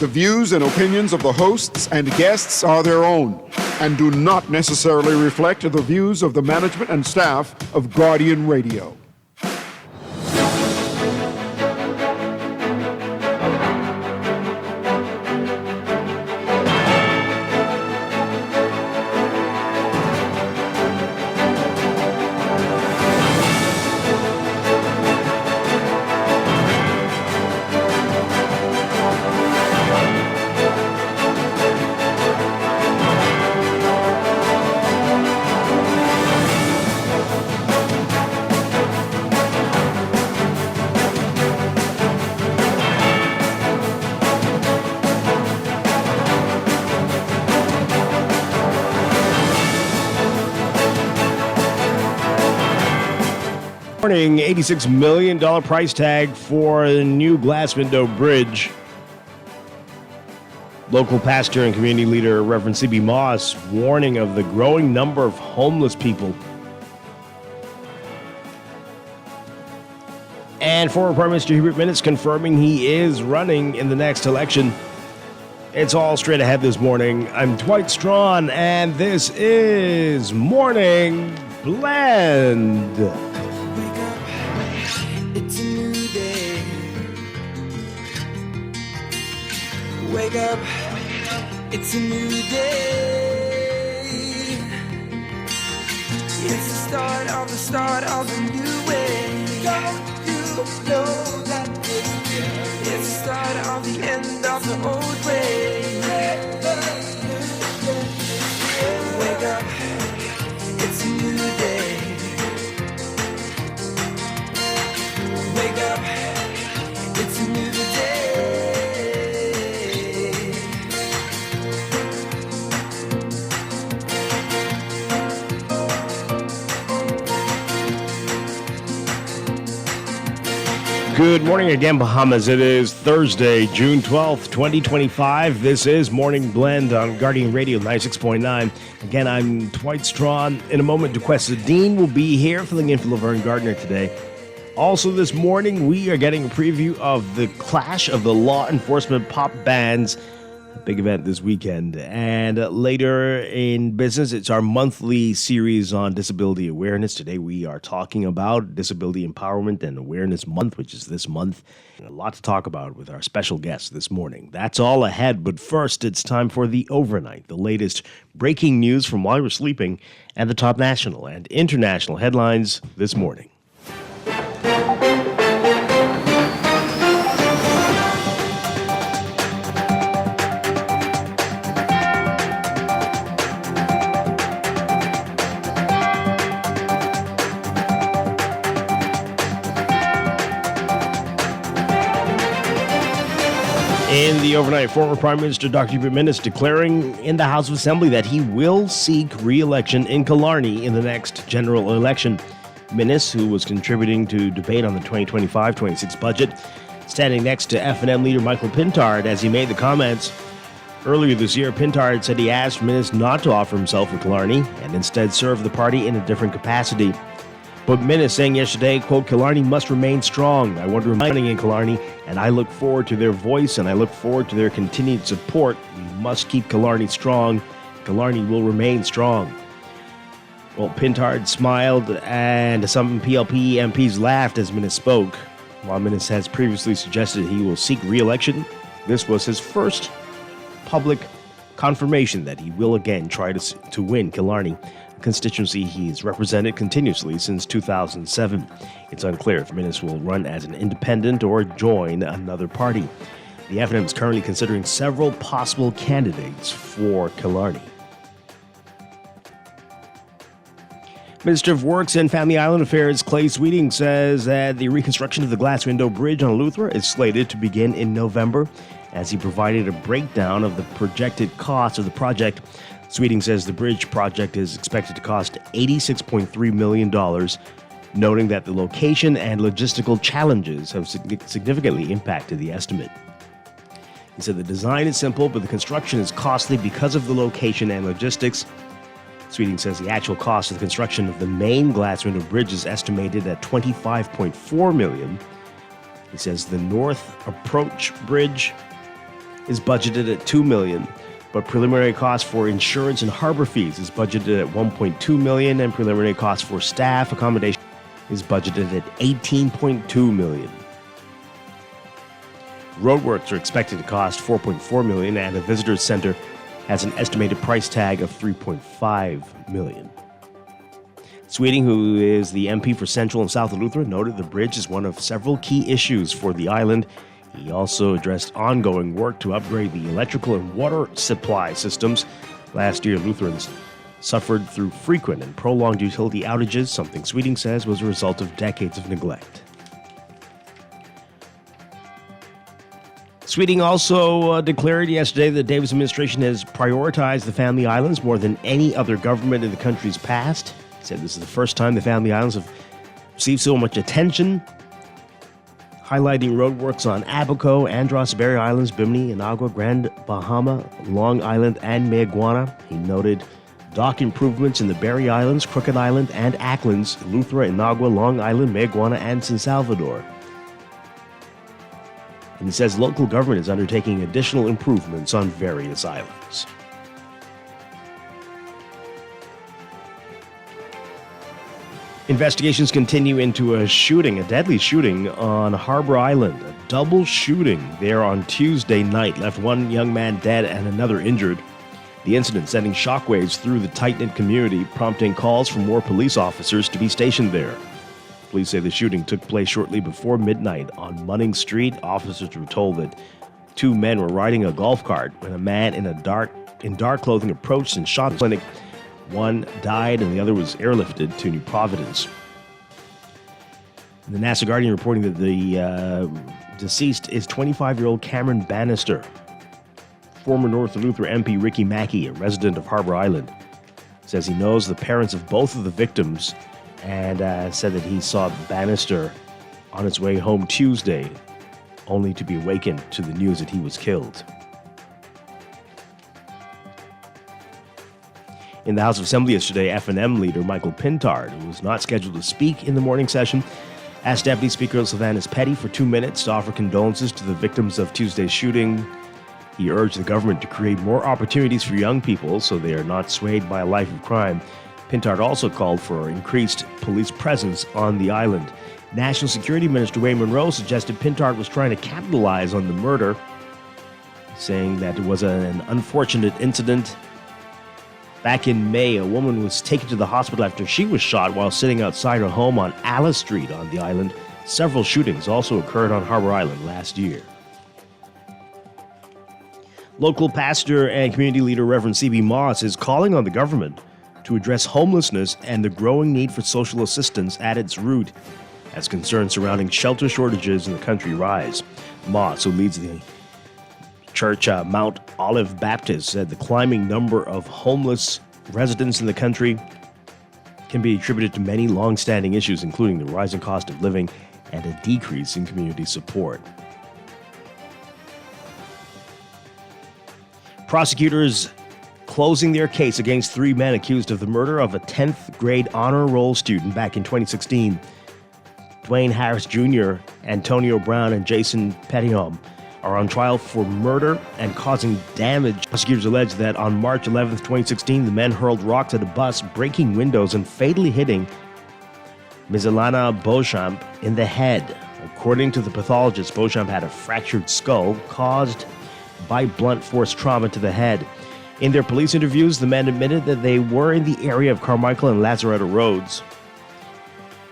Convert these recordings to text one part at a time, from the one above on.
The views and opinions of the hosts and guests are their own and do not necessarily reflect the views of the management and staff of Guardian Radio. Morning, $86 million price tag for a new glass window bridge. Local pastor and community leader Reverend C.B. Moss warning of the growing number of homeless people. And former Prime Minister Hubert Minnis confirming he is running in the next election. It's all straight ahead this morning. I'm Dwight Strachan, and this is Morning Blend. Wake up, it's a new day. It's the start of a new way. Don't you know that it's the start of the end of the old way. Wake up, it's a new day. Wake up, it's a new day. Good morning again, Bahamas. It is Thursday, June 12th, 2025. This is Morning Blend on Guardian Radio 96.9. Again, I'm Dwight Strachan. In a moment, DeQuesta Dean will be here filling in for Laverne Gardner today. Also this morning, we are getting a preview of the clash of the law enforcement pop bands. A big event this weekend. And later in business, it's our monthly series on disability awareness. Today we are talking about Disability Empowerment and Awareness Month, which is this month. A lot to talk about with our special guest this morning. That's all ahead, but first it's time for the Overnight, the latest breaking news from while we're sleeping, and the top national and international headlines this morning. In the overnight, former Prime Minister Dr. Hubert Minnis declaring in the House of Assembly that he will seek re-election in Killarney in the next general election. Minnis, who was contributing to debate on the 2025-26 budget, standing next to F&M leader Michael Pintard as he made the comments. Earlier this year, Pintard said he asked Minnis not to offer himself for Killarney and instead serve the party in a different capacity. But Minnis saying yesterday, quote, Killarney must remain strong. I want to remain in Killarney, and I look forward to their voice, and I look forward to their continued support. We must keep Killarney strong. Killarney will remain strong. Well, Pintard smiled, and some PLP MPs laughed as Minnis spoke. While Minnis has previously suggested he will seek re-election, this was his first public confirmation that he will again try to win Killarney, constituency he's represented continuously since 2007. It's unclear if Minnis will run as an independent or join another party. The F&M is currently considering several possible candidates for Killarney. Minister of Works and Family Island Affairs Clay Sweeting says that the reconstruction of the glass window bridge on Eleuthera is slated to begin in November. As he provided a breakdown of the projected cost of the project, Sweeting says the bridge project is expected to cost $86.3 million, noting that the location and logistical challenges have significantly impacted the estimate. He said the design is simple, but the construction is costly because of the location and logistics. Sweeting says the actual cost of the construction of the main glass window bridge is estimated at $25.4 million. He says the North Approach Bridge is budgeted at $2 million, but preliminary costs for insurance and harbor fees is budgeted at $1.2 million, and preliminary costs for staff accommodation is budgeted at $18.2 million. Roadworks are expected to cost $4.4 million, and a visitor center has an estimated price tag of $3.5 million. Sweeting, who is the MP for Central and South Eleuthera, noted the bridge is one of several key issues for the island. He also addressed ongoing work to upgrade the electrical and water supply systems. Last year, Lutherans suffered through frequent and prolonged utility outages, something Sweeting says was a result of decades of neglect. Sweeting also declared yesterday that the Davis administration has prioritized the Family Islands more than any other government in the country's past. He said this is the first time the Family Islands have received so much attention, highlighting roadworks on Abaco, Andros, Berry Islands, Bimini, Inagua, Grand Bahama, Long Island, and Mayaguana. He noted dock improvements in the Berry Islands, Crooked Island, and Acklands, Eleuthera, Inagua, Long Island, Mayaguana, and San Salvador. And he says local government is undertaking additional improvements on various islands. Investigations continue into a deadly shooting on Harbor Island. A double shooting there on Tuesday night left one young man dead and another injured. The incident sending shockwaves through the tight-knit community, prompting calls for more police officers to be stationed there. Police say the shooting took place shortly before midnight on Munning Street. Officers were told that two men were riding a golf cart when a man in dark clothing approached and shot the clinic. One died and the other was airlifted to New Providence. The Nassau Guardian reporting that the deceased is 25-year-old Cameron Bannister. Former North Eleuthera MP Ricky Mackey, a resident of Harbor Island, says he knows the parents of both of the victims and said that he saw Bannister on his way home Tuesday, only to be awakened to the news that he was killed. In the House of Assembly yesterday, F&M leader Michael Pintard, who was not scheduled to speak in the morning session, asked Deputy Speaker Sylvanus Petty for 2 minutes to offer condolences to the victims of Tuesday's shooting. He urged the government to create more opportunities for young people so they are not swayed by a life of crime. Pintard also called for increased police presence on the island. National Security Minister Wayne Monroe suggested Pintard was trying to capitalize on the murder, saying that it was an unfortunate incident. Back in May, a woman was taken to the hospital after she was shot while sitting outside her home on Alice Street on the island. Several shootings also occurred on Harbor Island last year. Local pastor and community leader Reverend C.B. Moss is calling on the government to address homelessness and the growing need for social assistance at its root as concerns surrounding shelter shortages in the country rise. Moss, who leads the church Mount Olive Baptist, said the climbing number of homeless residents in the country can be attributed to many long-standing issues, including the rising cost of living and a decrease in community support. Prosecutors closing their case against 3 men accused of the murder of a 10th grade honor roll student back in 2016. Dwayne Harris Jr., Antonio Brown, and Jason Petithomme are on trial for murder and causing damage. Prosecutors allege that on March 11, 2016, the men hurled rocks at a bus, breaking windows and fatally hitting Ms. Ilana Beauchamp in the head. According to the pathologist, Beauchamp had a fractured skull caused by blunt force trauma to the head. In their police interviews, the men admitted that they were in the area of Carmichael and Lazaretto Roads,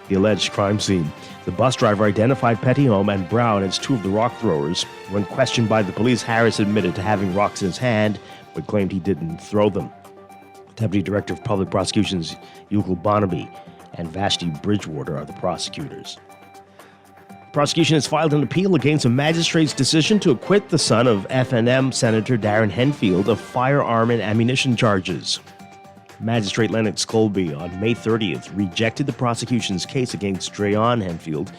the alleged crime scene. The bus driver identified Petithomme and Brown as 2 of the rock throwers. When questioned by the police, Harris admitted to having rocks in his hand, but claimed he didn't throw them. Deputy Director of Public Prosecutions Yugal Barnaby and Vashti Bridgewater are the prosecutors. Prosecution has filed an appeal against a magistrate's decision to acquit the son of F&M Senator Darren Henfield of firearm and ammunition charges. Magistrate Lennox Colby on May 30th rejected the prosecution's case against Strachan Henfield.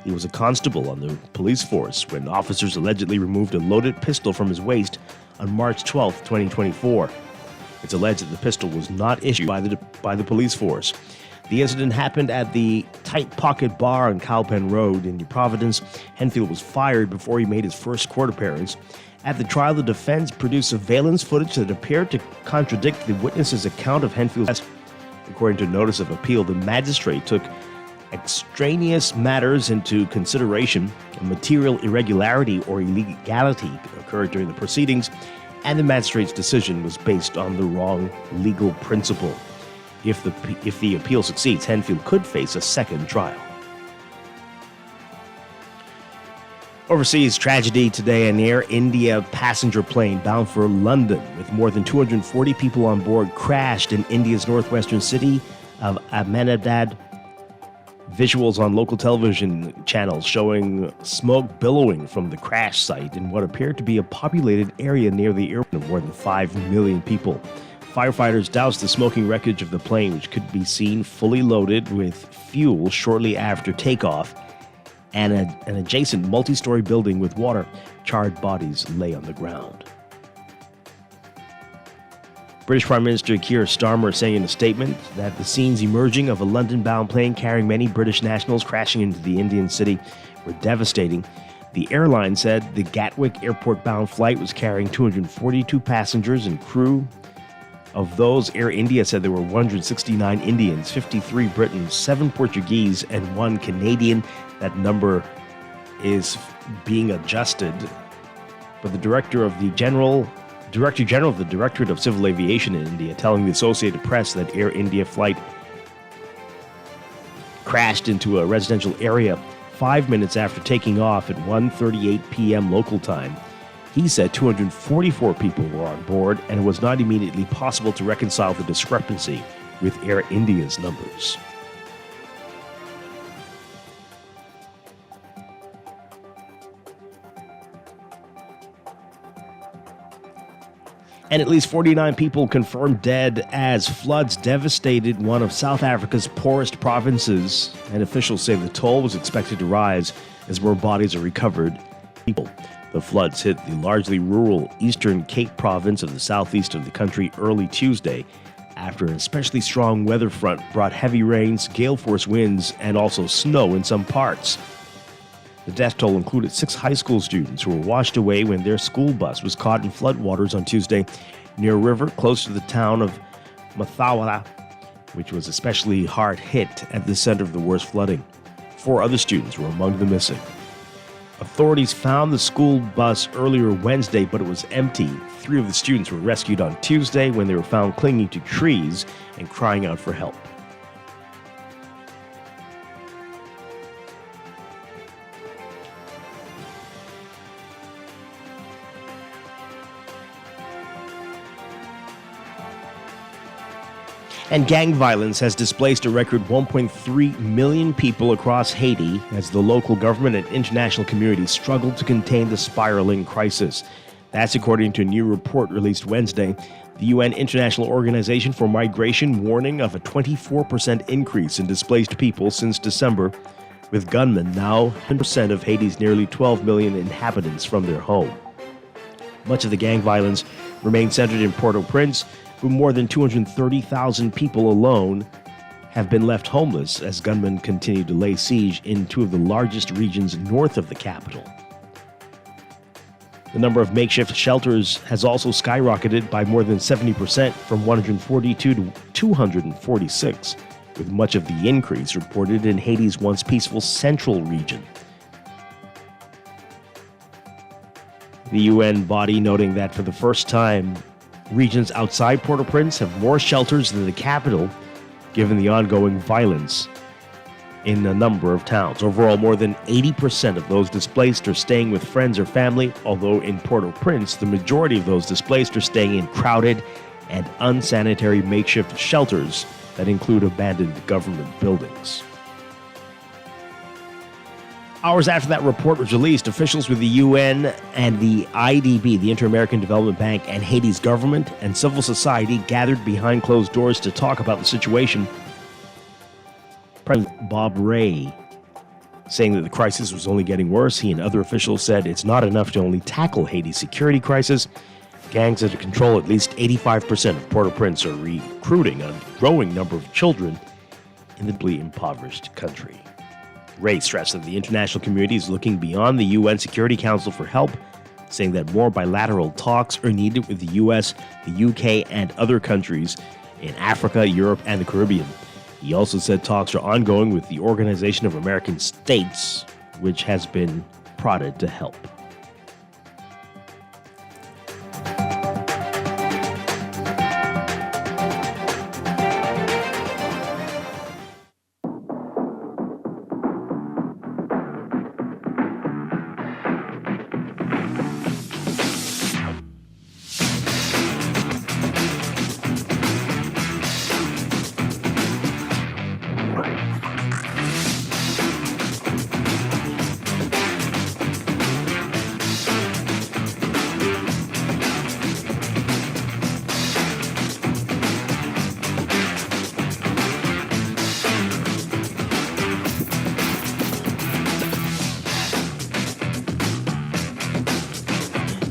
He was a constable on the police force when officers allegedly removed a loaded pistol from his waist on March 12, 2024. It's alleged that the pistol was not issued by the police force. The incident happened at the Tight Pocket Bar on Cowpen Road in New Providence. Henfield was fired before he made his first court appearance At the trial, the defense produced surveillance footage that appeared to contradict the witness's account of Henfield's arrest. According to a notice of appeal, the magistrate took extraneous matters into consideration. A material irregularity or illegality occurred during the proceedings, and the magistrate's decision was based on the wrong legal principle. If the appeal succeeds, Henfield could face a second trial. Overseas tragedy today, an Air India passenger plane bound for London with more than 240 people on board crashed in India's northwestern city of Ahmedabad. Visuals on local television channels showing smoke billowing from the crash site in what appeared to be a populated area near the airport of more than 5 million people. Firefighters doused the smoking wreckage of the plane, which could be seen fully loaded with fuel shortly after takeoff, and an adjacent multi-story building with water. Charred bodies lay on the ground. British Prime Minister Keir Starmer saying in a statement that the scenes emerging of a London-bound plane carrying many British nationals crashing into the Indian city were devastating. The airline said the Gatwick airport-bound flight was carrying 242 passengers and crew. Of those, Air India said there were 169 Indians, 53 Britons, 7 Portuguese, and 1 Canadian. That number is being adjusted. But the Director General of the Directorate of Civil Aviation in India telling the Associated Press that Air India flight crashed into a residential area 5 minutes after taking off at 1:38 p.m. local time. He said 244 people were on board, and it was not immediately possible to reconcile the discrepancy with Air India's numbers. And at least 49 people confirmed dead as floods devastated one of South Africa's poorest provinces, and officials say the toll was expected to rise as more bodies are recovered. The floods hit the largely rural Eastern Cape province of the southeast of the country early Tuesday, after an especially strong weather front brought heavy rains, gale-force winds, and also snow in some parts. The death toll included 6 high school students who were washed away when their school bus was caught in floodwaters on Tuesday near a river close to the town of Mathawala, which was especially hard hit at the center of the worst flooding. 4 other students were among the missing. Authorities found the school bus earlier Wednesday, but it was empty. 3 of the students were rescued on Tuesday when they were found clinging to trees and crying out for help. And gang violence has displaced a record 1.3 million people across Haiti as the local government and international community struggle to contain the spiraling crisis. That's according to a new report released Wednesday. The UN International Organization for Migration warning of a 24% increase in displaced people since December, with gunmen now 10% of Haiti's nearly 12 million inhabitants from their home. Much of the gang violence remains centered in Port-au-Prince, where more than 230,000 people alone have been left homeless as gunmen continue to lay siege in 2 of the largest regions north of the capital. The number of makeshift shelters has also skyrocketed by more than 70%, from 142 to 246, with much of the increase reported in Haiti's once peaceful central region. The UN body noting that for the first time, regions outside Port-au-Prince have more shelters than the capital, given the ongoing violence in a number of towns. Overall, more than 80% of those displaced are staying with friends or family, although in Port-au-Prince, the majority of those displaced are staying in crowded and unsanitary makeshift shelters that include abandoned government buildings. Hours after that report was released, officials with the UN and the IDB, the Inter-American Development Bank, and Haiti's government and civil society gathered behind closed doors to talk about the situation. President Bob Rae saying that the crisis was only getting worse. He and other officials said it's not enough to only tackle Haiti's security crisis. Gangs under control at least 85% of Port-au-Prince are recruiting a growing number of children in the deeply impoverished country. Rae stressed that the international community is looking beyond the UN Security Council for help, saying that more bilateral talks are needed with the U.S., the UK, and other countries in Africa, Europe, and the Caribbean. He also said talks are ongoing with the Organization of American States, which has been prodded to help.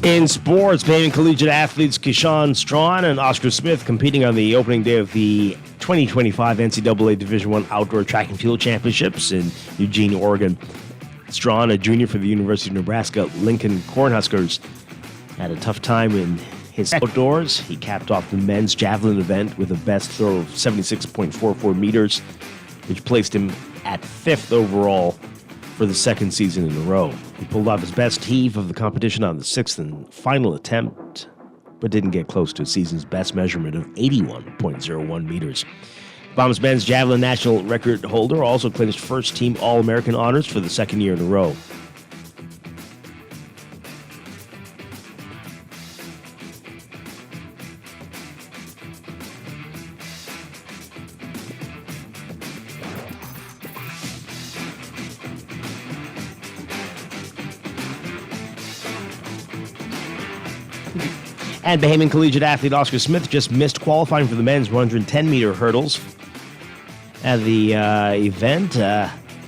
In sports, Bahamian collegiate athletes Keyshawn Strachan and Oscar Smith competing on the opening day of the 2025 NCAA Division I Outdoor Track and Field Championships in Eugene, Oregon. Strachan, a junior for the University of Nebraska Lincoln Cornhuskers, had a tough time in his outdoors. He capped off the men's javelin event with a best throw of 76.44 meters, which placed him at 5th overall for the second season in a row. He pulled off his best heave of the competition on the 6th and final attempt, but didn't get close to his season's best measurement of 81.01 meters. Baham's men's javelin national record holder also clinched first-team All-American honors for the second year in a row. And Bahamian collegiate athlete Oscar Smith just missed qualifying for the men's 110-meter hurdles at the event.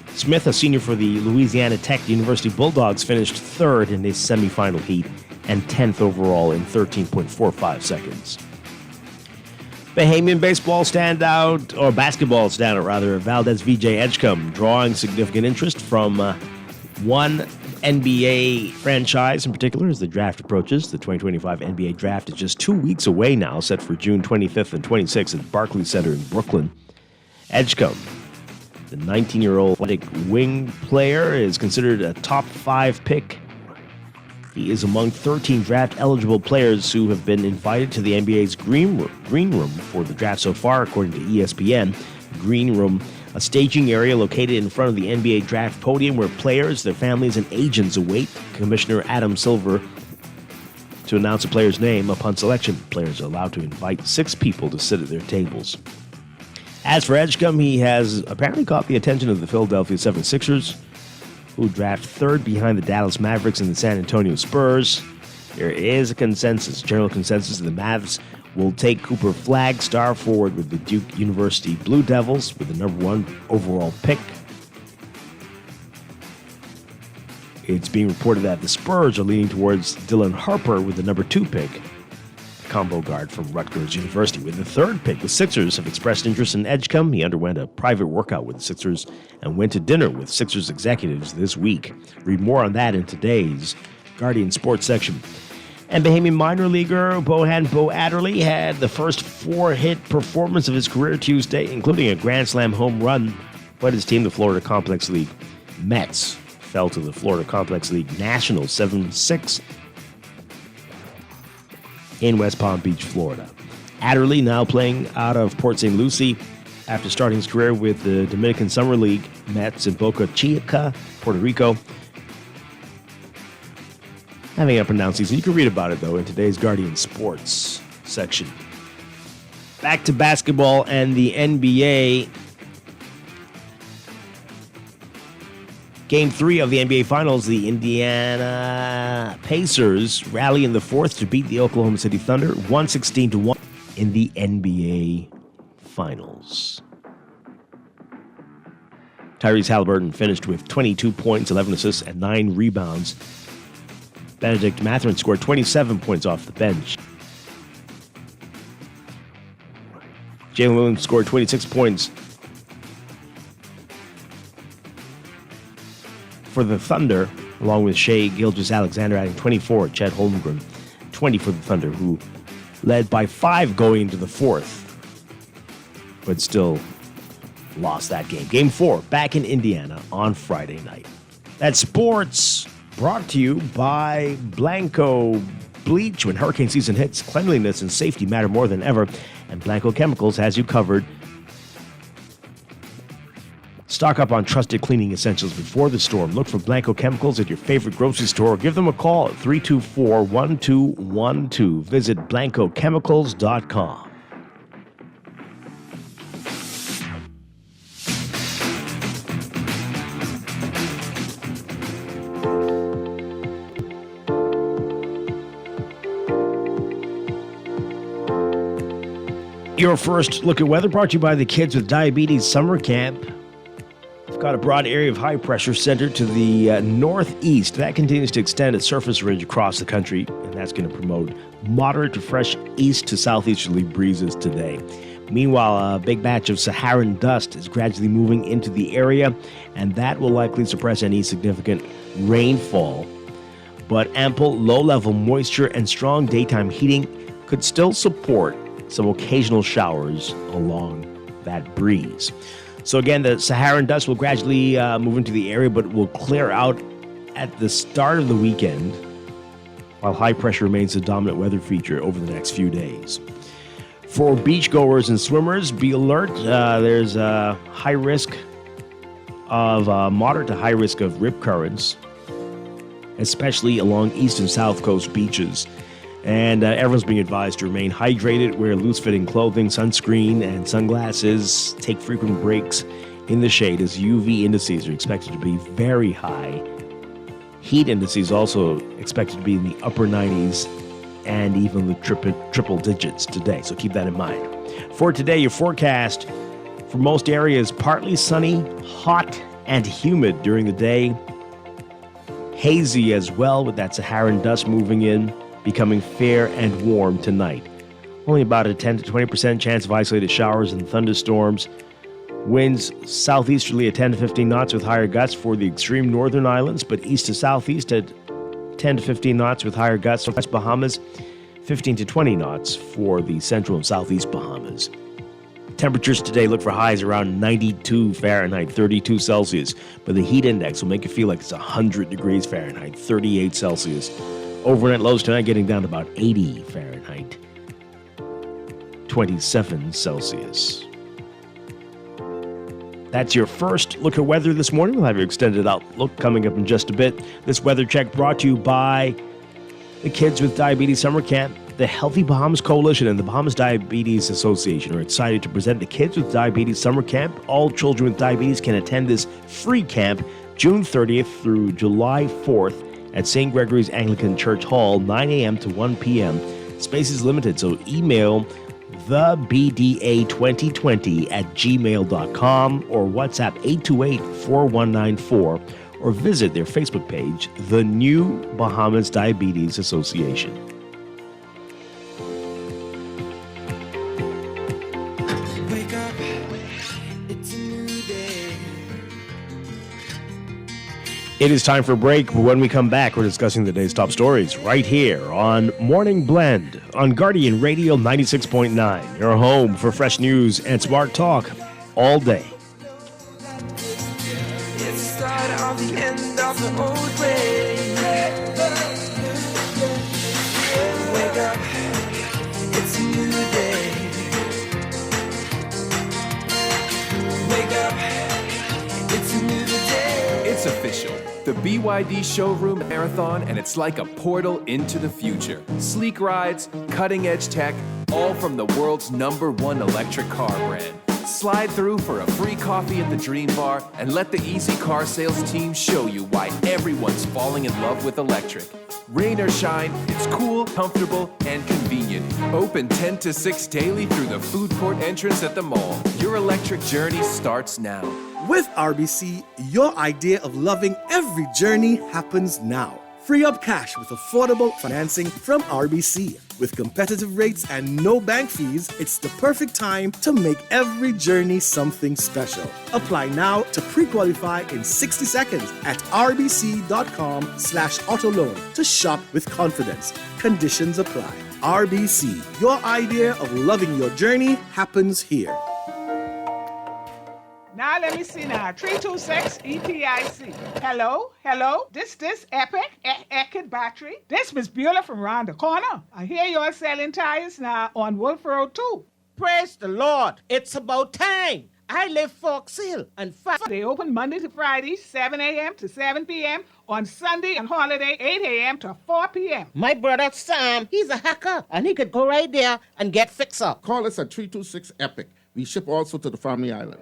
Smith, a senior for the Louisiana Tech University Bulldogs, finished 3rd in his semifinal heat and 10th overall in 13.45 seconds. Bahamian basketball standout rather, Valdez Vijay Edgecombe, drawing significant interest from one NBA franchise in particular as the draft approaches. The 2025 NBA draft is just 2 weeks away now, set for June 25th and 26th at Barclays Center in Brooklyn. Edgecombe, the 19-year-old athletic wing player, is considered a top 5 pick. He is among 13 draft-eligible players who have been invited to the NBA's green room for the draft so far, according to ESPN. Green room, a staging area located in front of the NBA draft podium where players, their families, and agents await Commissioner Adam Silver to announce a player's name upon selection. Players are allowed to invite 6 people to sit at their tables. As for Edgecombe, he has apparently caught the attention of the Philadelphia 76ers, who draft 3rd behind the Dallas Mavericks and the San Antonio Spurs. There is a general consensus that the Mavs will take Cooper Flagg, star forward with the Duke University Blue Devils, with the number 1 overall pick. It's being reported that the Spurs are leaning towards Dylan Harper with the number 2 pick, a combo guard from Rutgers University. With the 3rd pick, the Sixers have expressed interest in Edgecombe. He underwent a private workout with the Sixers and went to dinner with Sixers executives this week. Read more on that in today's Guardian Sports section. And Bahamian minor leaguer Bohan Bo Adderley had the first 4-hit performance of his career Tuesday, including a Grand Slam home run. But his team, the Florida Complex League Mets, fell to the Florida Complex League Nationals 7-6 in West Palm Beach, Florida. Adderley now playing out of Port St. Lucie after starting his career with the Dominican Summer League Mets in Boca Chica, Puerto Rico. Having an up-and-down season. You can read about it, though, in today's Guardian Sports section. Back to basketball and the NBA. Game 3 of the NBA Finals, the Indiana Pacers rally in the 4th to beat the Oklahoma City Thunder 116-1 in the NBA Finals. Tyrese Halliburton finished with 22 points, 11 assists, and 9 rebounds. Benedict Mathurin scored 27 points off the bench. Jalen Williams scored 26 points for the Thunder, along with Shea Gilgeous-Alexander adding 24. Chet Holmgren, 20 for the Thunder, who led by 5 going into the fourth, but still lost that game. Game 4, back in Indiana on Friday night. That's sports, brought to you by Blanco Bleach. When hurricane season hits, cleanliness and safety matter more than ever, and Blanco Chemicals has you covered. Stock up on trusted cleaning essentials before the storm. Look for Blanco Chemicals at your favorite grocery store or give them a call at 324-1212. Visit BlancoChemicals.com. Your first look at weather brought to you by the Kids with Diabetes Summer Camp. We've got a broad area of high pressure centered to the northeast. That continues to extend its surface ridge across the country, and that's going to promote moderate to fresh east to southeasterly breezes today. Meanwhile, a big batch of Saharan dust is gradually moving into the area, and that will likely suppress any significant rainfall. But ample low-level moisture and strong daytime heating could still support some occasional showers along that breeze. So again, the Saharan dust will gradually move into the area, but will clear out at the start of the weekend, while high pressure remains the dominant weather feature over the next few days. For beachgoers and swimmers, be alert. There's a high risk of moderate to high risk of rip currents, especially along east and south coast beaches. And everyone's being advised to remain hydrated, wear loose-fitting clothing, sunscreen, and sunglasses. Take frequent breaks in the shade as UV indices are expected to be very high. Heat indices also expected to be in the upper 90s and even the triple digits today, so keep that in mind. For today, your forecast for most areas, partly sunny, hot, and humid during the day. Hazy as well with that Saharan dust moving in, becoming fair and warm tonight. Only about a 10 to 20% chance of isolated showers and thunderstorms. Winds southeasterly at 10 to 15 knots with higher gusts for the extreme northern islands, but east to southeast at 10 to 15 knots with higher gusts. West Bahamas, 15 to 20 knots for the central and southeast Bahamas. Temperatures today look for highs around 92 Fahrenheit, 32 Celsius, but the heat index will make it feel like it's 100 degrees Fahrenheit, 38 Celsius. Overnight lows tonight getting down to about 80 Fahrenheit, 27 Celsius. That's your first look at weather this morning. We'll have your extended outlook coming up in just a bit. This weather check brought to you by the Kids with Diabetes Summer Camp. The Healthy Bahamas Coalition and the Bahamas Diabetes Association are excited to present the Kids with Diabetes Summer Camp. All children with diabetes can attend this free camp June 30th through July 4th at St. Gregory's Anglican Church Hall, 9 a.m. to 1 p.m. Space is limited, so email thebda2020@gmail.com or WhatsApp 828-4194 or visit their Facebook page, The New Bahamas Diabetes Association. Wake up, it's a new day. It is time for a break, but when we come back, we're discussing the day's top stories right here on Morning Blend on Guardian Radio 96.9, your home for fresh news and smart talk all day. It's the start of the end of the old way. Wake up, it's a new day. Wake up, it's a new day. It's official. The BYD Showroom Marathon, and it's like a portal into the future. Sleek rides, cutting-edge tech, all from the world's #1 electric car brand. Slide through for a free coffee at the Dream Bar and let the Easy Car Sales team show you why everyone's falling in love with electric. Rain or shine, it's cool, comfortable, and convenient. Open 10 to 6 daily through the food court entrance at the mall. Your electric journey starts now. With RBC, your idea of loving every journey happens now. Free up cash with affordable financing from RBC. With competitive rates and no bank fees, it's the perfect time to make every journey something special. Apply now to pre-qualify in 60 seconds at rbc.com/autoloan to shop with confidence. Conditions apply. RBC, your idea of loving your journey happens here. Now let me see now. 326 EPIC. Hello? This Epic battery. This Miss Beulah from round the corner. I hear you're selling tires now on Wolf Road too. Praise the Lord. It's about time. I live Fox Hill and They open Monday to Friday, 7 a.m. to 7 p.m. On Sunday and holiday, 8 a.m. to 4 p.m. My brother Sam, he's a hacker and he could go right there and get fixed up. Call us at 326 EPIC. We ship also to the Family Island.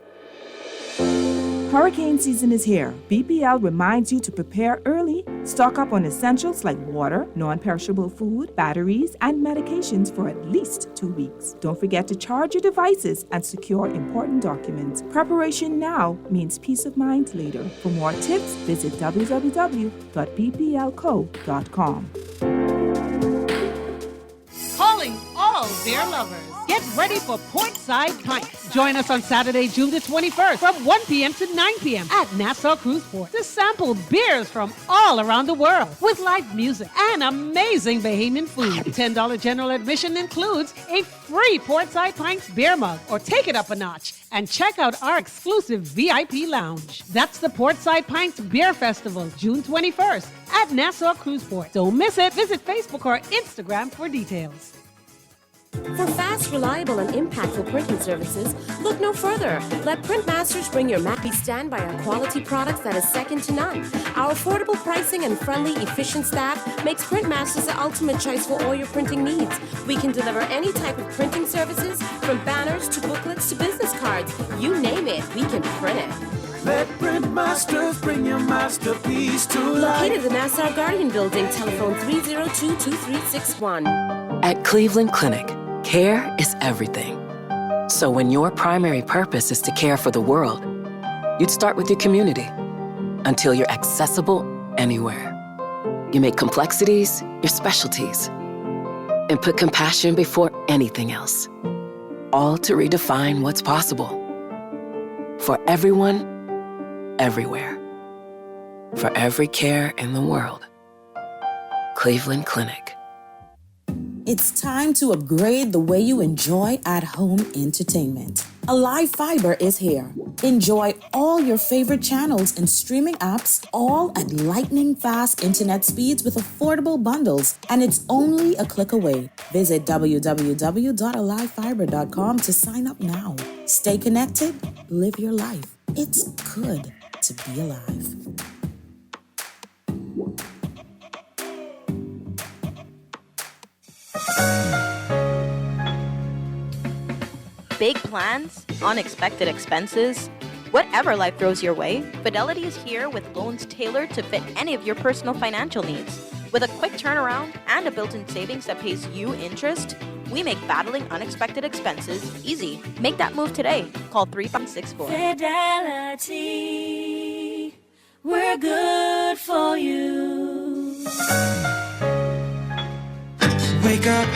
Hurricane season is here. BPL reminds you to prepare early, stock up on essentials like water, non-perishable food, batteries, and medications for at least 2 weeks. Don't forget to charge your devices and secure important documents. Preparation now means peace of mind later. For more tips, visit www.bplco.com. Calling all beer lovers. Get ready for Portside Pints. Join us on Saturday, June the 21st from 1 p.m. to 9 p.m. at Nassau Cruise Port to sample beers from all around the world with live music and amazing Bahamian food. $10 general admission includes a free Portside Pints beer mug, or take it up a notch and check out our exclusive VIP lounge. That's the Portside Pints Beer Festival, June 21st at Nassau Cruise Port. Don't miss it. Visit Facebook or Instagram for details. For fast, reliable, and impactful printing services, look no further. Let Printmasters bring your Mac. We stand by our quality products that is second to none. Our affordable pricing and friendly, efficient staff makes Printmasters the ultimate choice for all your printing needs. We can deliver any type of printing services, from banners to booklets to business cards. You name it, we can print it. Let Printmasters bring your masterpiece to life. Located in the Nassau Guardian Building, telephone 302-2361. At Cleveland Clinic, care is everything. So when your primary purpose is to care for the world, you'd start with your community until you're accessible anywhere. You make complexities your specialties and put compassion before anything else, all to redefine what's possible. For everyone, everywhere. For every care in the world. Cleveland Clinic. It's time to upgrade the way you enjoy at-home entertainment. Alive Fiber is here. Enjoy all your favorite channels and streaming apps, all at lightning-fast internet speeds with affordable bundles, and it's only a click away. Visit www.alivefiber.com to sign up now. Stay connected, live your life. It's good to be alive. Big plans, unexpected expenses, whatever life throws your way, Fidelity is here with loans tailored to fit any of your personal financial needs. With a quick turnaround and a built-in savings that pays you interest, we make battling unexpected expenses easy. Make that move today. Call 3564. Fidelity, we're good for you. Wake up,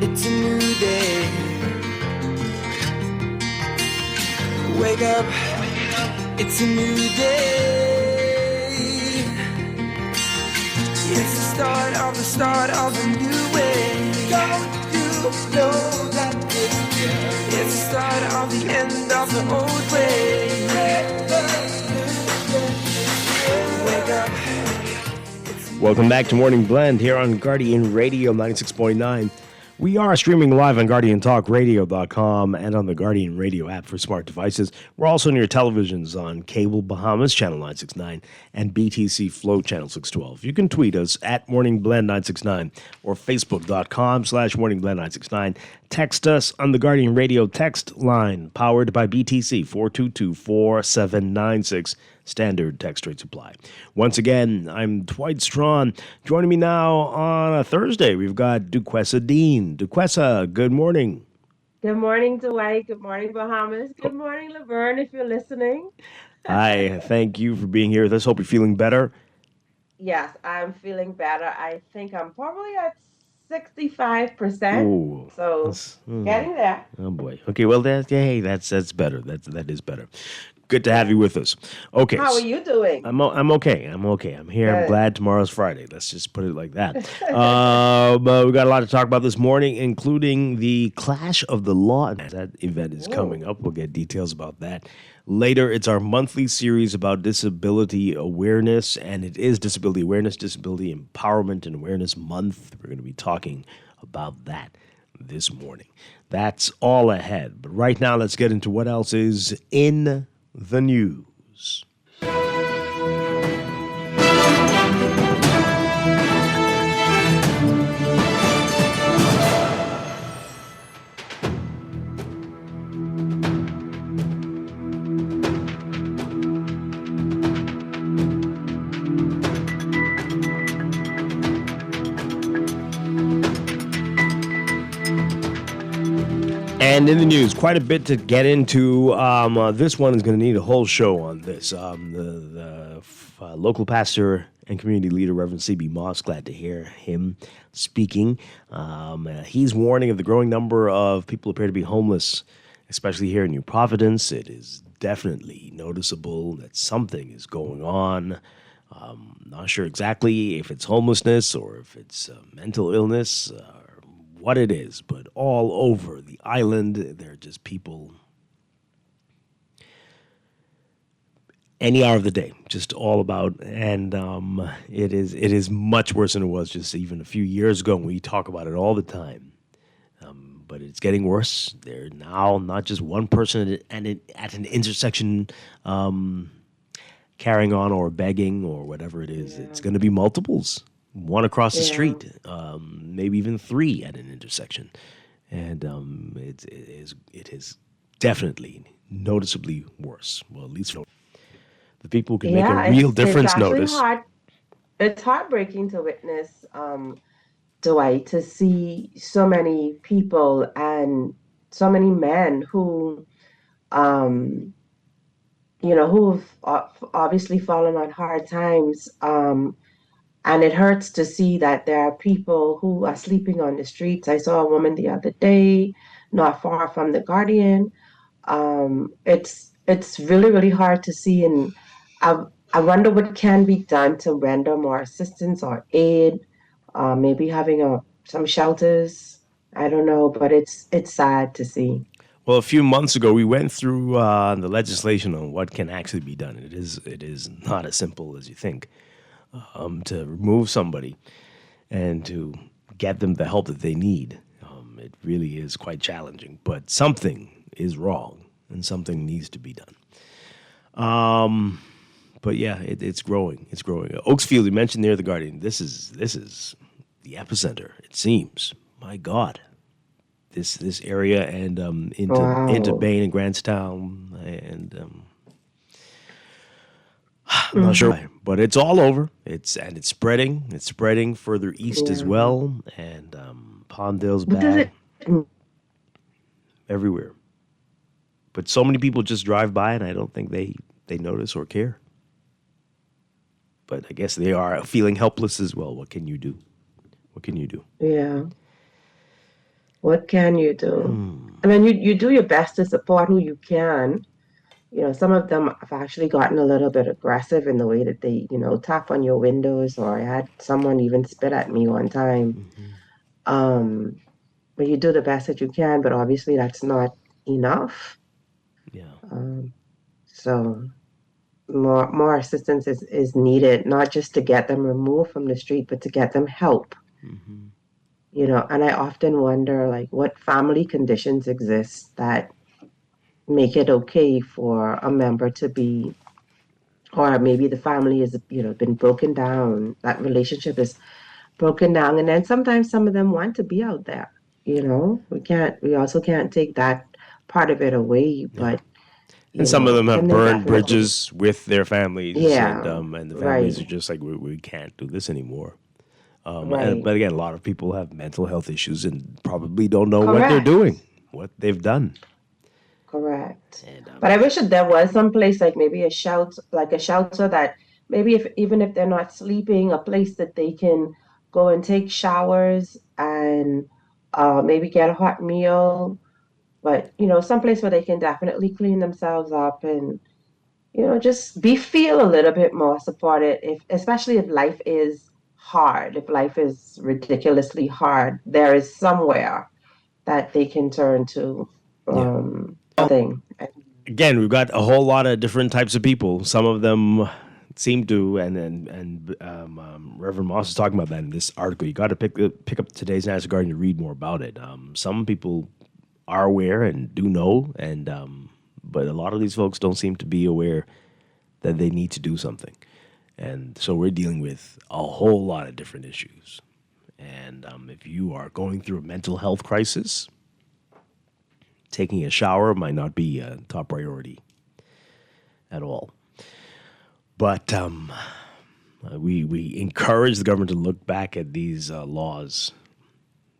it's a new day. Wake up, it's a new day. It's the start of a new way. Don't you know that it's the start of the end of the old way. Wake up. Welcome back to Morning Blend here on Guardian Radio 96.9. We are streaming live on GuardianTalkRadio.com and on the Guardian Radio app for smart devices. We're also on your televisions on Cable Bahamas, Channel 969, and BTC Flow, Channel 612. You can tweet us at MorningBlend969 or Facebook.com/MorningBlend969. Text us on the Guardian Radio text line, powered by BTC, 422-4796. Standard text rate supply. Once again, I'm Dwight Strachan. Joining me now on a Thursday, we've got Duquesa Dean. Duquesa, good morning. Good morning, Dwight. Good morning, Bahamas. Good morning, Laverne, if you're listening. Hi, thank you for being here with us. Hope you're feeling better. Yes, I'm feeling better. I think I'm probably at 65%. Ooh. So getting there. Oh boy. Okay. Well, hey, that's better. That is better. Good to have you with us. Okay. How are you doing? I'm okay. I'm okay. I'm here. I'm Good. glad tomorrow's Friday. Let's just put it like that. But we got a lot to talk about this morning, including the Clash of the Law. That event is coming up. We'll get details about that later. It's our monthly series about disability awareness, and it is Disability Awareness, Disability Empowerment and Awareness Month. We're going to be talking about that this morning. That's all ahead. But right now, let's get into what else is in the news. And in the news, quite a bit to get into. This one is going to need a whole show on this. The local pastor and community leader, Reverend C.B. Moss, glad to hear him speaking. He's warning of the growing number of people who appear to be homeless, especially here in New Providence. It is definitely noticeable that something is going on. Not sure exactly if it's homelessness or if it's mental illness, what it is, but all over the island, there are just people any hour of the day, just all about, and it is much worse than it was just even a few years ago. We talk about it all the time, but it's getting worse. There now not just one person at an intersection carrying on or begging or whatever it is. Yeah. It's going to be multiples. One across the street, maybe even three at an intersection. And it is definitely noticeably worse. Well, at least the people who can make a real difference notice. It's heartbreaking to witness, Dwight, to see so many people and so many men who, who've obviously fallen on hard times. And it hurts to see that there are people who are sleeping on the streets. I saw a woman the other day, not far from the Guardian. It's really, really hard to see, and I wonder what can be done to render more assistance or aid. Maybe having some shelters. I don't know, but it's sad to see. Well, a few months ago, we went through the legislation on what can actually be done. It is not as simple as you think. To remove somebody and to get them the help that they need. It really is quite challenging, but something is wrong and something needs to be done. But yeah, it's growing. It's growing. Oaksfield, you mentioned there, the Guardian. This is the epicenter, it seems. My God. This area and into Bain and Grantstown and I'm not sure why, but it's all over. It's spreading. It's spreading further east as well, and Pondale's bad everywhere. But so many people just drive by, and I don't think they notice or care. But I guess they are feeling helpless as well. What can you do? What can you do? Yeah. What can you do? I mean, you do your best to support who you can. Some of them have actually gotten a little bit aggressive in the way that they, tap on your windows, or I had someone even spit at me one time. But you do the best that you can, but obviously that's not enough. Yeah. So more assistance is needed, not just to get them removed from the street, but to get them help. And I often wonder, like, what family conditions exist that make it okay for a member to be, or maybe the family has, been broken down. That relationship is broken down. And then sometimes some of them want to be out there, we also can't take that part of it away, but. And some of them have burned bridges with their families. Yeah. And the families are just like, we can't do this anymore. But again, a lot of people have mental health issues and probably don't know what they're doing, what they've done. Correct. But I wish that there was some place, like maybe a shelter that maybe even if they're not sleeping, a place that they can go and take showers and maybe get a hot meal, but someplace where they can definitely clean themselves up and just feel a little bit more supported, especially if life is hard, if life is ridiculously hard, there is somewhere that they can turn to something. Again, we've got a whole lot of different types of people. Some of them seem to, and Reverend Moss is talking about that in this article. You got to pick up today's National Guardian to read more about it. Some people are aware and do know, but a lot of these folks don't seem to be aware that they need to do something. And so we're dealing with a whole lot of different issues. And if you are going through a mental health crisis, taking a shower might not be a top priority at all. But we encourage the government to look back at these laws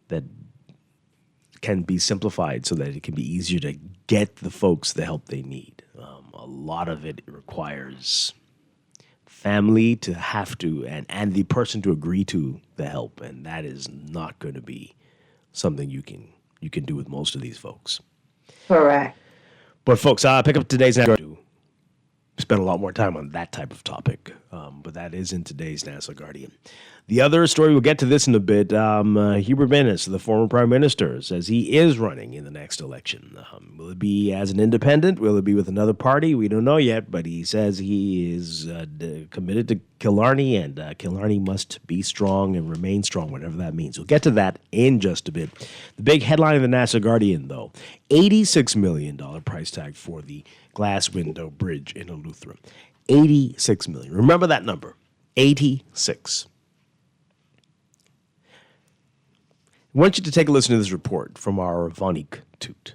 that can be simplified so that it can be easier to get the folks the help they need. A lot of it requires family to have to, and the person to agree to the help, and that is not going to be something you can do with most of these folks. Correct. But folks, pick up today's National. Spend a lot more time on that type of topic, but that is in today's National Guardian. The other story, we'll get to this in a bit. Hubert Minnis, the former prime minister, says he is running in the next election. Will it be as an independent? Will it be with another party? We don't know yet, but he says he is committed to Killarney, and Killarney must be strong and remain strong, whatever that means. We'll get to that in just a bit. The big headline in the National Guardian, though, $86 million price tag for the glass window bridge in Eleuthera. $86 million. Remember that number, 86. I want you to take a listen to this report from our Vonique Toot.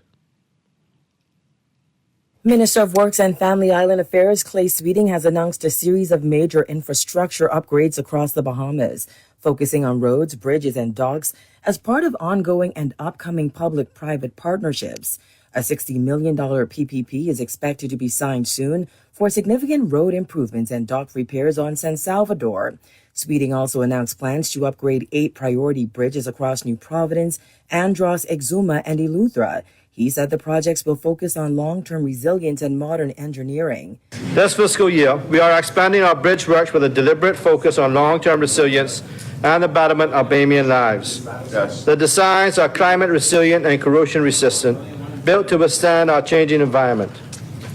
Minister of Works and Family Island Affairs Clay Sweeting has announced a series of major infrastructure upgrades across the Bahamas, focusing on roads, bridges, and docks as part of ongoing and upcoming public-private partnerships. A $60 million PPP is expected to be signed soon for significant road improvements and dock repairs on San Salvador. Sweeting also announced plans to upgrade 8 priority bridges across New Providence, Andros, Exuma, and Eleuthera. He said the projects will focus on long-term resilience and modern engineering. This fiscal year, we are expanding our bridge works with a deliberate focus on long-term resilience and the betterment of Bahamian lives. Yes. The designs are climate resilient and corrosion resistant, built to withstand our changing environment.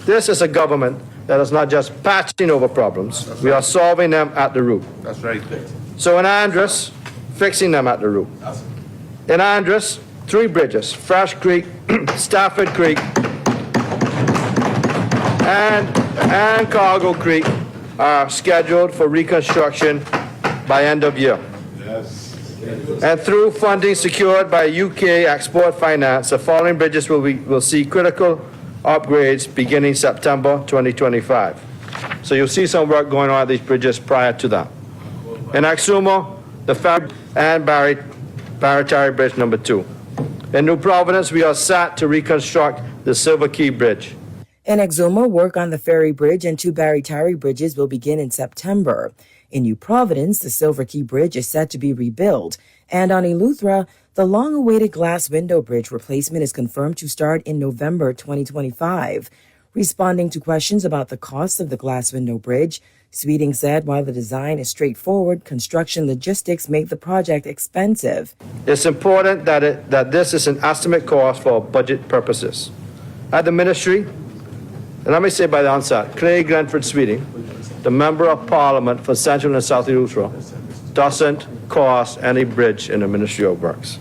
This is a government that is not just patching over problems, we are solving them at the root. That's right. So in Andros, fixing them at the root. In Andros, 3 bridges, Fresh Creek, Stafford Creek, and Cargo Creek are scheduled for reconstruction by end of year. Yes. And through funding secured by UK Export Finance, the following bridges will see critical upgrades beginning September 2025. So you'll see some work going on at these bridges prior to that. In Exuma, the Ferry and Barataria Bridge number 2. In New Providence, we are set to reconstruct the Silver Key Bridge. In Exuma, work on the Ferry Bridge and 2 Barataria bridges will begin in September. In New Providence, the Silver Key Bridge is set to be rebuilt. And on Eleuthera, the long-awaited glass window bridge replacement is confirmed to start in November 2025. Responding to questions about the cost of the glass window bridge, Sweeting said while the design is straightforward, construction logistics make the project expensive. It's important that this is an estimate cost for budget purposes. At the ministry, and let me say by the onset, Clay Glenford Sweeting, the Member of Parliament for Central and South Eleuthera, doesn't cost any bridge in the Ministry of Works.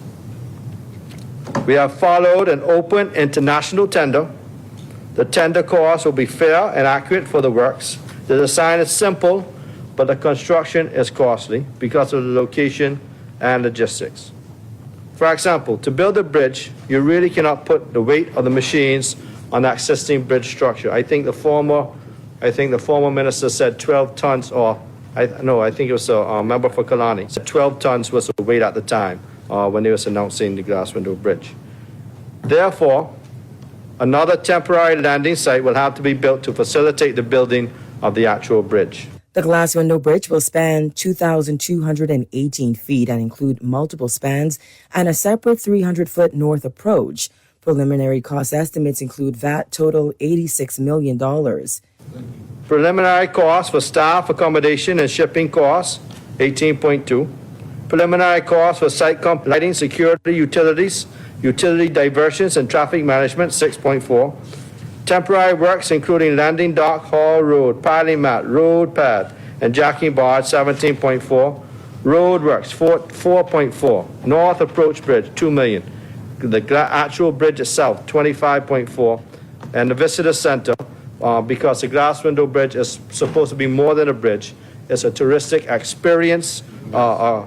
We have followed an open international tender. The tender cost will be fair and accurate for the works. The design is simple, but the construction is costly because of the location and logistics. For example, to build a bridge, you really cannot put the weight of the machines on the existing bridge structure. I think the former minister said 12 tons, or I think it was a member for Killarney, said 12 tons was the weight at the time when they was announcing the glass window bridge. Therefore, another temporary landing site will have to be built to facilitate the building of the actual bridge. The glass window bridge will span 2,218 feet and include multiple spans and a separate 300-foot north approach. Preliminary cost estimates include VAT total $86 million. Preliminary costs for staff accommodation and shipping costs, 18.2. Preliminary costs for site lighting, security, utilities, utility diversions, and traffic management, 6.4. Temporary works including landing dock, hall road, piling mat, road pad, and jacking barge, 17.4. Road works, 4.4. North approach bridge, 2 million. The actual bridge itself, 25.4. And the visitor center, because the glass window bridge is supposed to be more than a bridge, it's a touristic experience,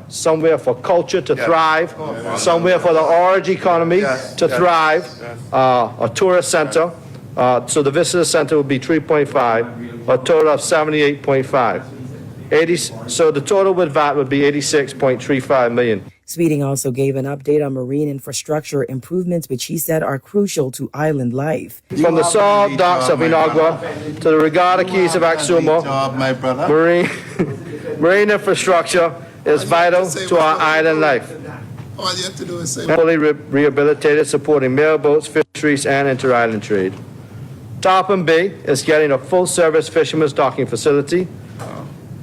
somewhere for culture to thrive, somewhere for the orange economy to thrive, a tourist center. So the visitor center will be 3.5, a total of 78.5. So the total with VAT would be 86.35 million. Sweeting also gave an update on marine infrastructure improvements, which he said are crucial to island life. From the salt docks of Inagua to the regatta quays of Axuma, marine infrastructure is vital to our island life. All you have to do is say Fully rehabilitated, supporting mailboats, fisheries, and inter-island trade. Topham Bay is getting a full-service fisherman's docking facility.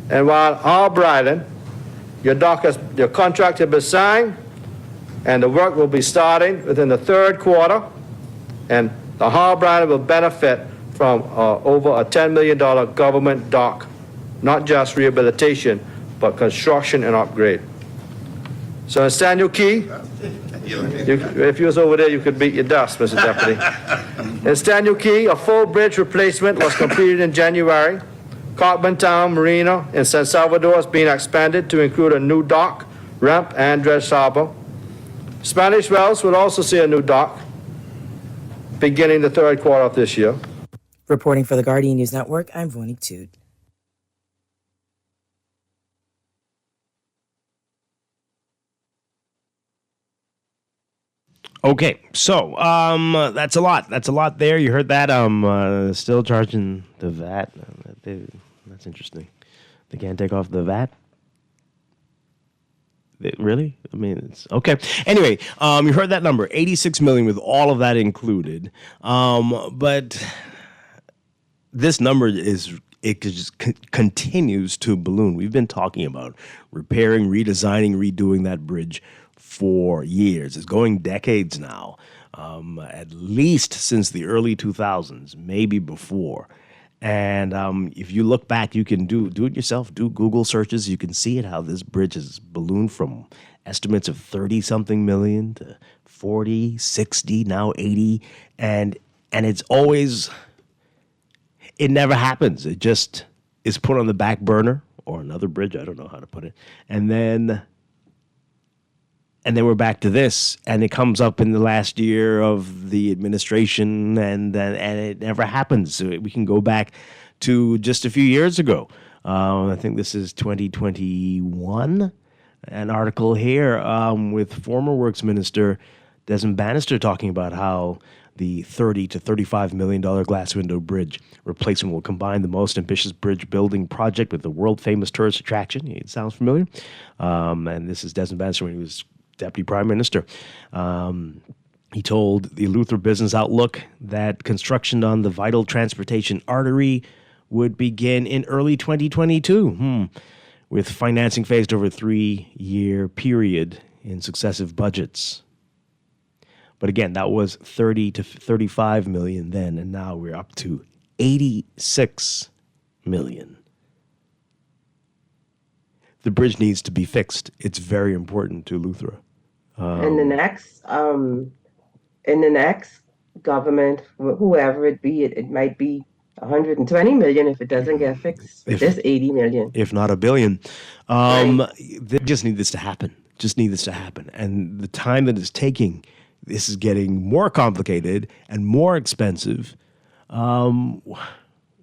And while Harbour Island, your contract has been signed, and the work will be starting within the third quarter, and the Harbour Island will benefit from over a $10 million government dock, not just rehabilitation, but construction and upgrade. So in Stanley Key, if you was over there, you could beat your dust, Mr. Deputy. In Stanley Key, a full bridge replacement was completed in January. Cockburn Town Marina in San Salvador is being expanded to include a new dock, ramp, and dredge harbor. Spanish Wells will also see a new dock beginning the third quarter of this year. Reporting for the Guardian News Network, I'm Vonique Tude. Okay, so that's a lot. That's a lot there. You heard that. Still charging the VAT. That's interesting. They can't take off the VAT. Really? I mean, it's okay. Anyway, you heard that number, 86 million with all of that included. But this number just continues to balloon. We've been talking about repairing, redesigning, redoing that bridge for years. It's going decades now, at least since the early 2000s, maybe before. And if you look back, you can do it yourself, do Google searches. You can see it, how this bridge has ballooned from estimates of 30-something million to 40, 60, now 80. And it's always, it never happens. It just is put on the back burner, or another bridge, I don't know how to put it. And then we're back to this, and it comes up in the last year of the administration, and it never happens. So we can go back to just a few years ago. I think this is 2021. An article here with former Works Minister Desmond Bannister talking about how the $30 to $35 million glass window bridge replacement will combine the most ambitious bridge building project with the world-famous tourist attraction. It sounds familiar. And this is Desmond Bannister when he was Deputy Prime Minister. He told the Luther Business Outlook that construction on the vital transportation artery would begin in early 2022, with financing phased over a 3-year period in successive budgets. But again, that was 30 to 35 million then, and now we're up to 86 million. The bridge needs to be fixed. It's very important to Luther. In the next government, whoever it be, it might be 120 million if it doesn't get fixed. This 80 million, if not $1 billion. They just need this to happen. And the time that it's taking, this is getting more complicated and more expensive.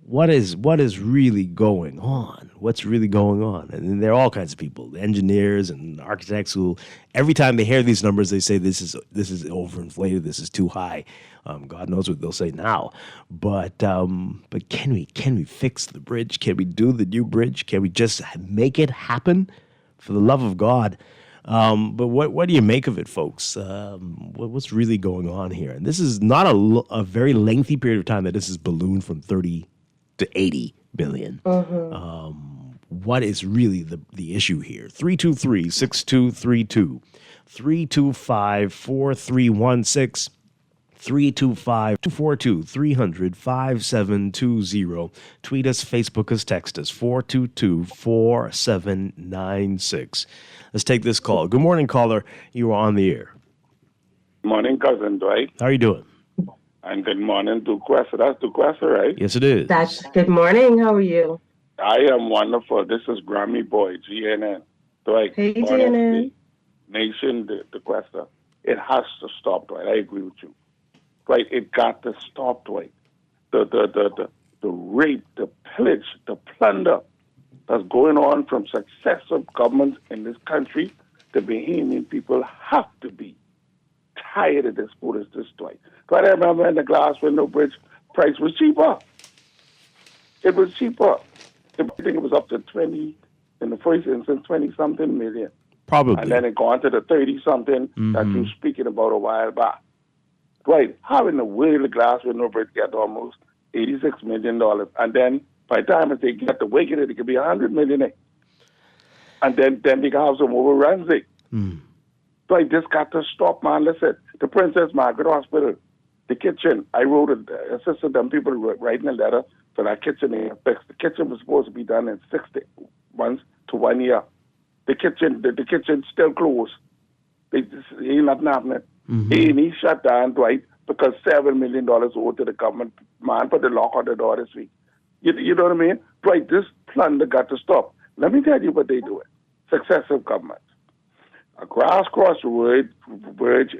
what is really going on? What's really going on? And there are all kinds of people, engineers and architects who, every time they hear these numbers, they say this is overinflated. This is too high. God knows what they'll say now. But can we fix the bridge? Can we do the new bridge? Can we just make it happen? For the love of God. But what do you make of it, folks? What's really going on here? And this is not a very lengthy period of time that this has ballooned from 30 to 80 billion. What is really the issue here? 323-6232, 325-4316, 325-242-300-5720. Tweet us, Facebook us, text us, 422-4796. Let's take this call. Good morning, caller. You are on the air. Morning, cousin Dwight. How are you doing? And good morning, Duquesa. That's Duquesa, right? Yes, it is. That's good morning. How are you? I am wonderful. This is Grammy Boy, GNN. Dwight, Hey, honestly, GNN. Nation, Duquesa, it has to stop, Dwight. I agree with you. Dwight, it got to stop, Dwight. The rape, the pillage, the plunder that's going on from successive governments in this country, the Bahamian people have to be tired of this food as this, Dwight. But I remember when the glass window bridge price was cheaper. It was cheaper. I think it was up to 20, in the first instance, 20-something million. Probably. And then it gone to the 30-something that you were speaking about a while back. Right, how in the world the glass window bridge get almost $86 million? And then by the time they get to wake it could be $100 million. And then they can have some overruns. Right, this got to stop, man. Listen, the Princess Margaret Hospital, the kitchen, I wrote assisted them people writing a letter for that kitchen they fixed. The kitchen was supposed to be done in 60 months to 1 year. The kitchen still closed. Ain't nothing happening. A&E shut down, Dwight, because $7 million owed to the government. Man put the lock on the door this week. You know what I mean? Dwight, this plunder got to stop. Let me tell you what they do. Successive governments. A grass cross road, a bridge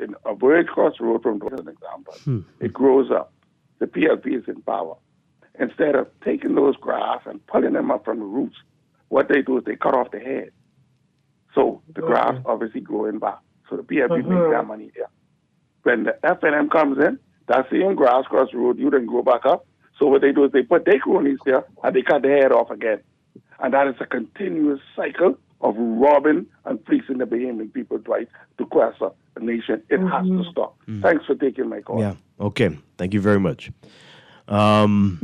cross the road from, as an example. It grows up. The PLP is in power. Instead of taking those grass and pulling them up from the roots, what they do is they cut off the head. So the grass obviously growing back. So the PLP makes that money there. When the FNM comes in, that same grass cross the road, you then grow back up. So what they do is they put their cronies there and they cut the head off again. And that is a continuous cycle of robbing and fleecing the Bahamian people, Dwight, to Quessa, the nation. It has to stop. Thanks for taking my call. Yeah. Okay. Thank you very much. So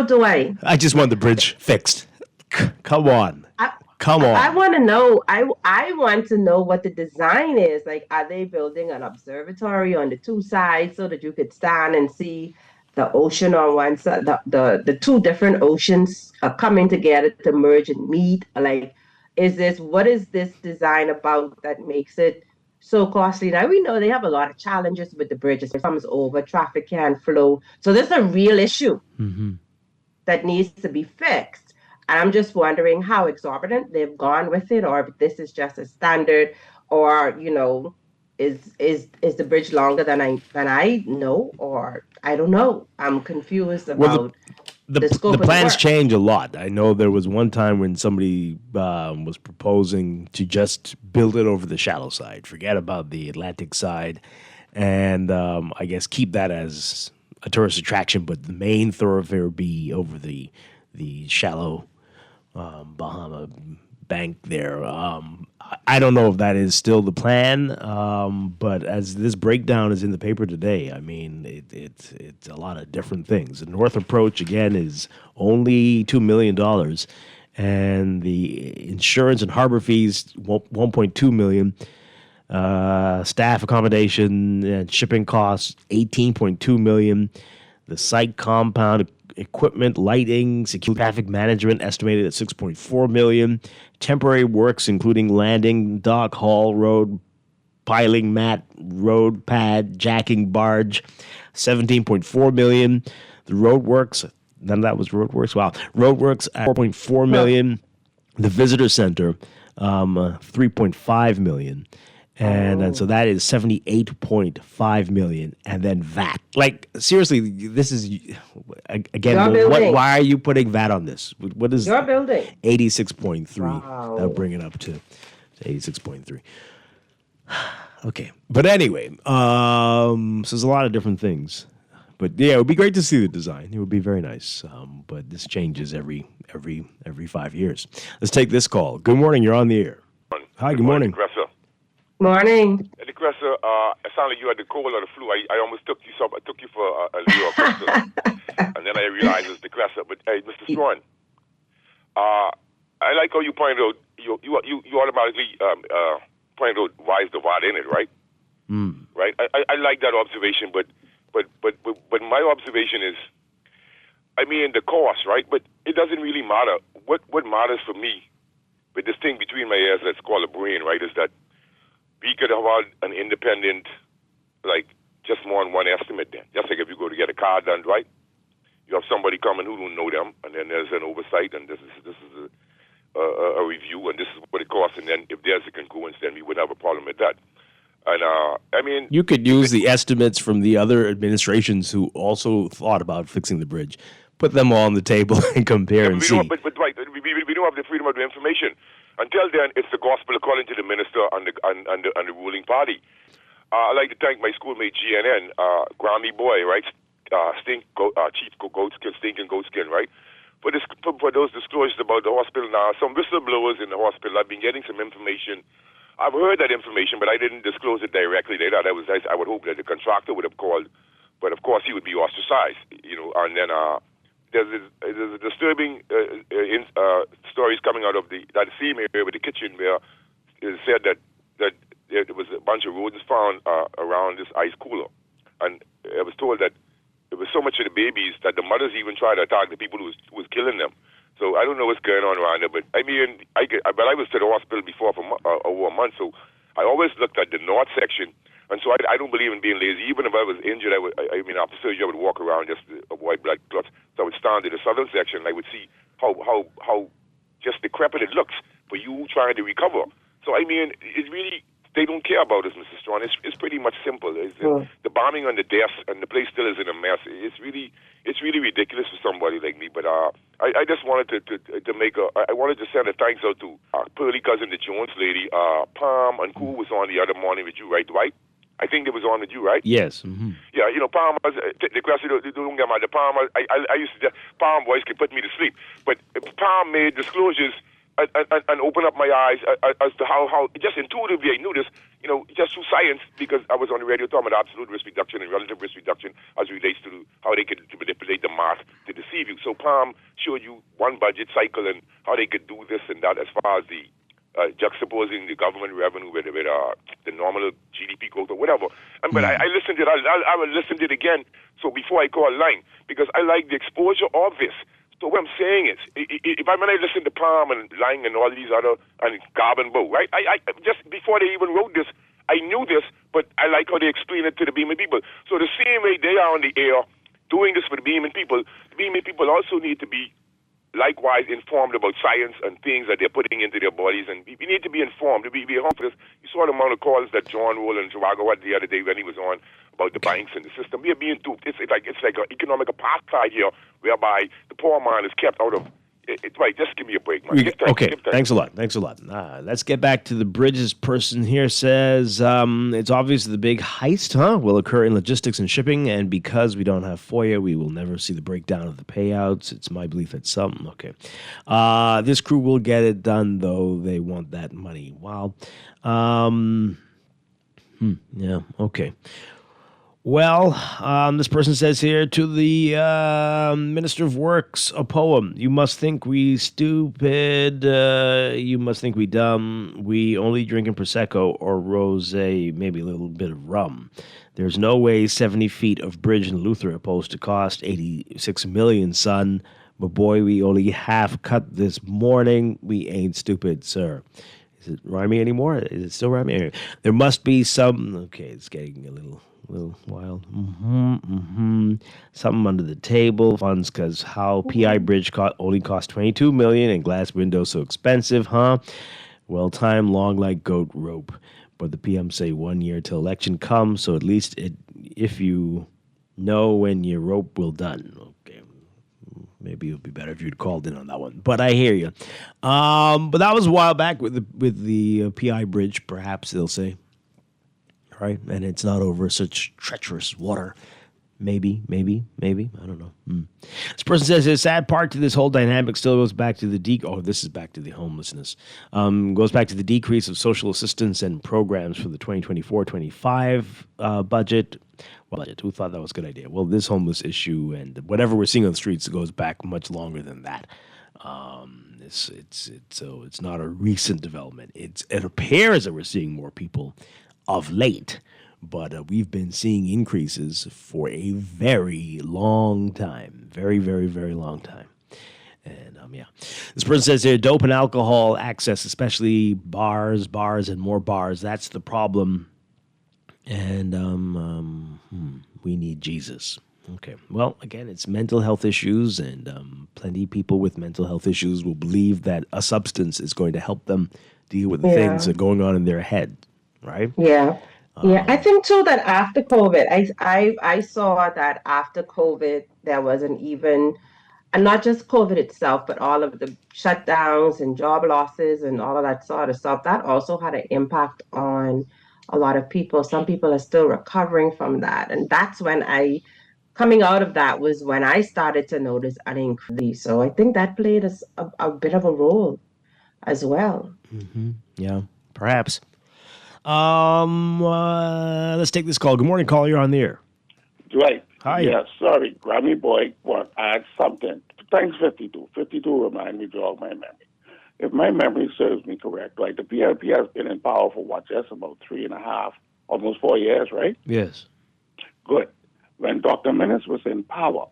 do I. I just want the bridge fixed. Come on. Come on. I want to know. I want to know what the design is. Like, are they building an observatory on the two sides so that you could stand and see the ocean on one side, the two different oceans are coming together to merge and meet? Like, what is this design about that makes it so costly? Now, we know they have a lot of challenges with the bridges. It comes over, traffic can't flow. So this is a real issue that needs to be fixed. And I'm just wondering how exorbitant they've gone with it, or if this is just a standard, or, is the bridge longer than I know, or I don't know. I'm confused about the scope the of plans work. change a lot. I know there was one time when somebody was proposing to just build it over the shallow side, forget about the Atlantic side, and I guess keep that as a tourist attraction, but the main thoroughfare be over the shallow Bahama bank there. I don't know if that is still the plan, but as this breakdown is in the paper today, I mean, it's a lot of different things. The North Approach, again, is only $2 million, and the insurance and harbor fees, $1.2 million. Staff accommodation and shipping costs, $18.2 million. The site compound equipment, lighting, security, traffic management estimated at $6.4 million. Temporary works including landing, dock, haul, road, piling mat, road pad, jacking barge, $17.4 million. The road works, none of that was road works. Wow. Road works at $4.4 million. The visitor center, $3.5 million. And so that is 78.5 million, and then VAT. Like, seriously, this is again. Why are you putting VAT on this? What is your building? 86.3. Wow. That'll bring it up to 86.3. Okay, but anyway, so there's a lot of different things. But yeah, it would be great to see the design. It would be very nice. But this changes every 5 years. Let's take this call. Good morning. You're on the air. Hi. Good morning. Morning. Eddie Cresser, it sounded like you had the cold or the flu. I almost took you for a Leo Cresser. And then I realized it's the Cresser. But hey, Mr. Strawn, I like how you pointed out, you automatically pointed out why is the VAD in it, right? Right? I like that observation, but my observation is, I mean, the cost, right? But it doesn't really matter. What matters for me, with this thing between my ears, let's call a brain, right, is that we could have had an independent, like, just more than one estimate then. Just like if you go to get a car done, right? You have somebody coming who don't know them, and then there's an oversight, and this is a review, and this is what it costs, and then if there's a congruence, then we wouldn't have a problem with that. And, I mean... You could use the estimates from the other administrations who also thought about fixing the bridge. Put them all on the table and compare and see. But Dwight, we don't have the freedom of the information. Until then, it's the gospel according to the minister and the ruling party. I'd like to thank my schoolmate GNN, Grammy Boy, right? Chief Goatskin, Stinking Goatskin, right? For those disclosures about the hospital now, some whistleblowers in the hospital, I've been getting some information. I've heard that information, but I didn't disclose it directly. They thought I would hope that the contractor would have called, but of course he would be ostracized, and then there's a disturbing stories coming out of that same area with the kitchen where it said that there was a bunch of rodents found around this ice cooler, and I was told that there was so much of the babies that the mothers even tried to attack the people who was killing them. So I don't know what's going on around there, but I mean, I was to the hospital before for over a month, so I always looked at the north section. And so I don't believe in being lazy. Even if I was injured, after surgery, I would walk around just to avoid blood clots. So I would stand in the southern section, and I would see how just decrepit it looks for you trying to recover. So, I mean, it's really, they don't care about us, Mr. Strawn. It's pretty much simple. The bombing on the desk, and the place still is in a mess. It's really ridiculous for somebody like me. But I just wanted I wanted to send a thanks out to Pearly cousin, the Jones lady. Palm and Cool was on the other morning with you, right, Dwight? I think it was on with you, right? Yes. Mm-hmm. Yeah, Palm, the question, don't get mad. The Palm, I used to, Palm voice could put me to sleep. But Palm made disclosures and opened up my eyes as to how just intuitively I knew this, just through science, because I was on the radio talking about absolute risk reduction and relative risk reduction as it relates to how they could manipulate the math to deceive you. So Palm showed you one budget cycle and how they could do this and that as far as the juxtaposing the government revenue with the normal GDP growth or whatever. But I listened to it. I will listen to it again. So before I call a line, because I like the exposure of this. So what I'm saying is, when I listen to Palm and Lang and all these other, and Carbon Bow, right? I just before they even wrote this, I knew this, but I like how they explain it to the Beeman people. So the same way they are on the air doing this for the Beeman people also need to be likewise informed about science and things that they're putting into their bodies, and we need to be informed. We home for this. You saw the amount of calls that John Roll and Chicago had the other day when he was on about the banks and the system. We are being duped. It's like an economic apartheid here, whereby the poor man is kept out of. Right, just give me a break, man. Okay, thanks a lot. Let's get back to the bridges. Person here says it's obvious that the big heist, will occur in logistics and shipping, and because we don't have FOIA, we will never see the breakdown of the payouts. It's my belief that some. Okay, this crew will get it done, though. They want that money. Wow. Yeah. Okay. Well, this person says here, to the Minister of Works, a poem. You must think we stupid, you must think we dumb. We only drinking Prosecco or rosé, maybe a little bit of rum. There's no way 70 feet of bridge in Luther are supposed to cost $86 million, son. But boy, we only half cut this morning. We ain't stupid, sir. Is it rhyming anymore? Is it still rhyming? There must be some... Okay, it's getting a little wild. Something under the table. Funds, because how PI Bridge only cost $22 million and glass windows so expensive, huh? Well timed, long like goat rope. But the PM say 1 year till election comes, so at least if you know when your rope will done. Okay, maybe it would be better if you'd called in on that one. But I hear you. But that was a while back with the PI bridge, perhaps they'll say. Right? And it's not over such treacherous water. Maybe. I don't know. This person says the sad part to this whole dynamic still goes back to this is back to the homelessness. Goes back to the decrease of social assistance and programs for the 2024-25 budget. Well, who thought that was a good idea? Well, this homeless issue and whatever we're seeing on the streets goes back much longer than that. It's not a recent development. It appears that we're seeing more people of late. But we've been seeing increases for a very long time. Very, very, very long time. And, This person says here, dope and alcohol access, especially bars, and more bars. That's the problem. And we need Jesus. Okay. Well, again, it's mental health issues, and plenty of people with mental health issues will believe that a substance is going to help them deal with the things that are going on in their head, right? Yeah. Yeah, I think too that after COVID, I saw that after COVID there was an even, and not just COVID itself, but all of the shutdowns and job losses and all of that sort of stuff. That also had an impact on a lot of people. Some people are still recovering from that, and that's when coming out of that was when I started to notice an increase. So I think that played a bit of a role as well. Mm-hmm. Yeah, perhaps. Let's take this call. Good morning, caller. You're on the air. Dwight. Hi. Yeah, sorry. Grammy Boy want to add something. Thanks, 52. 52 remind me, jog my memory. If my memory serves me correct, like the PLP has been in power for just about 3.5, almost 4 years, right? Yes. Good. When Dr. Menace was in power,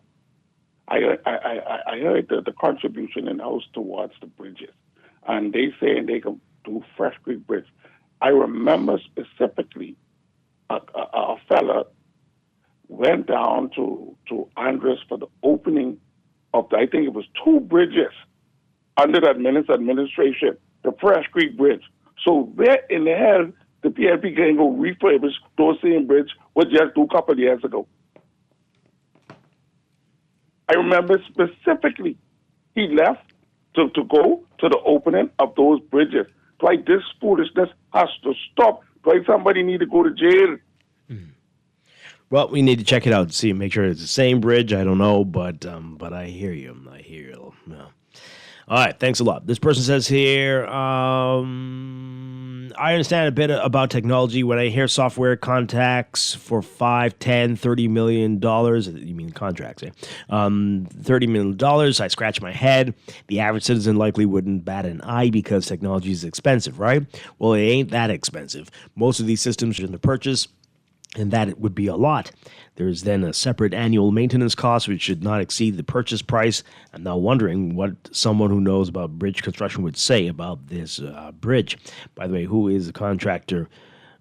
I heard the contribution in the House towards the bridges. And they saying they can do Fresh Creek Bridge. I remember specifically a fella went down to Andres for the opening of, I think it was 2 bridges under that Menace administration, the Fresh Creek Bridge. So where in the hell the PLP can go refurbish those same bridge was just 2 couple of years ago? I remember specifically he left to go to the opening of those bridges. Like, this foolishness has to stop. Like, somebody need to go to jail. Well, we need to check it out and see, make sure it's the same bridge. I don't know, but I hear you. Yeah. All right, thanks a lot. This person says here, I understand a bit about technology. When I hear software contracts for $5, $10, $30 million, you mean contracts, eh? $30 million, I scratch my head. The average citizen likely wouldn't bat an eye because technology is expensive, right? Well, it ain't that expensive. Most of these systems are in the purchase, and that it would be a lot. There's then a separate annual maintenance cost, which should not exceed the purchase price. I'm now wondering what someone who knows about bridge construction would say about this bridge. By the way, who is the contractor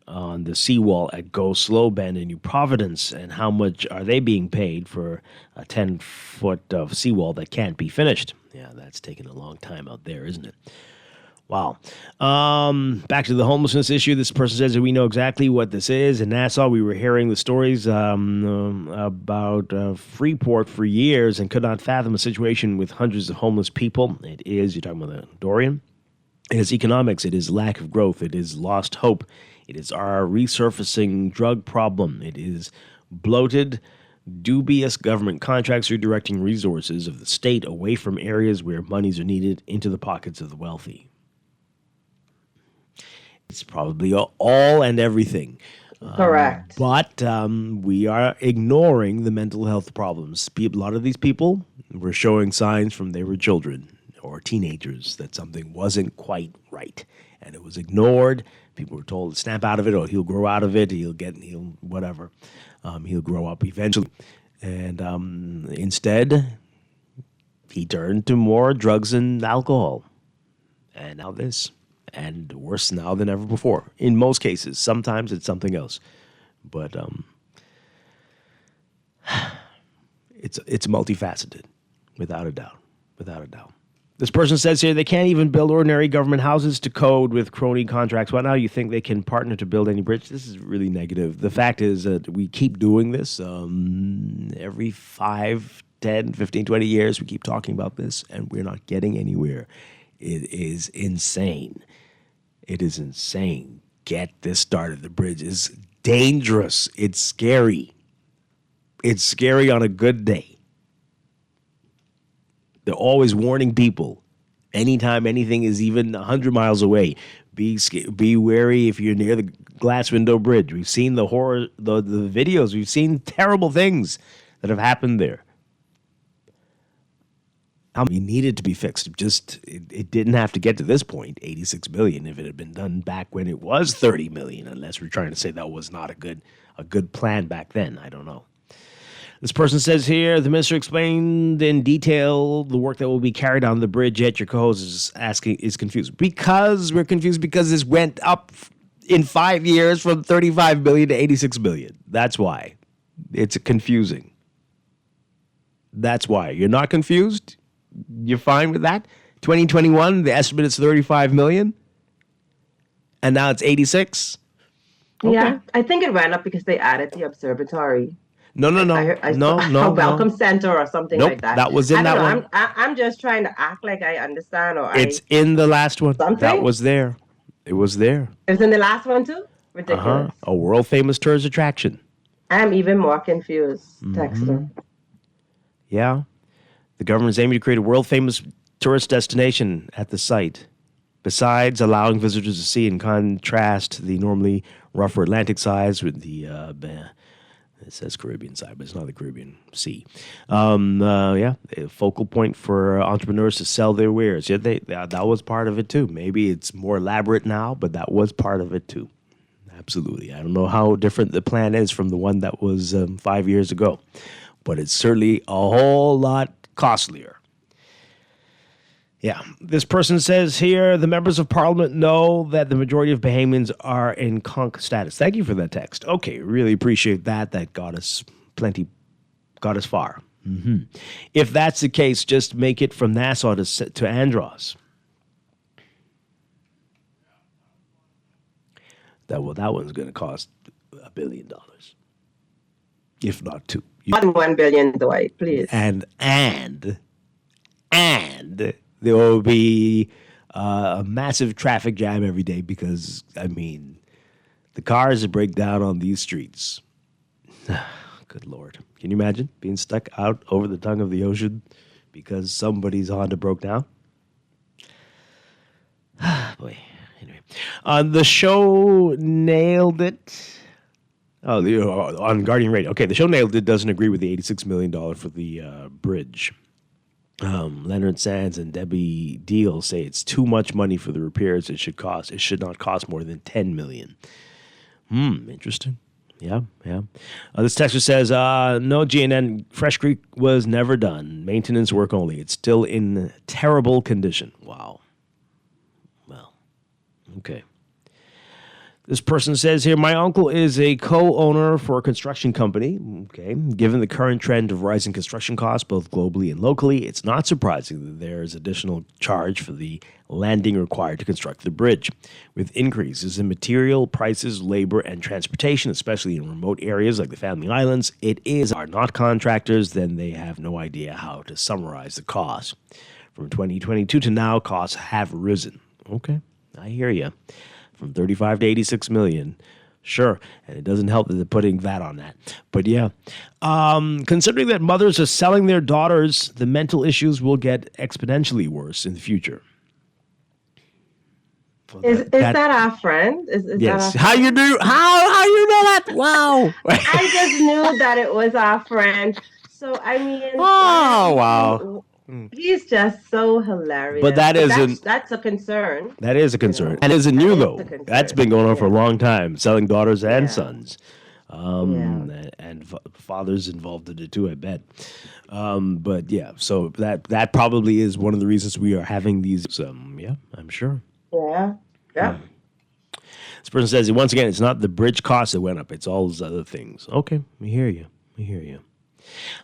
on the seawall at Go Slow Bend in New Providence, and how much are they being paid for a 10-foot of seawall that can't be finished? Yeah, that's taking a long time out there, isn't it? Wow. Back to the homelessness issue. This person says that we know exactly what this is. In Nassau, we were hearing the stories about Freeport for years and could not fathom a situation with hundreds of homeless people. It is, you're talking about the Dorian? It is economics. It is lack of growth. It is lost hope. It is our resurfacing drug problem. It is bloated, dubious government contracts redirecting resources of the state away from areas where monies are needed into the pockets of the wealthy. It's probably all and everything. Correct. But we are ignoring the mental health problems. A lot of these people were showing signs from they were children or teenagers that something wasn't quite right. And it was ignored. People were told to snap out of it, or he'll grow out of it. He'll whatever. He'll grow up eventually. And instead, he turned to more drugs and alcohol. And now this. And worse now than ever before. In most cases. Sometimes it's something else. But it's multifaceted, without a doubt. Without a doubt. This person says here they can't even build ordinary government houses to code with crony contracts. Why now you think they can partner to build any bridge? This is really negative. The fact is that we keep doing this every 5, 10, 15, 20 years. We keep talking about this, and we're not getting anywhere. It is insane. It is insane. Get this started. The bridge is dangerous. It's scary. It's scary on a good day. They're always warning people. Anytime anything is even 100 miles away, be wary if you're near the glass window bridge. We've seen the horror, the videos. We've seen terrible things that have happened there. How many needed to be fixed? It didn't have to get to this point, 86 million, if it had been done back when it was 30 million, unless we're trying to say that was not a good plan back then. I don't know. This person says here, the minister explained in detail the work that will be carried on the bridge, yet your co-host is confused. Because we're confused because this went up in 5 years from 35 million to 86 million. That's why. It's confusing. That's why. You're not confused? You're fine with that? 2021, the estimate is 35 million? And now it's 86? Okay. Yeah, I think it went up because they added the observatory. No. A welcome center or something Nope, like that. that was in that one. I'm just trying to act like I understand. It's in the last one. Something? That was there. It was there. It was in the last one too? Ridiculous. A world famous tourist attraction. I'm even more confused, Texter. Yeah. The government is aiming to create a world famous tourist destination at the site. Besides allowing visitors to see and contrast the normally rougher Atlantic sides with the it says Caribbean side, but it's not the Caribbean Sea. A focal point for entrepreneurs to sell their wares. Yeah, that was part of it too. Maybe it's more elaborate now, but that was part of it too. Absolutely. I don't know how different the plan is from the one that was 5 years ago, but it's certainly a whole lot costlier. Yeah. This person says here, the members of parliament know that the majority of Bahamians are in conch status. Thank you for that text. Okay, really appreciate that. That got us far. If that's the case, just make it from Nassau to Andros. That one's going to cost $1 billion, if not two. $1 billion, Dwight, please. And there will be a massive traffic jam every day because, the cars that break down on these streets. Good Lord. Can you imagine being stuck out over the tongue of the ocean because somebody's Honda broke down? Boy. Anyway. The show nailed it. On Guardian Radio. Okay, the show nailed it doesn't agree with the $86 million for the bridge. Leonard Sands and Debbie Deal say it's too much money for the repairs it should cost. It should not cost more than $10 million. Interesting. Yeah. This texter says, no, GNN, Fresh Creek was never done. Maintenance work only. It's still in terrible condition. Wow. Well, okay. This person says here, my uncle is a co-owner for a construction company. Okay. Given the current trend of rising construction costs, both globally and locally, it's not surprising that there is additional charge for the landing required to construct the bridge. With increases in material prices, labor, and transportation, especially in remote areas like the Family Islands, are not contractors, then they have no idea how to summarize the cost. From 2022 to now, costs have risen. Okay. I hear you. From 35 to 86 million. Sure. And it doesn't help that they're putting VAT on that. But yeah. Considering that mothers are selling their daughters, the mental issues will get exponentially worse in the future. Is that our friend? Is yes. That How you do? How you know that? Wow. I just knew that it was our friend. So Oh, wow. He's just so hilarious. But that's a concern. That is a concern. And isn't new, though. That's been going on for a long time, selling daughters and sons. And fathers involved in it, too, I bet. But, yeah, so that probably is one of the reasons we are having these, I'm sure. Yeah. This person says, once again, it's not the bridge cost that went up. It's all those other things. Okay, we hear you.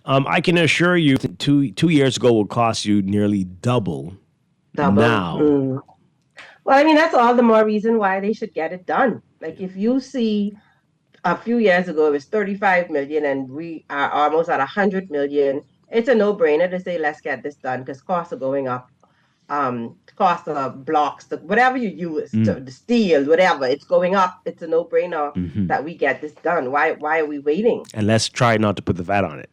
I can assure you that two years ago will cost you nearly double Double. now. Well, I mean, that's all the more reason why they should get it done. Like, if you see a few years ago, it was 35 million and we are almost at 100 million. It's a no-brainer to say, let's get this done because costs are going up. Cost of blocks, whatever you use, the steel, whatever, it's going up. It's a no-brainer that we get this done. Why are we waiting? And let's try not to put the VAT on it.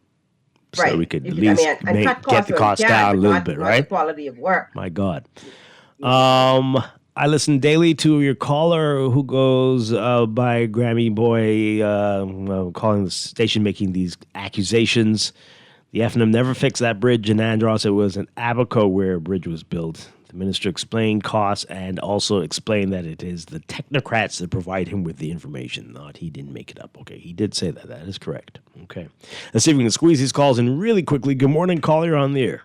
So Right. we could at least get the cost down a little bit, right? The quality of work. My God. I listen daily to your caller who goes by Grammy Boy, calling the station, making these accusations. The FNM never fixed that bridge in Andros. It was an Abaco where a bridge was built. The minister explained costs and also explained that it is the technocrats that provide him with the information, not he didn't make it up. Okay, he did say that. That is correct. Okay. Let's see if we can squeeze these calls in really quickly. Good morning, caller. You're on the air.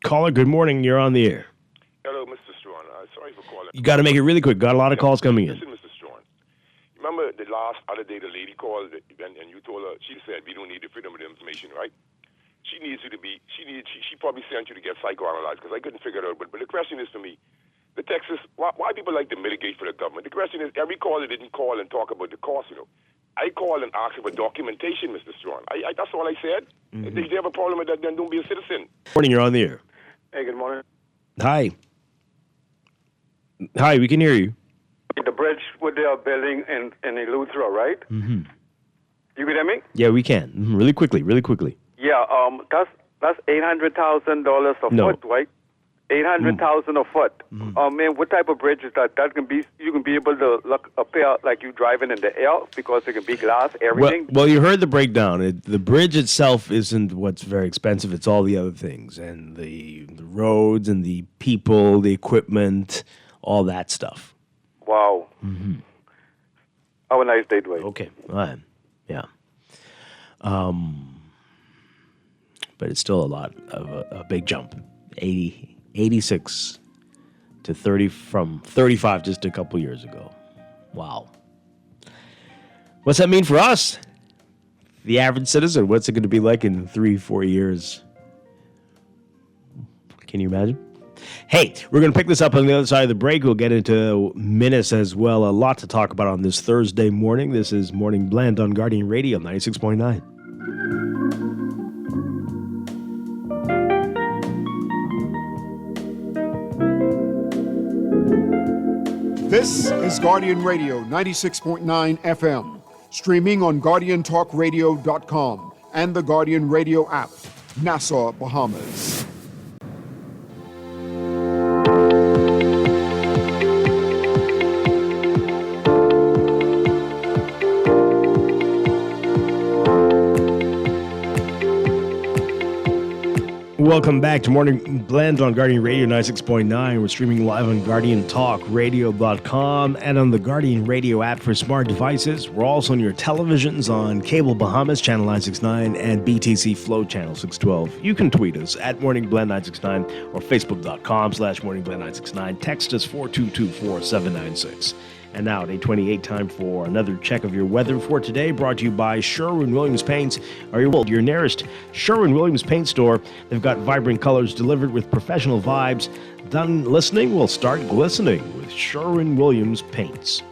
Caller, good morning. You're on the air. Hello, Mr. Strachan. Sorry for calling. You got to make it really quick. Got a lot of calls coming in. Listen, Mr. Strachan. Remember the other day the lady called and you told her, she said, we don't need the freedom of the information, right? She needs you to be, she probably sent you to get psychoanalyzed because I couldn't figure it out. But the question is for me, the Texas, why people like to mitigate for the government? The question is, every caller didn't call and talk about the cost, I called and asked for documentation, Mr. Strachan. That's all I said. If you have a problem with that, then don't be a citizen. Morning, you're on the air. Hey, good morning. Hi. Hi, we can hear you. The bridge what they are building in Eleuthera, right? Mm-hmm. You can hear me? Yeah, we can. Really quickly. Yeah, that's $800,000 a foot, right? $800,000 a foot. Man, what type of bridge is that? That can be, you can be able to look up here like you driving in the air because it can be glass, everything. Well, you heard the breakdown. The bridge itself isn't what's very expensive. It's all the other things and the roads and the people, the equipment, all that stuff. Wow. Mm-hmm. Have a nice day, Dwight. Okay. All right. Yeah. But it's still a lot of a big jump. 86 to 30 from 35 just a couple years ago. Wow. What's that mean for us? The average citizen, what's it going to be like in 3-4 years? Can you imagine? Hey, we're going to pick this up on the other side of the break. We'll get into minutes as well. A lot to talk about on this Thursday morning. This is Morning Blend on Guardian Radio 96.9. This is Guardian Radio 96.9 FM, streaming on GuardianTalkRadio.com and the Guardian Radio app, Nassau, Bahamas. Welcome back to Morning Blend on Guardian Radio 96.9. We're streaming live on GuardianTalkRadio.com and on the Guardian Radio app for smart devices. We're also on your televisions on Cable Bahamas, Channel 969, and BTC Flow, Channel 612. You can tweet us at Morning Blend 969 or Facebook.com/Morning Blend 969. Text us 4224796. And now at 8:28, time for another check of your weather for today, brought to you by Sherwin-Williams Paints. Are your nearest Sherwin-Williams paint store? They've got vibrant colors delivered with professional vibes. Done listening? We'll start glistening with Sherwin-Williams Paints.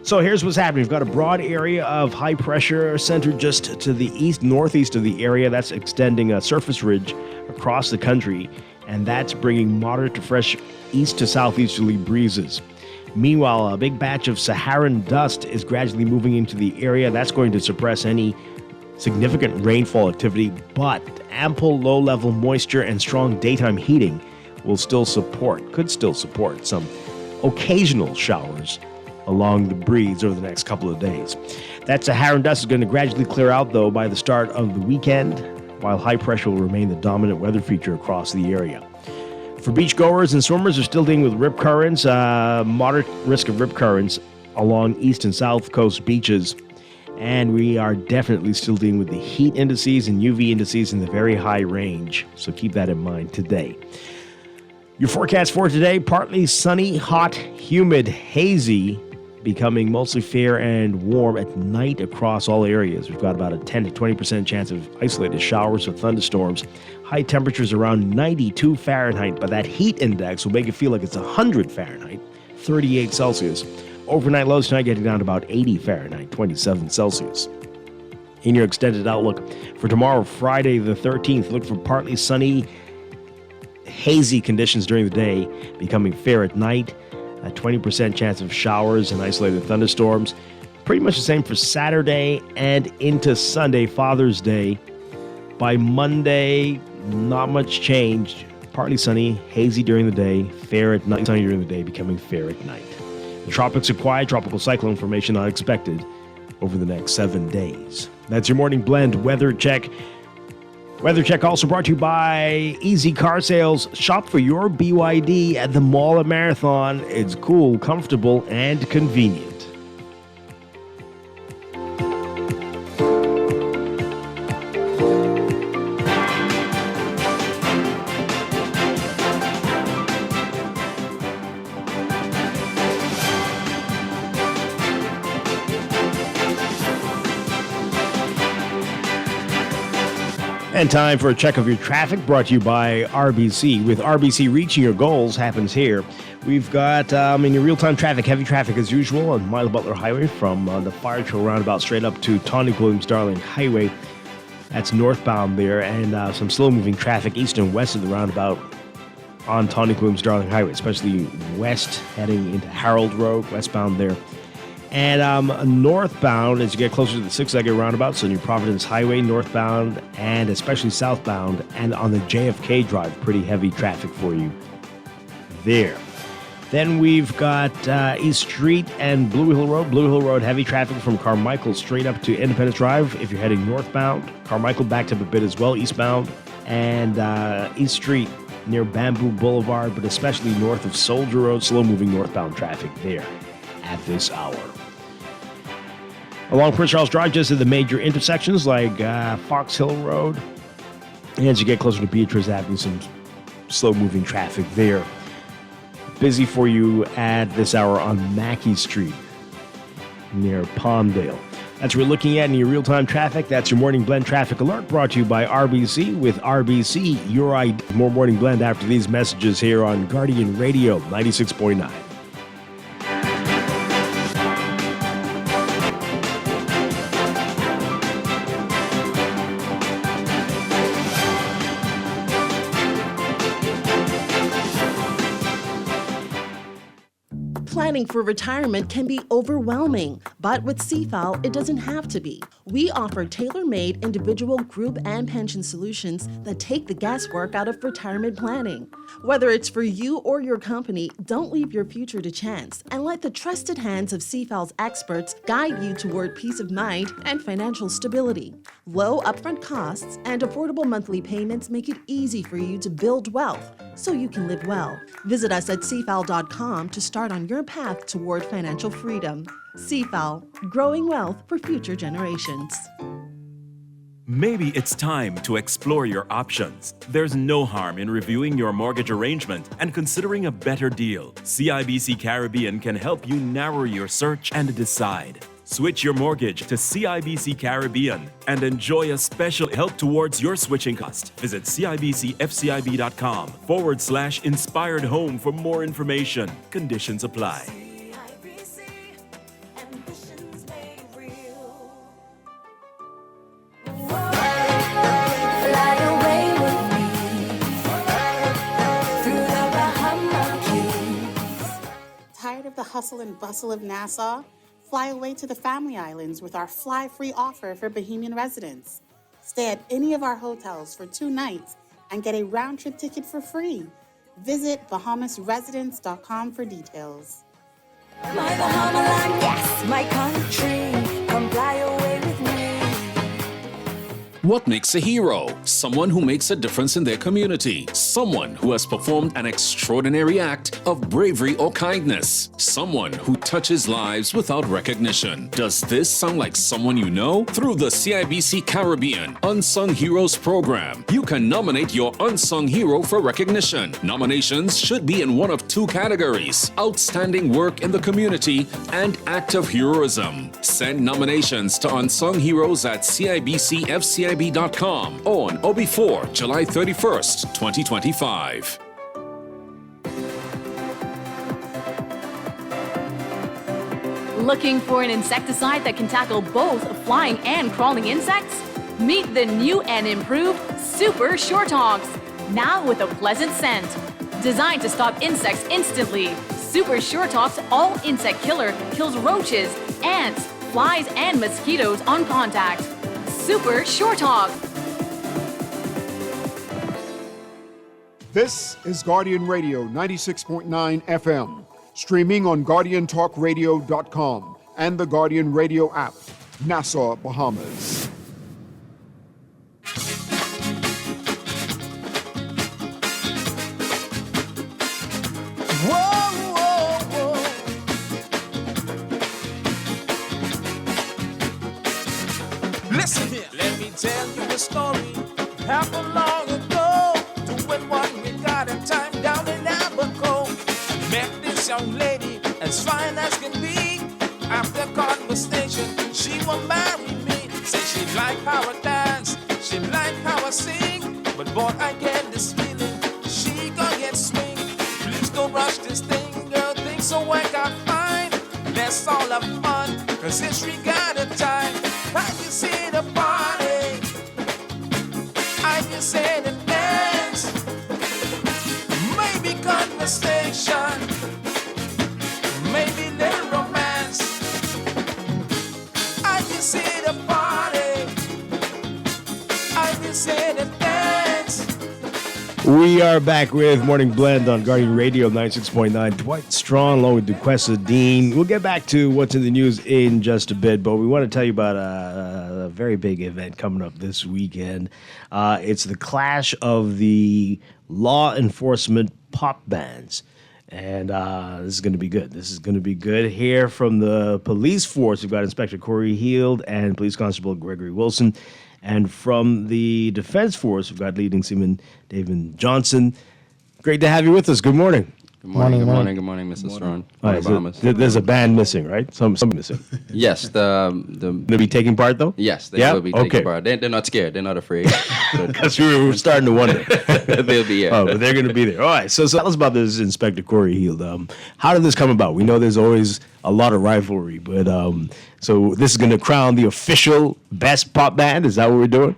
So here's what's happening. We've got a broad area of high pressure centered just to the northeast of the area. That's extending a surface ridge across the country, and that's bringing moderate to fresh east to southeasterly breezes. Meanwhile, a big batch of Saharan dust is gradually moving into the area. That's going to suppress any significant rainfall activity, but ample low-level moisture and strong daytime heating could still support some occasional showers along the breeze over the next couple of days. That Saharan dust is going to gradually clear out, though, by the start of the weekend, while high pressure will remain the dominant weather feature across the area. For beachgoers and swimmers, are still dealing with rip currents, moderate risk of rip currents along east and south coast beaches. And we are definitely still dealing with the heat indices and UV indices in the very high range. So keep that in mind today. Your forecast for today, partly sunny, hot, humid, hazy, becoming mostly fair and warm at night across all areas. We've got about a 10 to 20% chance of isolated showers or thunderstorms. High temperatures around 92 Fahrenheit, but that heat index will make it feel like it's 100 Fahrenheit, 38 Celsius. Overnight lows tonight getting down to about 80 Fahrenheit, 27 Celsius. In your extended outlook for tomorrow, Friday the 13th, look for partly sunny, hazy conditions during the day, becoming fair at night. A 20% chance of showers and isolated thunderstorms. Pretty much the same for Saturday and into Sunday, Father's Day. By Monday, not much change. Partly sunny, hazy during the day, fair at night, sunny during the day, becoming fair at night. The tropics are quiet, tropical cyclone formation not expected over the next 7 days. That's your morning blend weather check. Weather check also brought to you by Easy Car Sales. Shop for your BYD at the Mall at Marathon. It's cool, comfortable, and convenient. And time for a check of your traffic brought to you by RBC. With RBC, reaching your goals happens here. We've got in your real-time traffic, heavy traffic as usual on Milo Butler Highway from the Fire Trail roundabout straight up to Tawny Williams Darling Highway. That's northbound there, and some slow-moving traffic east and west of the roundabout on Tawny Williams Darling Highway, especially west heading into Harold Road, westbound there. And northbound, as you get closer to the six-legged roundabout, so New Providence Highway, northbound, and especially southbound, and on the JFK Drive, pretty heavy traffic for you there. Then we've got East Street and Blue Hill Road. Blue Hill Road, heavy traffic from Carmichael straight up to Independence Drive if you're heading northbound. Carmichael backed up a bit as well, eastbound. And East Street near Bamboo Boulevard, but especially north of Soldier Road, slow-moving northbound traffic there at this hour. Along Prince Charles Drive, just at the major intersections like Fox Hill Road. And as you get closer to Beatrice Avenue, some slow-moving traffic there. Busy for you at this hour on Mackey Street near Palmdale. That's what we're looking at in your real-time traffic. That's your Morning Blend Traffic Alert brought to you by RBC. With RBC, your idea. More Morning Blend after these messages here on Guardian Radio 96.9. Planning for retirement can be overwhelming, but with CFAL, it doesn't have to be. We offer tailor-made individual, group, and pension solutions that take the guesswork out of retirement planning. Whether it's for you or your company, don't leave your future to chance and let the trusted hands of CFAL's experts guide you toward peace of mind and financial stability. Low upfront costs and affordable monthly payments make it easy for you to build wealth so you can live well. Visit us at cfal.com to start on your path toward financial freedom. CFAL, growing wealth for future generations. Maybe it's time to explore your options. There's no harm in reviewing your mortgage arrangement and considering a better deal. CIBC Caribbean can help you narrow your search and decide. Switch your mortgage to CIBC Caribbean and enjoy a special help towards your switching cost. Visit CIBCFCIB.com/inspired home for more information. Conditions apply. Tired of the hustle and bustle of Nassau? Fly away to the Family Islands with our fly-free offer for Bahamian residents. Stay at any of our hotels for 2 nights and get a round-trip ticket for free. Visit BahamasResidence.com for details. My Bahamaland, yes, my country, come fly away with me. What makes a hero? Someone who makes a difference in their community. Someone who has performed an extraordinary act of bravery or kindness. Someone who touches lives without recognition. Does this sound like someone you know? Through the CIBC Caribbean Unsung Heroes program, you can nominate your unsung hero for recognition. Nominations should be in one of two categories: outstanding work in the community and act of heroism. Send nominations to Unsung Heroes at CIBCFCIB.com on or before July 31st, 2025. Looking for an insecticide that can tackle both flying and crawling insects? Meet the new and improved Super Short Hogs, now with a pleasant scent. Designed to stop insects instantly, Super Short Hogs All Insect Killer kills roaches, ants, flies, and mosquitoes on contact. Super Short Hog. This is Guardian Radio 96.9 FM, streaming on GuardianTalkRadio.com and the Guardian Radio app, Nassau, Bahamas. Listen here, let me tell you a story. Happened long ago, doing what we got in time down in Abaco. I met this young lady, as fine as can be. After conversation, she will marry me. Say she like how I dance, she like how I sing. But boy, I get this feeling, she gon' get swing. Please don't rush this thing, girl, things so I got fine. Let's all have fun, cause it's regatta time. I just see the party, I just say the dance, maybe conversation, maybe little romance. I just see the party, I just say the dance. We are back with Morning Blend on Guardian Radio 96.9. Dwight Strong along with Duquesa Dean. We'll get back to what's in the news in just a bit, but we want to tell you about a very big event coming up this weekend. It's the clash of the law enforcement pop bands. And this is going to be good. This is going to be good. Here from the police force, we've got Inspector Corey Heald and Police Constable Gregory Wilson. And from the Defense Force, we've got Leading Seaman David Johnson. Great to have you with us. Good morning. Good morning, good morning, good morning, Mr. Strong. All right, so there's a band missing, right? Some missing. Yes, They'll be taking part, though? Yes, they will be taking part. They're not scared. They're not afraid. Because we were starting to wonder. They'll be here. Oh, but they're going to be there. All right, so tell us about this, Inspector Corey Heald. How did this come about? We know there's always a lot of rivalry, but so this is going to crown the official best pop band? Is that what we're doing?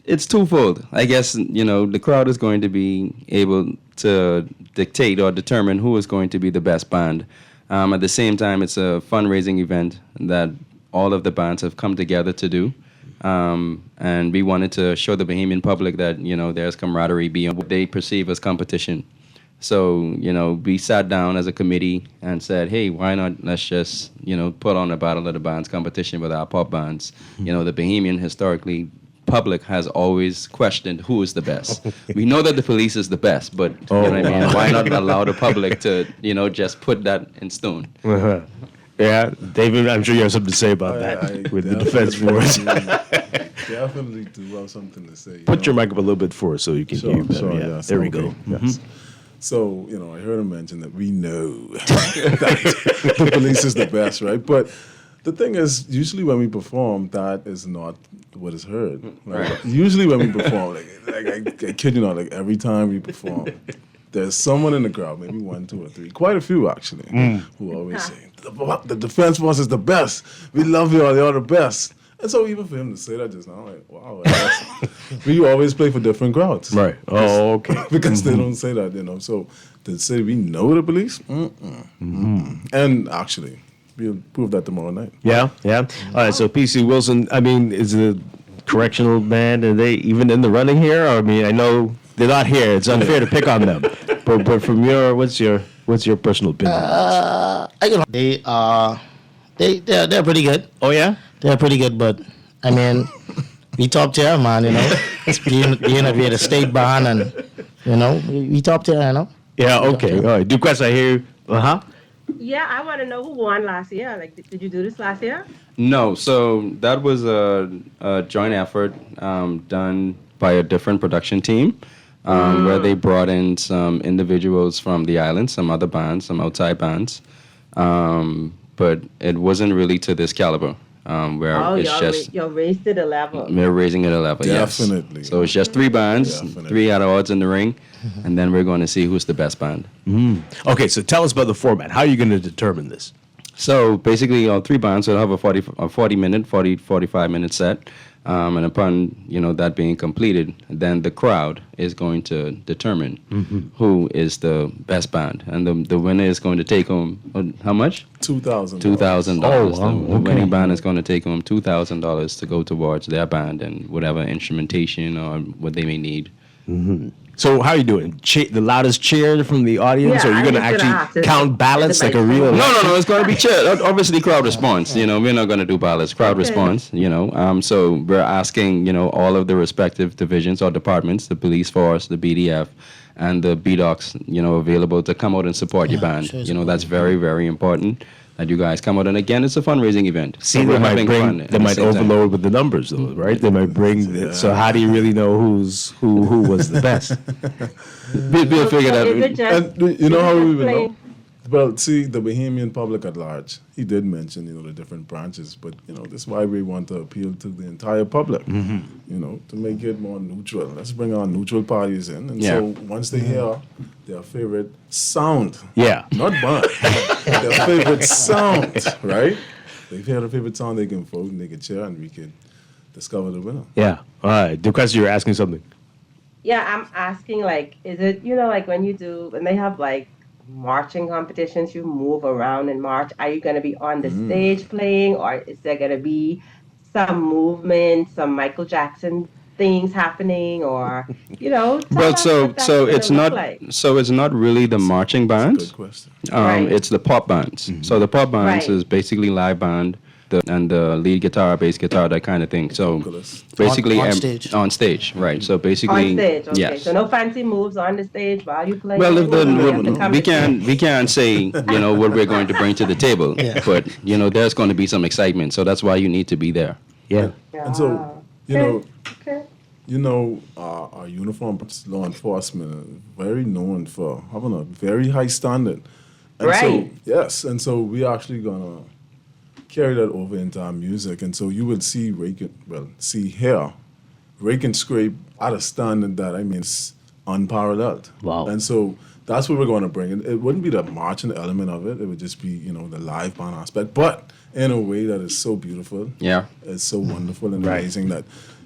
It's twofold. I guess, the crowd is going to be able to dictate or determine who is going to be the best band. At the same time, it's a fundraising event that all of the bands have come together to do. And we wanted to show the Bahamian public that, there's camaraderie beyond what they perceive as competition. So, we sat down as a committee and said, hey, why not let's just, put on a Battle of the Bands competition with our pop bands. The Bahamian historically public has always questioned who is the best. We know that the police is the best, but you know what I mean? Why not allow the public to, just put that in stone? Uh-huh. Yeah, David, I'm sure you have something to say about that with the Defense Force. Definitely do have something to say. Put your mic up a little bit for us so you can hear better. Yeah. There we go. Yes. Mm-hmm. So, I heard him mention that we know that the police is the best, right? But the thing is, usually when we perform, that is not what is heard. Right? Usually when we perform, I kid you not, every time we perform, there's someone in the crowd, maybe 1, 2, or 3, quite a few actually, who always say, the Defense Force is the best. We love you all, you're the best. And so even for him to say that just now, I'm like, wow. We always play for different crowds. Right. Oh, okay. Because they don't say that, So to say we know the police, and actually, we'll prove that tomorrow night. Yeah. All right, so PC Wilson, is the correctional band, are they even in the running here? Or, I know they're not here. It's unfair to pick on them. But from what's your personal opinion? They're pretty good. Oh yeah, they're pretty good. But we top tier, man. You know, being at the state band, and you know, we top tier. You know. Yeah. Okay. All right. Duquesne, I hear you. Yeah, I want to know who won last year. Like, did you do this last year? No, so that was a joint effort done by a different production team where they brought in some individuals from the island, some other bands, some outside bands, but it wasn't really to this caliber. Where it's just you're raised to the level. we're raising it a level. Definitely. Yes. So it's just 3 bands, 3 out of odds in the ring, and then we're going to see who's the best band. Okay, so tell us about the format. How are you going to determine this? So basically, 3 bands will have a 45-minute set, and upon that being completed, then the crowd is going to determine who is the best band, and the winner is going to take home how much? $2,000. $2,000. Oh, wow. The winning band is going to take home $2,000 to go towards their band and whatever instrumentation or what they may need. So how are you doing? The loudest cheer from the audience, or are you going to actually count ballots like a real? No. It's going to be cheer. Obviously, crowd response. We're not going to do ballots. Crowd response. So we're asking all of the respective divisions or departments, the police force, the BDF, and the BDOCs, available to come out and support your band. That's very, very important that you guys come out. And again, it's a fundraising event. See, they might overload with the numbers, though, right? They might bring. So how do you really know who was the best? We'll figure that out. And you know how we would know? Well, see, the Bahamian public at large, he did mention, the different branches, but, that's why we want to appeal to the entire public, to make it more neutral. Let's bring our neutral parties in. And so once they hear their favorite sound, not band, their favorite sound, right? They hear their favorite sound, they can vote and they can cheer and we can discover the winner. Yeah. All right. Duquesne, you were asking something. Yeah, I'm asking, like, is it, like when they have, like, marching competitions, you move around and march. Are you going to be on the stage playing, or is there going to be some movement, some Michael Jackson things happening, or well, so it's not really the marching bands. Good question. It's the pop bands. So the pop bands is basically live band. And the lead guitar, bass guitar, that kind of thing. So basically on stage, right? So basically, on stage, okay. Yes. So no fancy moves on the stage while you play. Well, we can't say what we're going to bring to the table, but there's going to be some excitement. So that's why you need to be there. Yeah. And so our uniform law enforcement are very known for having a very high standard. And so we're actually gonna carry that over into our music, and so you will see rake and scrape at a standard that is unparalleled. Wow! And so that's what we're going to bring. It wouldn't be the marching element of it; it would just be the live band aspect, but in a way that is so beautiful. Yeah, it's so wonderful and amazing that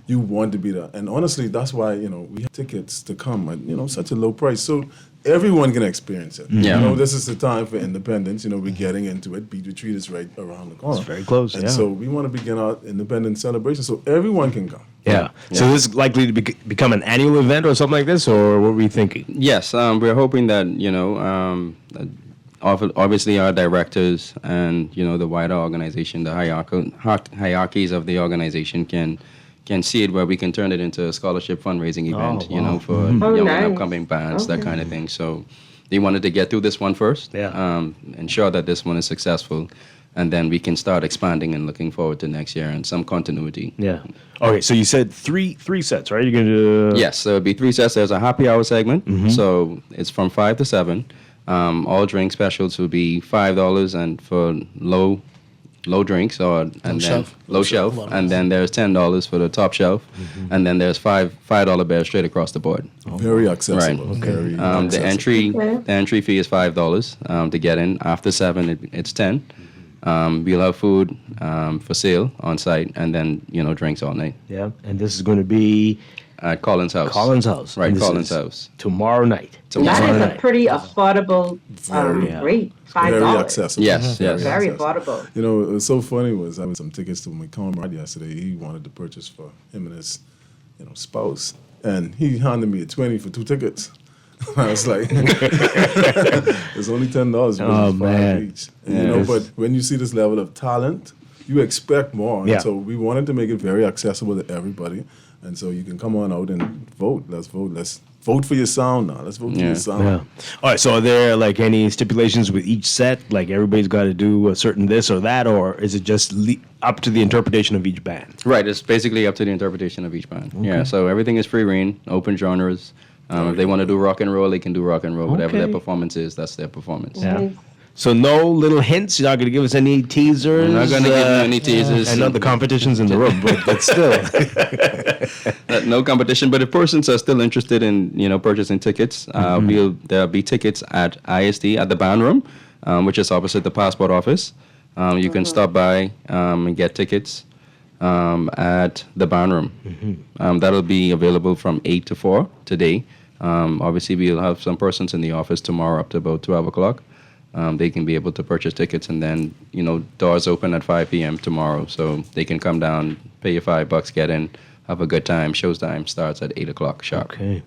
you want to be there. And honestly, that's why we have tickets to come at such a low price, so everyone can experience it. Yeah. This is the time for independence. We're getting into it. Beat Retreat is right around the corner. It's very close. And so we want to begin our independence celebration so everyone can come. Yeah. So this is likely to become an annual event or something like this, or what were we thinking? Yes, we're hoping that obviously our directors and the wider organization, the hierarchies of the organization can see it where we can turn it into a scholarship fundraising event, for young and upcoming bands, that kind of thing. So they wanted to get through this one first, ensure that this one is successful, and then we can start expanding and looking forward to next year and some continuity. Yeah. Okay, so you said three sets, right? You're going to do... Yes, so it'll be 3 sets. There's a happy hour segment, so it's from 5 to 7. All drink specials will be $5, and for low drinks low shelf, and then there's $10 for the top shelf, and then there's $5 bears straight across the board. Very accessible. Right. Okay. Very the entry fee is $5 to get in. After 7, it's $10. We'll have food for sale on site, and then drinks all night. Yeah, and this is going to be at Collins House. Right, Collins House. Tomorrow night. That is a pretty affordable rate. $5. Very accessible. Yes. Very affordable. It was so funny was I had some tickets to my comrade yesterday. He wanted to purchase for him and his spouse, and he handed me a $20 for 2 tickets. I was like, it's only $10 for each. And, but when you see this level of talent, you expect more. Yeah. And so we wanted to make it very accessible to everybody. And so you can come on out and vote. Let's vote. Let's vote for your sound now. Let's vote for your sound. Yeah. All right. So are there like any stipulations with each set? Like everybody's got to do a certain this or that, or is it just up to the interpretation of each band? Right. It's basically up to the interpretation of each band. Yeah. So everything is free reign, open genres. If they want to do rock and roll, they can do rock and roll. Whatever their performance is, that's their performance. Yeah. So no little hints. You're not going to give us any teasers. I'm not going to give you any teasers. I know the competition's in the room, but still, no competition. But if persons are still interested in purchasing tickets, there'll be tickets at ISD at the band room, which is opposite the passport office. You can stop by and get tickets at the band room. That'll be available from 8 to 4 today. Obviously, we'll have some persons in the office tomorrow up to about 12 o'clock. They can be able to purchase tickets, and then, doors open at 5 p.m. tomorrow, so they can come down, pay your $5, get in, have a good time. Showtime starts at 8 o'clock sharp. Okay.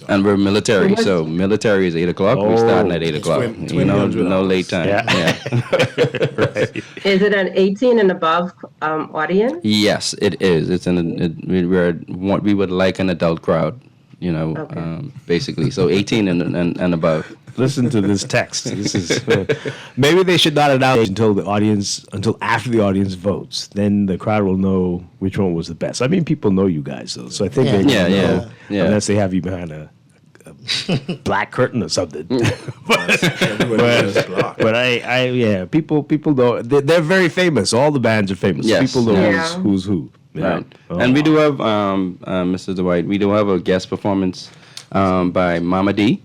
And we're military, so military is 8 o'clock. We're starting at 8 o'clock. No late time. Yeah. Is it an 18 and above audience? Yes, it is. We would like an adult crowd, basically. So 18 and above. Listen to this text. This is maybe they should not announce until after the audience votes. Then the crowd will know which one was the best. I mean, people know you guys, though, so I think they know unless they have you behind a black curtain or something. but people know they're very famous. All the bands are famous. Yes. People know who's who. Yeah. Right. And we do have Mr. Dwight. We do have a guest performance by Mama D.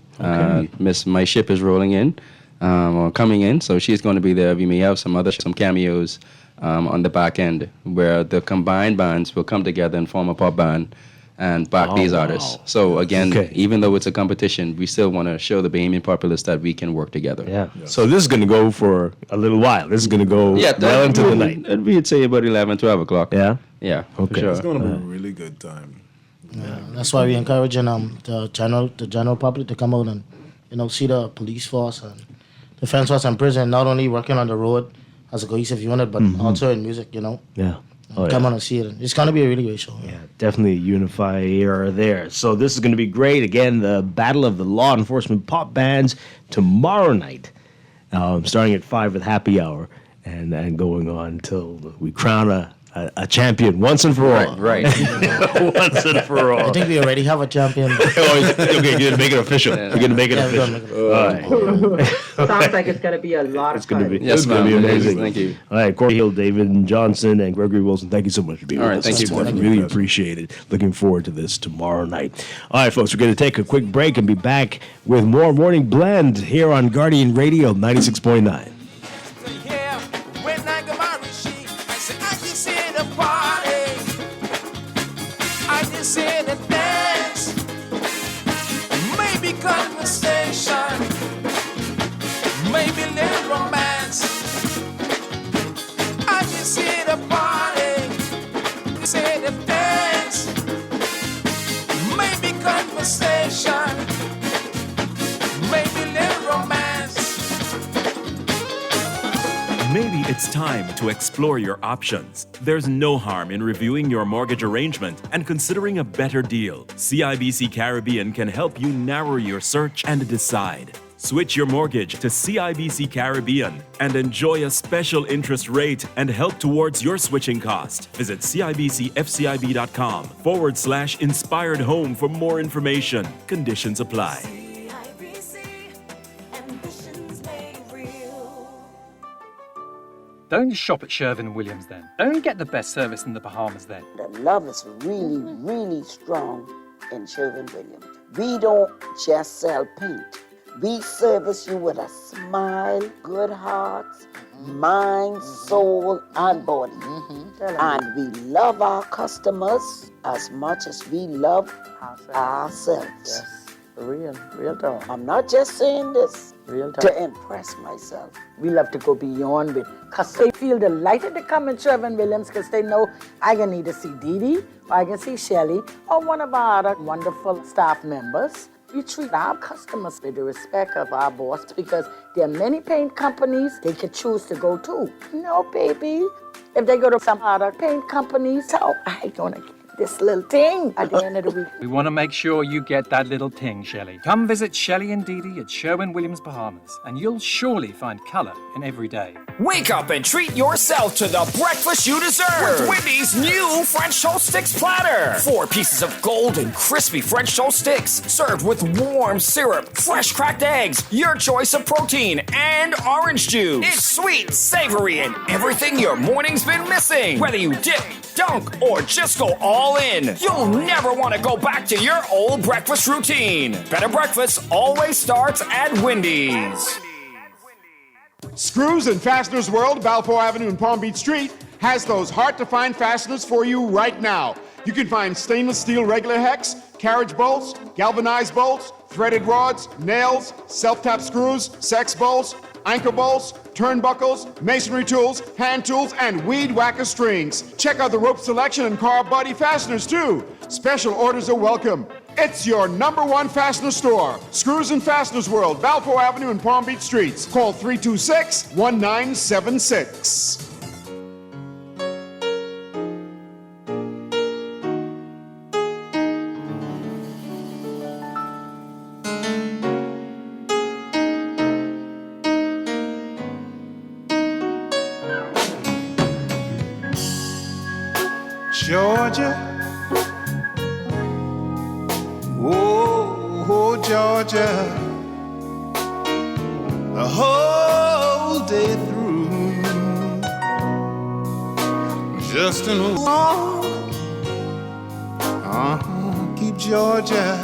Miss My Ship is rolling in or coming in, so she's going to be there. We may have some cameos on the back end where the combined bands will come together and form a pop band and back these artists. So again, even though it's a competition, we still want to show the Bahamian populace that we can work together. Yeah. So this is going to go for a little while. This is going to go well into the night. We'd say about 11, 12 o'clock. Yeah? Yeah. Okay. Sure. It's going to be a really good time. Yeah, that's why we're encouraging the general public to come out and see the police force and defense force and prison not only working on the road as a cohesive unit but also in music. Yeah. Come on and see it. It's gonna be a really great show. Yeah, definitely a unifier there. So this is going to be great. Again, the Battle of the Law Enforcement Pop Bands tomorrow night, starting at 5 with happy hour and going on till we crown a champion once and for all. Right. Once and for all. I think we already have a champion. Okay, you're going to make it official. We're going to make it official. All right. Sounds like it's going to be a lot of fun. It's going to be amazing. Thank you. All right, Corey Hill, David Johnson, and Gregory Wilson, thank you so much for being with us. Thank you. I really appreciate it. Looking forward to this tomorrow night. All right, folks, we're going to take a quick break and be back with more Morning Blend here on Guardian Radio 96.9. In a dance, maybe conversation, maybe little romance. I just see the party, see the dance, maybe conversation, maybe little romance. Maybe it's time to explore your options. There's no harm in reviewing your mortgage arrangement and considering a better deal. CIBC Caribbean can help you narrow your search and decide. Switch your mortgage to CIBC Caribbean and enjoy a special interest rate and help towards your switching cost. Visit CIBCFCIB.com/inspired home for more information. Conditions apply. Don't shop at Sherwin-Williams then. Don't get the best service in the Bahamas then. The love is really, really strong in Sherwin-Williams. We don't just sell paint. We service you with a smile, good hearts, mind, soul, and body. And we love our customers as much as we love ourselves. Yes, real talk. I'm not just saying this Real talk. to impress myself. We love to go beyond with customers. They feel delighted to come in Sherwin-Williams because they know I can either see Dee Dee, or I can see Shelly, or one of our other wonderful staff members. We treat our customers with the respect of our boss because there are many paint companies they could choose to go to. No, baby, If they go to some other paint companies, so I gonna get this little thing at the end of the week. We want to make sure you get that little ting, Shelley. Come visit Shelley and Dee Dee at Sherwin-Williams, Bahamas, and you'll surely find color in every day. Wake up and treat yourself to the breakfast you deserve with Wendy's new French toast sticks platter. 4 pieces of golden, crispy French toast sticks served with warm syrup, fresh cracked eggs, your choice of protein, and orange juice. It's sweet, savory, and everything your morning's been missing. Whether you dip, dunk, or just go all in, you'll never want to go back to your old breakfast routine. Better breakfast always starts at Wendy's. Screws and Fasteners World, Balfour Avenue and Palm Beach Street, has those hard-to-find fasteners for you right now. You can find stainless steel regular hex, carriage bolts, galvanized bolts, threaded rods, nails, self-tap screws, sex bolts, anchor bolts, turnbuckles, masonry tools, hand tools, and weed whacker strings. Check out the rope selection and car body fasteners, too. Special orders are welcome. It's your #1 fastener store. Screws and Fasteners World, Balfour Avenue and Palm Beach Streets. Call 326-1976. Georgia, oh, Georgia, the whole day through, just an keep Georgia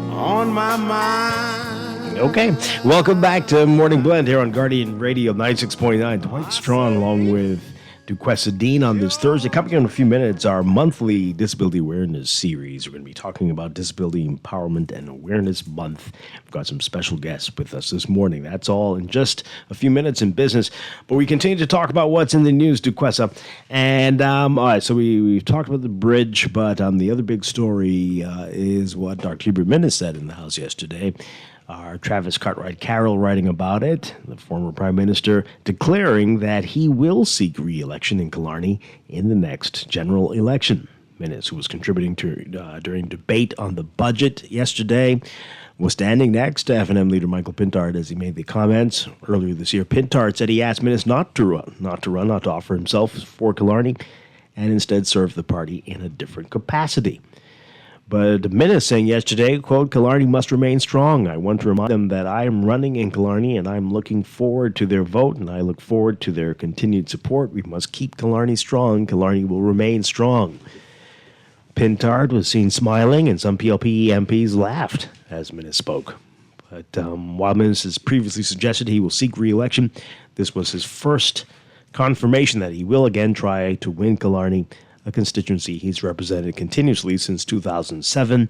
on my mind. Okay, welcome back to Morning Blend here on Guardian Radio 96.9. Dwight Strong along with Duquesa Dean on this Thursday. Coming in a few minutes, our monthly Disability Awareness series. We're going to be talking about Disability Empowerment and Awareness Month. We've got some special guests with us this morning. That's all in just a few minutes in business. But we continue to talk about what's in the news, Duquesa. And, all right, so we've talked about the bridge, but the other big story is what Dr. Hubert Minnis said in the House yesterday. Our Travis Cartwright Carroll writing about it, the former Prime Minister declaring that he will seek re-election in Killarney in the next general election. Minnis, who was contributing to during debate on the budget yesterday, was standing next to F&M leader Michael Pintard as he made the comments. Earlier this year, Pintard said he asked Minnis not to offer himself for Killarney, and instead serve the party in a different capacity. But Minnis saying yesterday, quote, Killarney must remain strong. I want to remind them that I am running in Killarney and I'm looking forward to their vote and I look forward to their continued support. We must keep Killarney strong. Killarney will remain strong. Pintard was seen smiling and some PLP MPs laughed as Minnis spoke. But while Minnis has previously suggested he will seek re-election, this was his first confirmation that he will again try to win Killarney, a constituency he's represented continuously since 2007.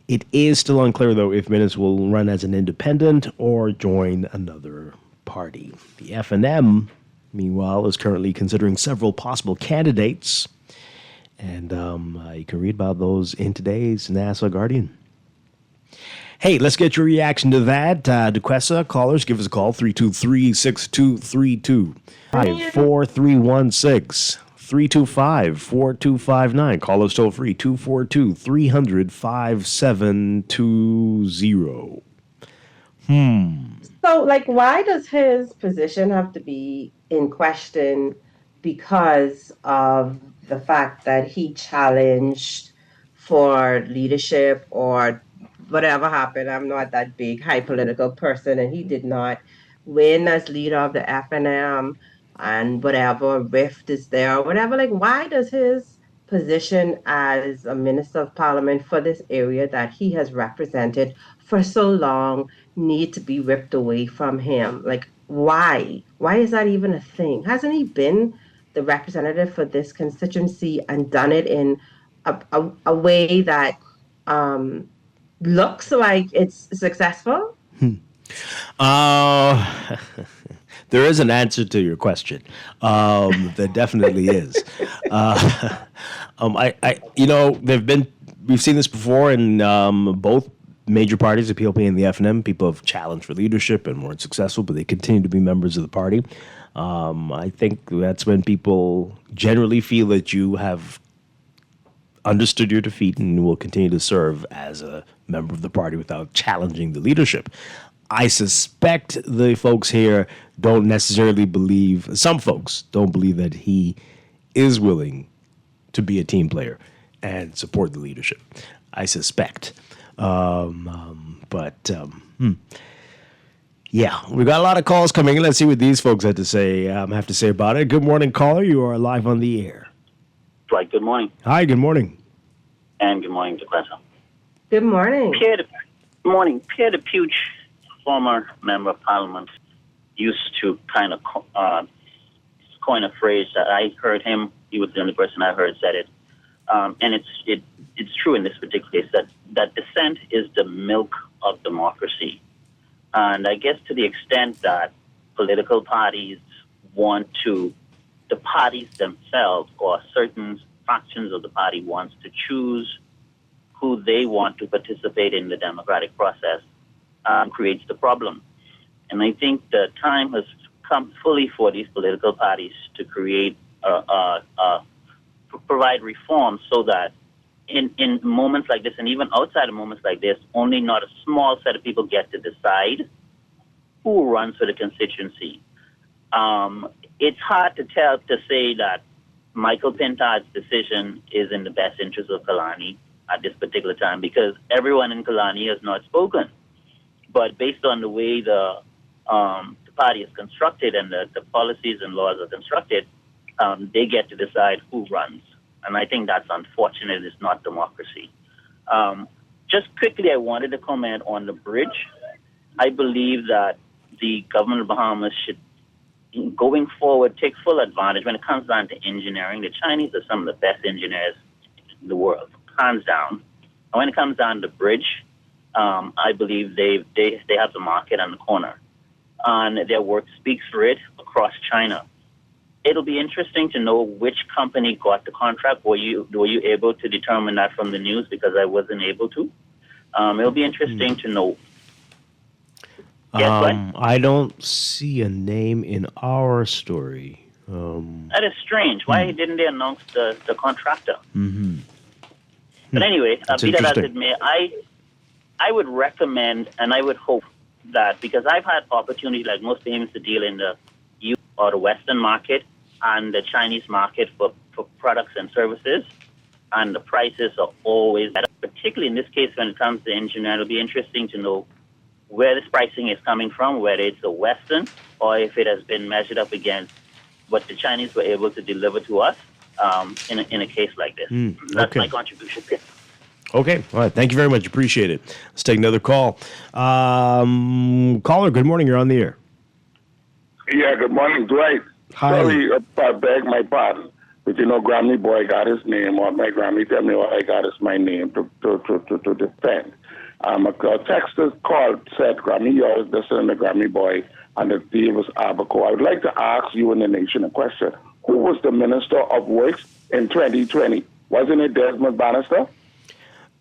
It is still unclear, though, if Minnis will run as an independent or join another party. The F&M, meanwhile, is currently considering several possible candidates, and you can read about those in today's Nassau Guardian. Hey, let's get your reaction to that. Duquesa, callers, give us a call, 323-6232, 4316. 325-4259. Call us toll free, 242-300-5720. So, why does his position have to be in question because of the fact that he challenged for leadership or whatever happened? I'm not that big, high political person, and he did not win as leader of the F&M. And whatever rift is there, or whatever, why does his position as a Minister of Parliament for this area that he has represented for so long need to be ripped away from him? Why? Why is that even a thing? Hasn't he been the representative for this constituency and done it in a way that looks like it's successful? There is an answer to your question. There definitely is. We've seen this before in both major parties, the PLP and the F&M. People have challenged for leadership and weren't successful, but they continue to be members of the party. I think that's when people generally feel that you have understood your defeat and will continue to serve as a member of the party without challenging the leadership. I suspect the folks here don't necessarily believe, some folks don't believe that he is willing to be a team player and support the leadership. I suspect. Yeah, we got a lot of calls coming in. Let's see what these folks have to say about it. Good morning, caller. You are live on the air. Dwight, good morning. Hi, good morning. And good morning to Clinton. Good morning. Good morning. Pierre DePuche, former member of parliament, used to kind of coin a phrase that I heard him. He was the only person I heard said it. And it's true in this particular case that dissent is the milk of democracy. And I guess to the extent that political parties want to, the parties themselves or certain factions of the party wants to choose who they want to participate in the democratic process, creates the problem. And I think the time has come fully for these political parties to create, provide reforms so that in moments like this, and even outside of moments like this, only not a small set of people get to decide who runs for the constituency. It's hard to say that Michael Pintard's decision is in the best interest of Killarney at this particular time because everyone in Killarney has not spoken. But based on the way the party is constructed and the policies and laws are constructed, they get to decide who runs. And I think that's unfortunate. It's not democracy. Just quickly, I wanted to comment on the bridge. I believe that the government of Bahamas should, going forward, take full advantage when it comes down to engineering. The Chinese are some of the best engineers in the world, hands down. And when it comes down to bridge, I believe they have the market on the corner. And their work speaks for it across China. It'll be interesting to know which company got the contract. Were you able to determine that from the news? Because I wasn't able to. It'll be interesting to know. Yes, I don't see a name in our story. That is strange. Why didn't they announce the contractor? Mm-hmm. But anyway, That's be that as interesting. it may, I would recommend and I would hope that because I've had opportunity like most Bahamians to deal in the U or the Western market and the Chinese market for products and services, and the prices are always better. Particularly in this case when it comes to engineering, it'll be interesting to know where this pricing is coming from, whether it's a Western or if it has been measured up against what the Chinese were able to deliver to us in a case like this. That's okay. my contribution. Okay. All right. Thank you very much. Appreciate it. Let's take another call. Caller, good morning. You're on the air. Yeah, good morning, Dwight. Hi. Sorry if I beg my pardon, but you know, Grammy Boy got his name, or my Grammy tell me what I got is my name to defend. A texter called, said, Grammy, you always listen to the Grammy Boy and the Davis Abaco. I would like to ask you and the nation a question. Who was the Minister of Works in 2020? Wasn't it Desmond Bannister?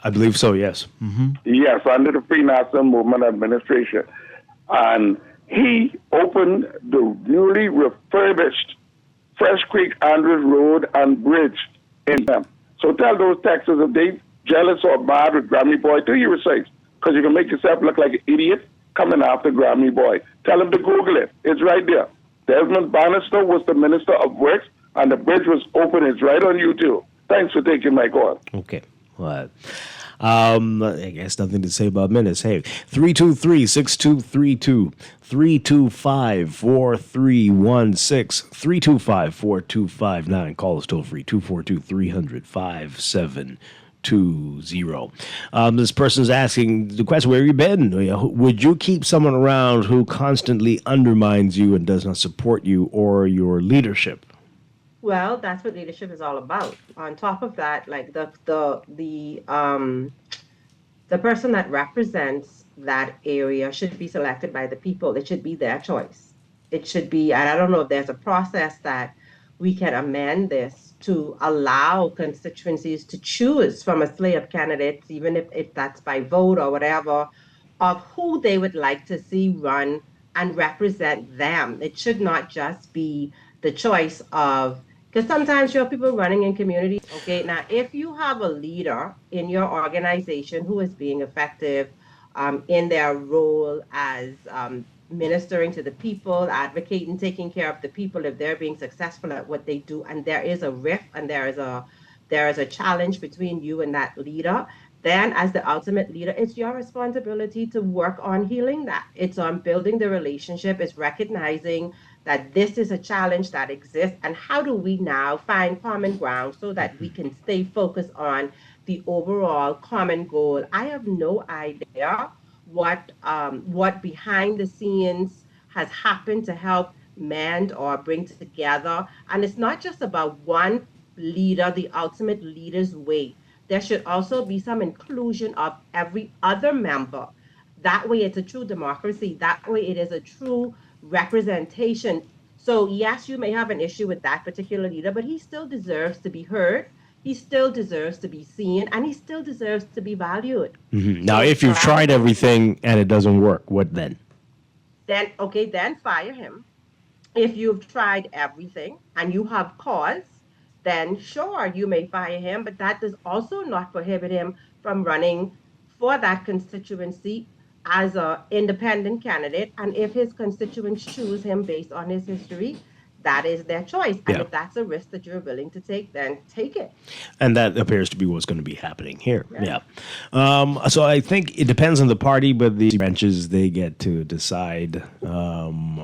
I believe so, yes. Mm-hmm. Yes, under the Free National Movement administration. And he opened the newly refurbished Fresh Creek Andrews Road and Bridge in them. So tell those Texans if they jealous or bad with Grammy Boy, do your research, because you can make yourself look like an idiot coming after Grammy Boy. Tell them to Google it. It's right there. Desmond Bannister was the Minister of Works, and the bridge was open. It's right on YouTube. Thanks for taking my call. Okay. Well, I guess nothing to say about minutes. Hey, 323-6232, 325-4316, 325-4259. Call us toll free, 242-300-5720. This person's asking the question, where have you been? Would you keep someone around who constantly undermines you and does not support you or your leadership? Well, that's what leadership is all about. On top of that, like the person that represents that area should be selected by the people. It should be their choice. It should be, and I don't know if there's a process that we can amend this to allow constituencies to choose from a slate of candidates, even if that's by vote or whatever, of who they would like to see run and represent them. It should not just be the choice of, because sometimes you have people running in communities. Okay, now if you have a leader in your organization who is being effective in their role as ministering to the people, advocating, taking care of the people, if they're being successful at what they do, and there is a rift and there is a challenge between you and that leader, then as the ultimate leader, it's your responsibility to work on healing that. It's on building the relationship, it's recognizing that this is a challenge that exists, and how do we now find common ground so that we can stay focused on the overall common goal. I have no idea what behind the scenes has happened to help mend or bring together. And it's not just about one leader, the ultimate leader's way. There should also be some inclusion of every other member. That way, it's a true democracy. That way, it is a true representation. So, yes, you may have an issue with that particular leader, but he still deserves to be heard. He still deserves to be seen, and he still deserves to be valued. Now, if you've tried everything and it doesn't work, what then? Then fire him. If you've tried everything and you have cause, then sure, you may fire him, but that does also not prohibit him from running for that constituency as an independent candidate. And if his constituents choose him based on his history, that is their choice. And if that's a risk that you're willing to take, then take it. And that appears to be what's going to be happening here. So I think it depends on the party, but the branches, they get to decide. I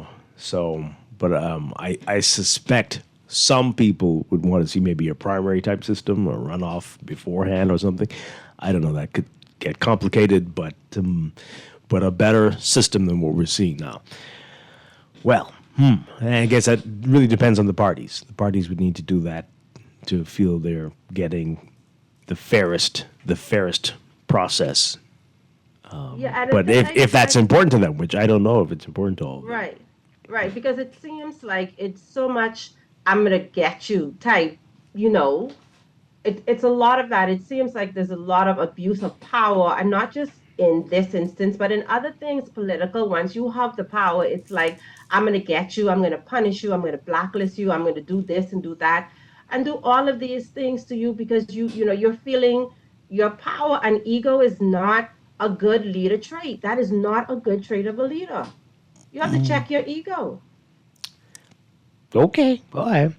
suspect some people would want to see maybe a primary type system or runoff beforehand or something. I don't know. That could get complicated, but a better system than what we're seeing now. Well, and I guess that really depends on the parties. The parties would need to do that to feel they're getting the fairest process. But if that's important to them, which I don't know if it's important to all of them. Right, because it seems like it's so much I'm going to get you type, it's a lot of that. It seems like there's a lot of abuse of power, and not just in this instance, but in other things political. Once you have the power, it's like, I'm going to get you, I'm going to punish you, I'm going to blacklist you, I'm going to do this and do that, and do all of these things to you because you're feeling your power. And ego is not a good leader trait. That is not a good trait of a leader. You have to check your ego. Okay, all right.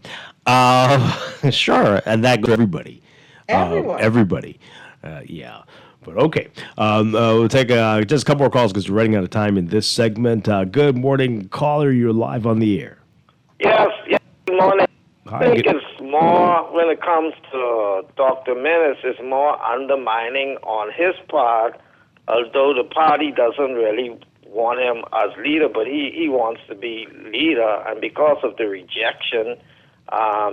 Sure, and that goes for everybody. Everyone. Everybody. Yeah. But okay. We'll take just a couple more calls because we're running out of time in this segment. Good morning, caller. You're live on the air. Yes, good morning. Hi, I think it's more, when it comes to Dr. Menace, it's more undermining on his part, although the party doesn't really want him as leader, but he wants to be leader, and because of the rejection,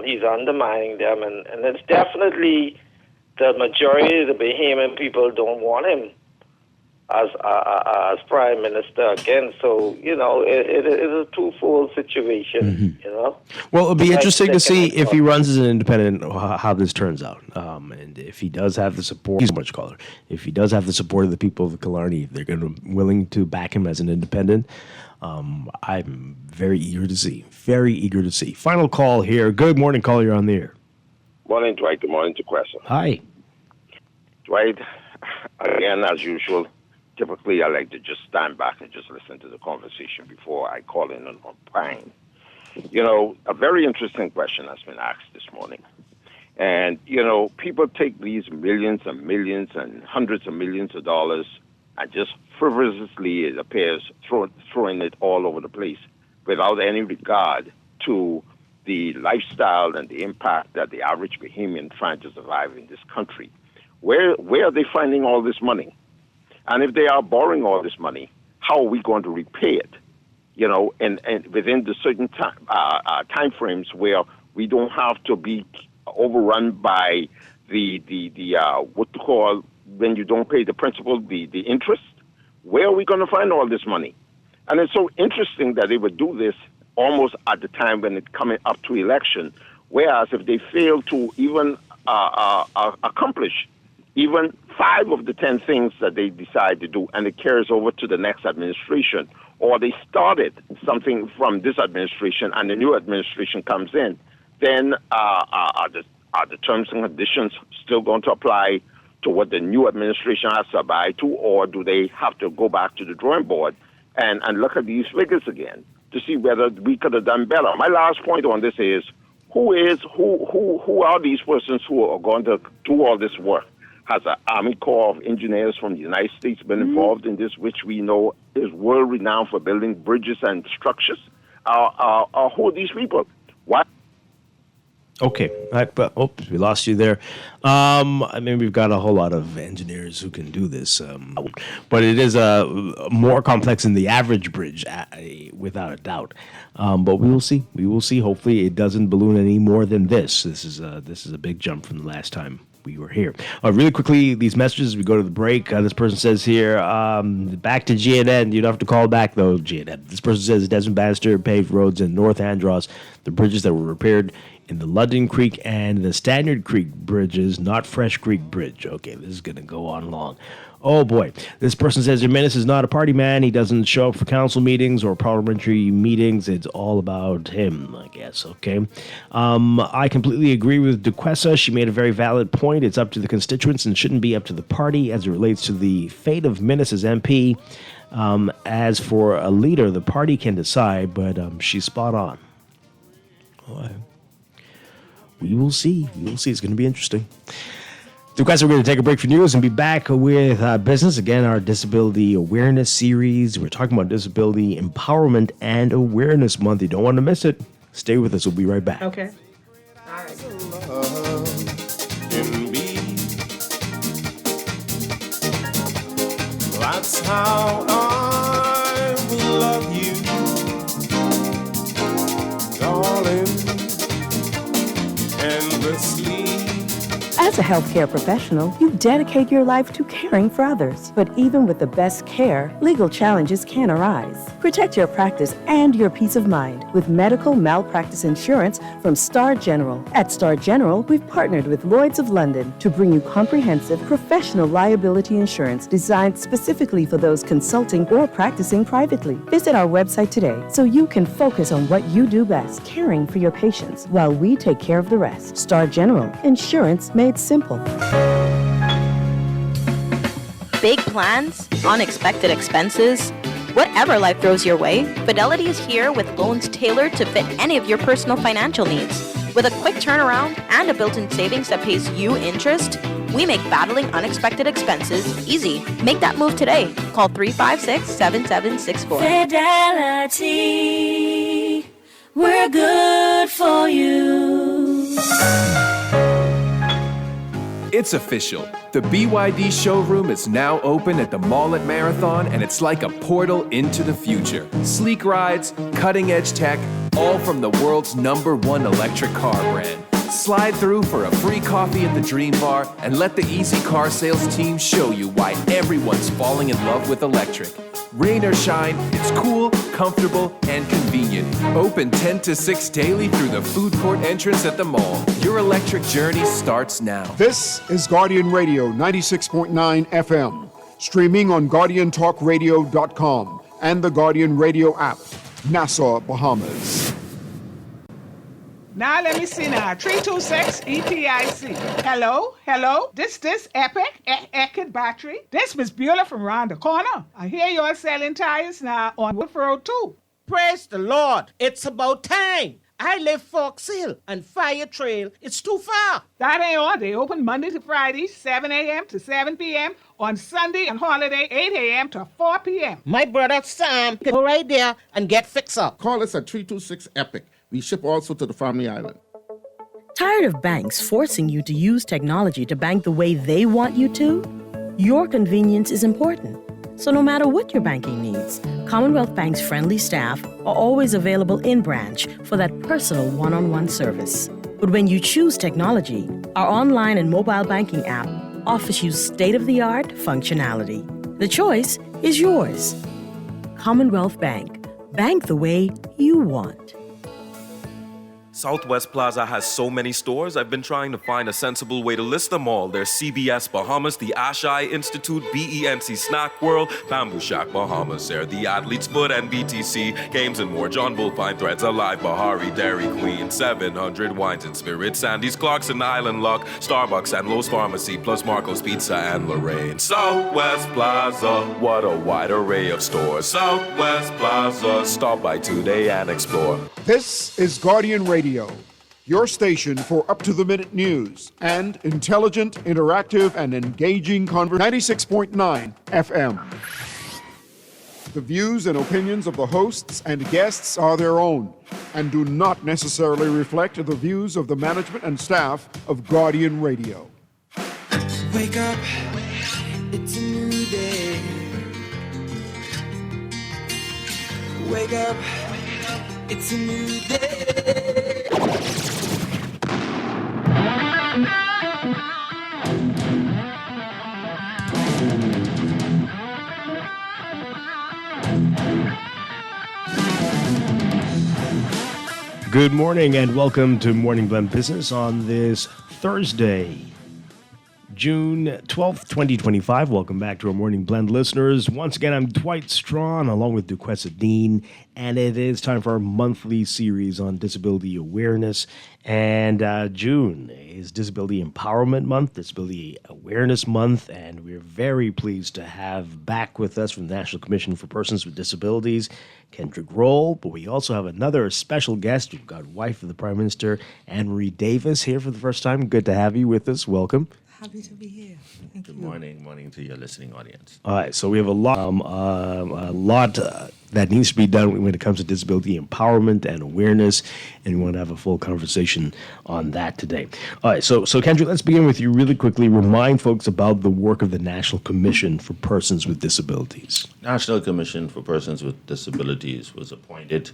he's undermining them, and it's definitely the majority of the Bahamian people don't want him as prime minister again. So it is a twofold situation. Well, it'll be interesting to see if he runs as an independent, how this turns out. And if he does have the support, he's much caller. If he does have the support of the people of Killarney, if they're going to willing to back him as an independent, I'm very eager to see. Very eager to see. Final call here. Good morning, caller. You're on the air. Morning, Dwight. Good morning to Crescent. Hi. Dwight, again, as usual, typically I like to just stand back and just listen to the conversation before I call in and opine. A very interesting question has been asked this morning. And, people take these millions and millions and hundreds of millions of dollars and just frivolously, it appears, throwing it all over the place without any regard to the lifestyle and the impact that the average Bahamian trying to survive in this country. Where are they finding all this money? And if they are borrowing all this money, how are we going to repay it? And within the certain time frames where we don't have to be overrun by the what to call, when you don't pay the principal, the interest. Where are we going to find all this money? And it's so interesting that they would do this almost at the time when it's coming up to election, whereas if they fail to even accomplish even 5 of the 10 things that they decide to do, and it carries over to the next administration, or they started something from this administration and the new administration comes in, then are the terms and conditions still going to apply to what the new administration has to abide to, or do they have to go back to the drawing board and look at these figures again to see whether we could have done better? My last point on this is, who are these persons who are going to do all this work? Has the Army Corps of Engineers from the United States been involved in this, which we know is world-renowned for building bridges and structures? Who are these people? Why? Okay. Oops, we lost you there. I mean, we've got a whole lot of engineers who can do this, but it is more complex than the average bridge, without a doubt. But we will see. We will see. Hopefully, it doesn't balloon any more than this. This is a big jump from the last time we were here. Really quickly, these messages, we go to the break. This person says here, back to GNN. You don't have to call back, though, GNN. This person says Desmond Bannister paved roads in North Andros, the bridges that were repaired in the London Creek and the Standard Creek bridges, not Fresh Creek Bridge. Okay, this is going to go on long. Oh, boy. This person says Jimenez is not a party man. He doesn't show up for council meetings or parliamentary meetings. It's all about him, I guess, okay? I completely agree with DeQuessa. She made a very valid point. It's up to the constituents and shouldn't be up to the party as it relates to the fate of Minnis as MP. As for a leader, the party can decide, but she's spot on. We will see. We will see. It's going to be interesting. Guys, we're going to take a break for news and be back with business. Again, our Disability Awareness Series. We're talking about Disability Empowerment and Awareness Month. You don't want to miss it. Stay with us. We'll be right back. Okay. All right. That's how I will love you, darling, endlessly. As a healthcare professional, you dedicate your life to caring for others. But even with the best care, legal challenges can arise. Protect your practice and your peace of mind with medical malpractice insurance from Star General. At Star General, we've partnered with Lloyd's of London to bring you comprehensive professional liability insurance designed specifically for those consulting or practicing privately. Visit our website today so you can focus on what you do best, caring for your patients, while we take care of the rest. Star General, insurance made simple. Big plans, unexpected expenses, whatever life throws your way, Fidelity is here with loans tailored to fit any of your personal financial needs. With a quick turnaround and a built-in savings that pays you interest, we make battling unexpected expenses easy. Make that move today. Call 356-7764. Fidelity, we're good for you. It's official. The BYD showroom is now open at the mall at Marathon, and it's like a portal into the future. Sleek rides, cutting-edge tech, all from the world's #1 electric car brand. Slide through for a free coffee at the Dream Bar and let the Easy Car Sales team show you why everyone's falling in love with electric. Rain or shine, it's cool, comfortable, and convenient. Open 10 to 6 daily through the food court entrance at the mall. Your electric journey starts now. This is Guardian Radio 96.9 FM, streaming on GuardianTalkRadio.com and the Guardian Radio app, Nassau, Bahamas. Now let me see now. 326 EPIC. Hello? This Epic battery. This Miss Beulah from round the corner. I hear you're selling tires now on Wolf Road too. Praise the Lord. It's about time. I live Fox Hill and Fire Trail. It's too far. That ain't all. They open Monday to Friday, 7 a.m. to 7 p.m. On Sunday and holiday, 8 a.m. to 4 p.m. My brother Sam can go right there and get fixed up. Call us at 326 EPIC. We ship also to the Family Island. Tired of banks forcing you to use technology to bank the way they want you to? Your convenience is important. So no matter what your banking needs, Commonwealth Bank's friendly staff are always available in branch for that personal one-on-one service. But when you choose technology, our online and mobile banking app offers you state-of-the-art functionality. The choice is yours. Commonwealth Bank. Bank the way you want. Southwest Plaza has so many stores, I've been trying to find a sensible way to list them all. There's CBS Bahamas, the Ashai Institute, BENC Snack World, Bamboo Shack Bahamas, there the Athlete's Foot, and BTC, Games and More, John Bull Fine Threads, Alive, Bahari, Dairy Queen, 700 Wines and Spirits, Sandy's, Clarkson, Island Luck, Starbucks, and Lowe's Pharmacy, plus Marco's Pizza and Lorraine. Southwest Plaza, what a wide array of stores. Southwest Plaza, stop by today and explore. This is Guardian Radio, your station for up-to-the-minute news and intelligent, interactive, and engaging conversation. 96.9 FM. The views and opinions of the hosts and guests are their own and do not necessarily reflect the views of the management and staff of Guardian Radio. Wake up, it's a new day. Wake up, it's a new day. Good morning and welcome to Morning Blend Business on this Thursday, June 12th, 2025. Welcome back to our Morning Blend listeners. Once again, I'm Dwight Strachan along with Duquesa Dean, and it is time for our monthly series on disability awareness. And June is Disability Empowerment Month, Disability Awareness Month, and we're very pleased to have back with us from the National Commission for Persons with Disabilities, Kendrick Roll, but we also have another special guest. We've got wife of the Prime Minister, Anne Marie Davis, here for the first time. Good to have you with us. Welcome. Happy to be here. Thank Good morning to your listening audience. All right, so we have a lot that needs to be done when it comes to disability empowerment and awareness, and we want to have a full conversation on that today. All right, so Kendrick, let's begin with you really quickly. Remind folks about the work of the National Commission for Persons with Disabilities. National Commission for Persons with Disabilities was appointed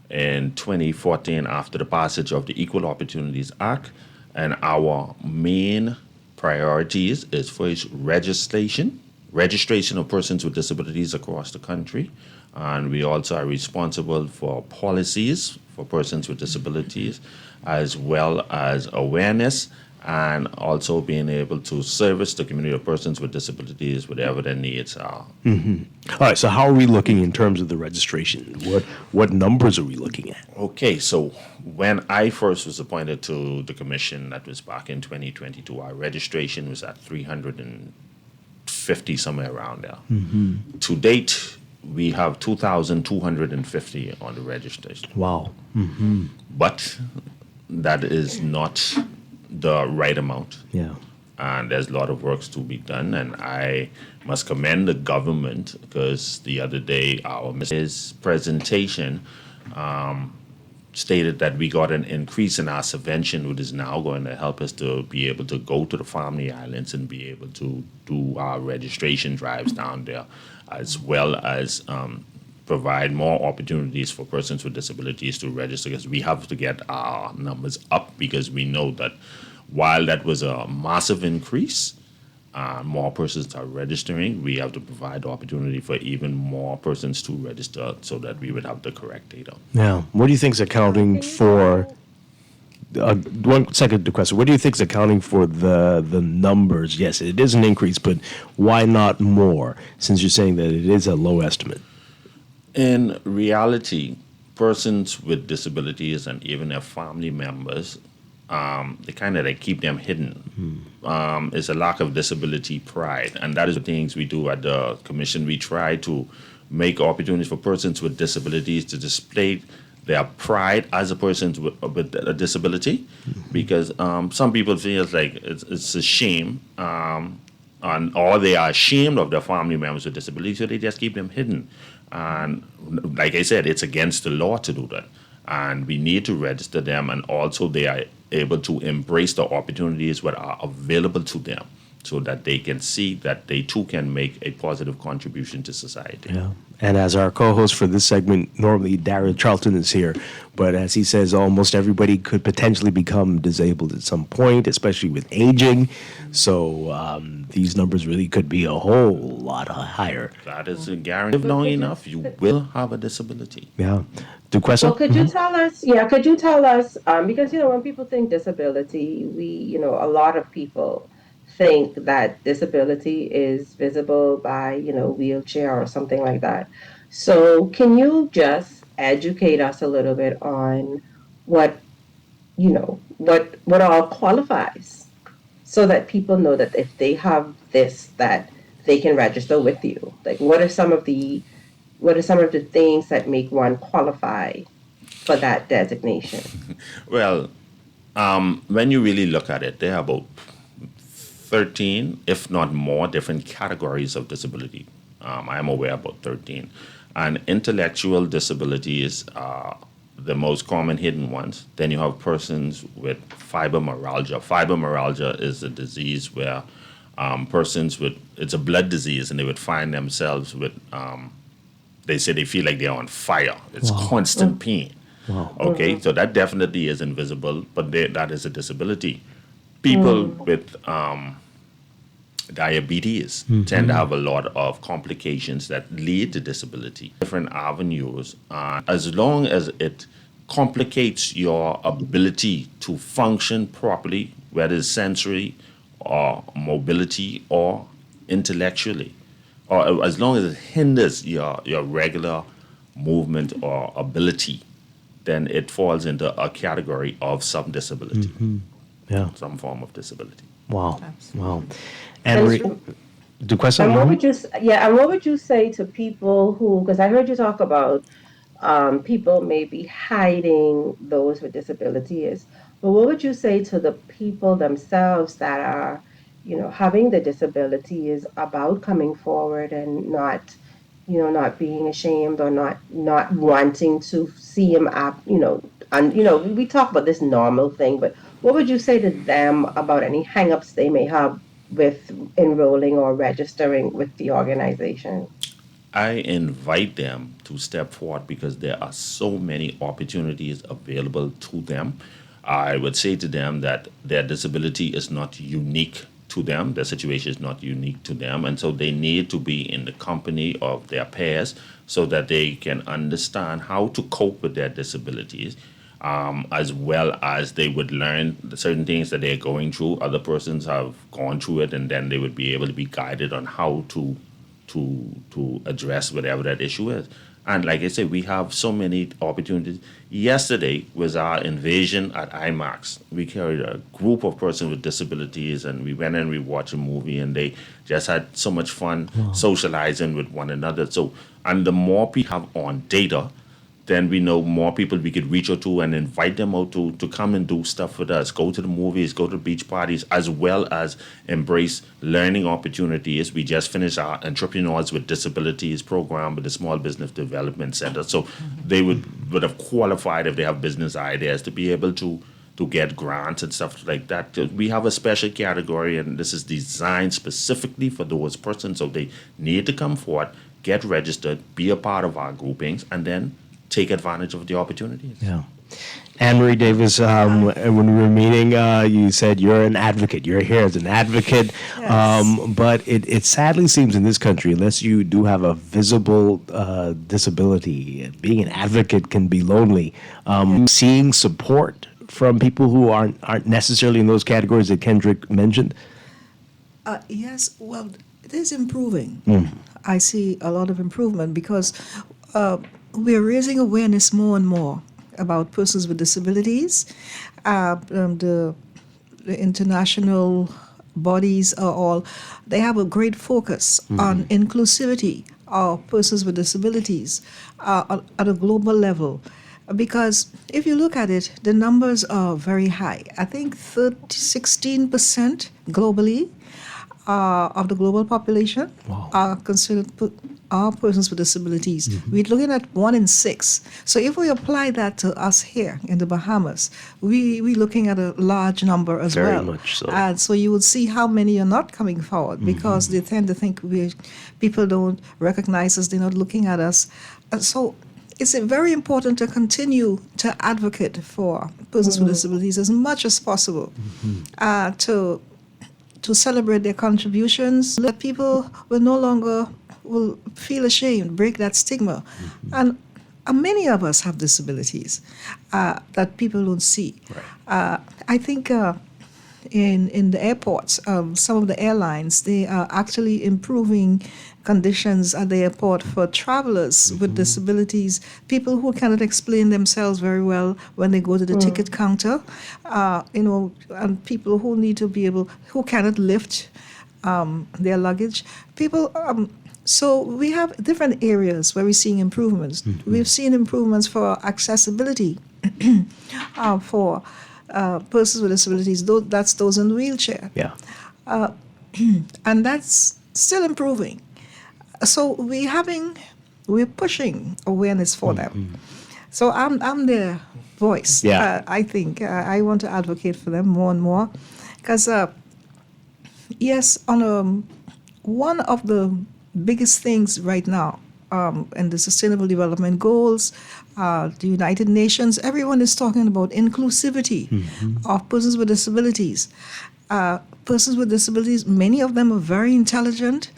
in 2014 after the passage of the Equal Opportunities Act, and our main priorities is first registration of persons with disabilities across the country, and we also are responsible for policies for persons with disabilities, as well as awareness, and also being able to service the community of persons with disabilities, whatever their needs are. Mm-hmm. All right, so how are we looking in terms of the registration? What numbers are we looking at? Okay, so when I first was appointed to the commission, that was back in 2022, our registration was at 350, somewhere around there. Mm-hmm. To date, we have 2,250 on the registration. Wow. Mm-hmm. But that is not the right amount. Yeah. And there's a lot of work to be done, and I must commend the government because the other day our presentation stated that we got an increase in our subvention, which is now going to help us to be able to go to the Family Islands and be able to do our registration drives down there, as well as provide more opportunities for persons with disabilities to register, because we have to get our numbers up, because we know that while that was a massive increase, more persons are registering, we have to provide opportunity for even more persons to register so that we would have the correct data. Now, what do you think is accounting for, one second question, what do you think is accounting for the numbers? Yes, it is an increase, but why not more, since you're saying that it is a low estimate? In reality, persons with disabilities and even their family members, they keep them hidden. It's a lack of disability pride, and that is the things we do at the commission. We try to make opportunities for persons with disabilities to display their pride as a person with a disability, because some people feel like it's a shame, or they are ashamed of their family members with disabilities, so they just keep them hidden. And like I said, it's against the law to do that. And we need to register them, and also they are able to embrace the opportunities that are available to them. so that they can see that they too can make a positive contribution to society. Yeah. And as our co-host for this segment, normally Daryl Charlton is here, but as he says, almost everybody could potentially become disabled at some point, especially with aging. So these numbers really could be a whole lot higher. That is a guarantee. Live long enough, you will have a disability. Yeah. Duquesa? So could you tell us, because, when people think disability, a lot of people think that disability is visible by, wheelchair or something like that. So can you just educate us a little bit on what all qualifies, so that people know that if they have this, that they can register with you? Like, what are some of the things that make one qualify for that designation? Well, when you really look at it, there are about 13, if not more, different categories of disability. I am aware about 13. And intellectual disabilities are the most common hidden ones. Then you have persons with fibromyalgia. Fibromyalgia is a disease where it's a blood disease, and they would find themselves with, they say they feel like they're on fire. It's constant pain. Wow. Okay, so that definitely is invisible, but that is a disability. People with diabetes tend to have a lot of complications that lead to disability. Different avenues, as long as it complicates your ability to function properly, whether it's sensory or mobility or intellectually, or as long as it hinders your regular movement or ability, then it falls into a category of some disability. Yeah. Some form of disability. Wow. Wow. And Duquesa? And what would you say to people who, because I heard you talk about people maybe hiding those with disabilities, but what would you say to the people themselves that are, having the disabilities, about coming forward and not being ashamed, or not wanting to see him up, and we talk about this normal thing, but what would you say to them about any hang-ups they may have with enrolling or registering with the organization? I invite them to step forward because there are so many opportunities available to them. I would say to them that their disability is not unique to them. Their situation is not unique to them. And so they need to be in the company of their peers so that they can understand how to cope with their disabilities, as well as they would learn certain things that they're going through. Other persons have gone through it, and then they would be able to be guided on how to address whatever that issue is. And like I said, we have so many opportunities. Yesterday was our invasion at IMAX. We carried a group of persons with disabilities, and we went and we watched a movie, and they just had so much fun socializing with one another. So, and the more people have on data, then we know more people we could reach out to and invite them out to come and do stuff with us, go to the movies, go to beach parties, as well as embrace learning opportunities. We just finished our Entrepreneurs with Disabilities program with the Small Business Development Center. So they would have qualified if they have business ideas to be able to get grants and stuff like that. We have a special category, and this is designed specifically for those persons. So they need to come forward, get registered, be a part of our groupings, and then take advantage of the opportunities. Yeah. Anne-Marie Davis, when we were meeting, you said you're an advocate. You're here as an advocate. Yes. But it sadly seems in this country, unless you do have a visible disability, being an advocate can be lonely. Seeing support from people who aren't necessarily in those categories that Kendrick mentioned? Yes, well, it is improving. I see a lot of improvement because we're raising awareness more and more about persons with disabilities. The international bodies they have a great focus on inclusivity of persons with disabilities at a global level. Because if you look at it, the numbers are very high. I think 16% globally of the global population are considered are persons with disabilities. We're looking at 1 in 6. So if we apply that to us here in the Bahamas, we're looking at a large number as Very well. much so. And so you would see how many are not coming forward because they tend to think people don't recognize us, they're not looking at us. So it's very important to continue to advocate for persons with disabilities as much as possible, to celebrate their contributions, that people will feel ashamed, break that stigma. And many of us have disabilities that people don't see. I think in the airports, some of the airlines, they are actually improving conditions at the airport for travelers with disabilities, people who cannot explain themselves very well when they go to the ticket counter, and people who need to be able, who cannot lift their luggage. So we have different areas where we're seeing improvements. We've seen improvements for accessibility for persons with disabilities. That's those in wheelchair. Yeah. And that's still improving. So we're pushing awareness for them. So I'm their voice. Yeah. I think I want to advocate for them more and more, because yes, on one of the biggest things right now in the Sustainable Development Goals, the United Nations, everyone is talking about inclusivity of persons with disabilities. Persons with disabilities, many of them are very intelligent,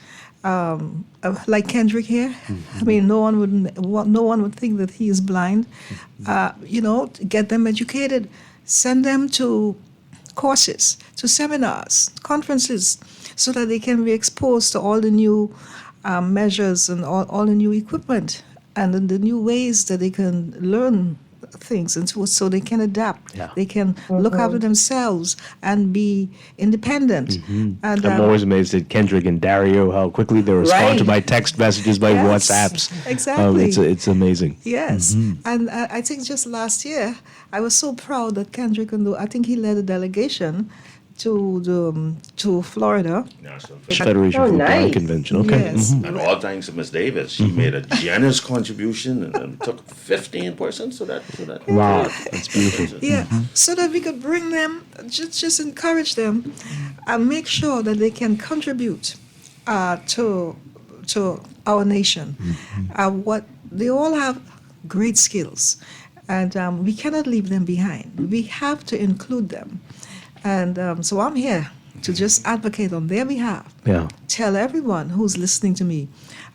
like Kendrick here. I mean, no one would think that he is blind. Get them educated, send them to courses, to seminars, conferences, so that they can be exposed to all the new measures and all the new equipment and the new ways that they can learn things, and so they can adapt. Yeah. They can look after themselves and be independent. And I'm always amazed at Kendrick and Dario, how quickly they respond to my text messages by WhatsApps. Exactly. It's amazing. Yes. And I think just last year, I was so proud that Kendrick, I think he led a delegation to Florida. Federation for the Blind Convention. Okay. Yes. And all thanks to Miss Davis. She made a generous contribution and took 15% so that. Wow, that's beautiful. Yeah, so that we could bring them, just encourage them, and make sure that they can contribute to our nation. What they all have great skills, and we cannot leave them behind. We have to include them, and so I'm here to just advocate on their behalf. Yeah. Tell everyone who's listening to me,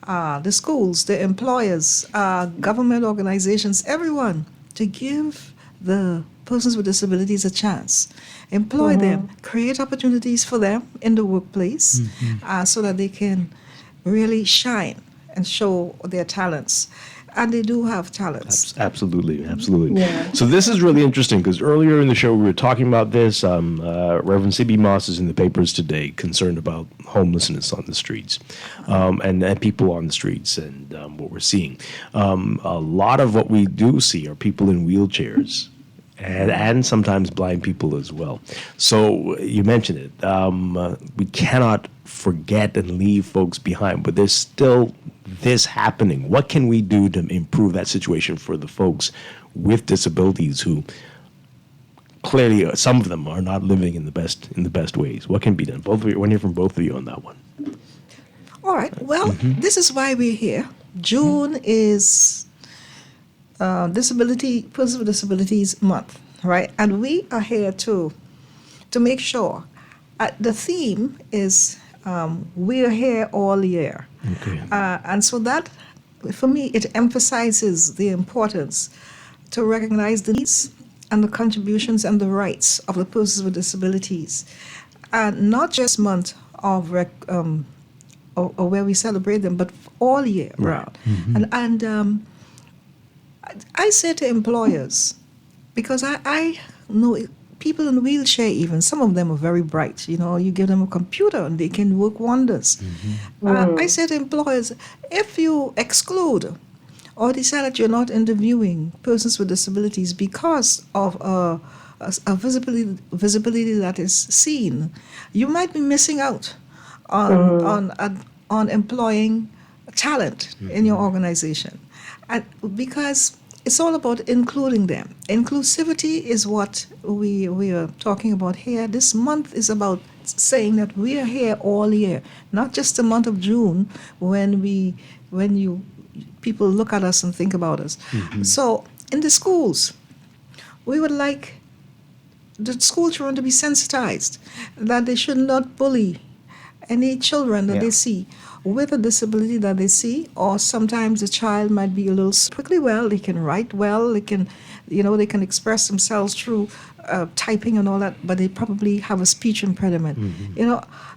the schools, the employers, government organizations, everyone, to give the persons with disabilities a chance. Employ them, create opportunities for them in the workplace, so that they can really shine and show their talents. And they do have talents. Absolutely. Yeah. So this is really interesting, because earlier in the show we were talking about this. Reverend C.B. Moss is in the papers today, concerned about homelessness on the streets, and people on the streets, and what we're seeing. A lot of what we do see are people in wheelchairs, and sometimes blind people as well. So you mentioned it. We cannot forget and leave folks behind, but there's still this happening. What can we do to improve that situation for the folks with disabilities who clearly, some of them are not living in the best ways? What can be done? Both of you, I want to hear from both of you on that one. All right. Well, this is why we're here. June is Persons with Disabilities Month, right? And we are here to make sure. The theme is we're here all year. Okay. And so that, for me, it emphasizes the importance to recognize the needs and the contributions and the rights of the persons with disabilities. And not just month of or where we celebrate them, but all year round. And I say to employers, because I know people in wheelchair, even some of them are very bright. You give them a computer and they can work wonders. I say to employers, if you exclude or decide that you're not interviewing persons with disabilities because of a visibility that is seen, you might be missing out on employing talent in your organization, and because it's all about including them. Inclusivity is what we are talking about here. This month is about saying that we are here all year, not just the month of June when people look at us and think about us. So in the schools, we would like the school children to be sensitized that they should not bully any children that they see with a disability that they see, or sometimes the child might be a little quickly well, they can write well, they can express themselves through typing and all that, but they probably have a speech impediment.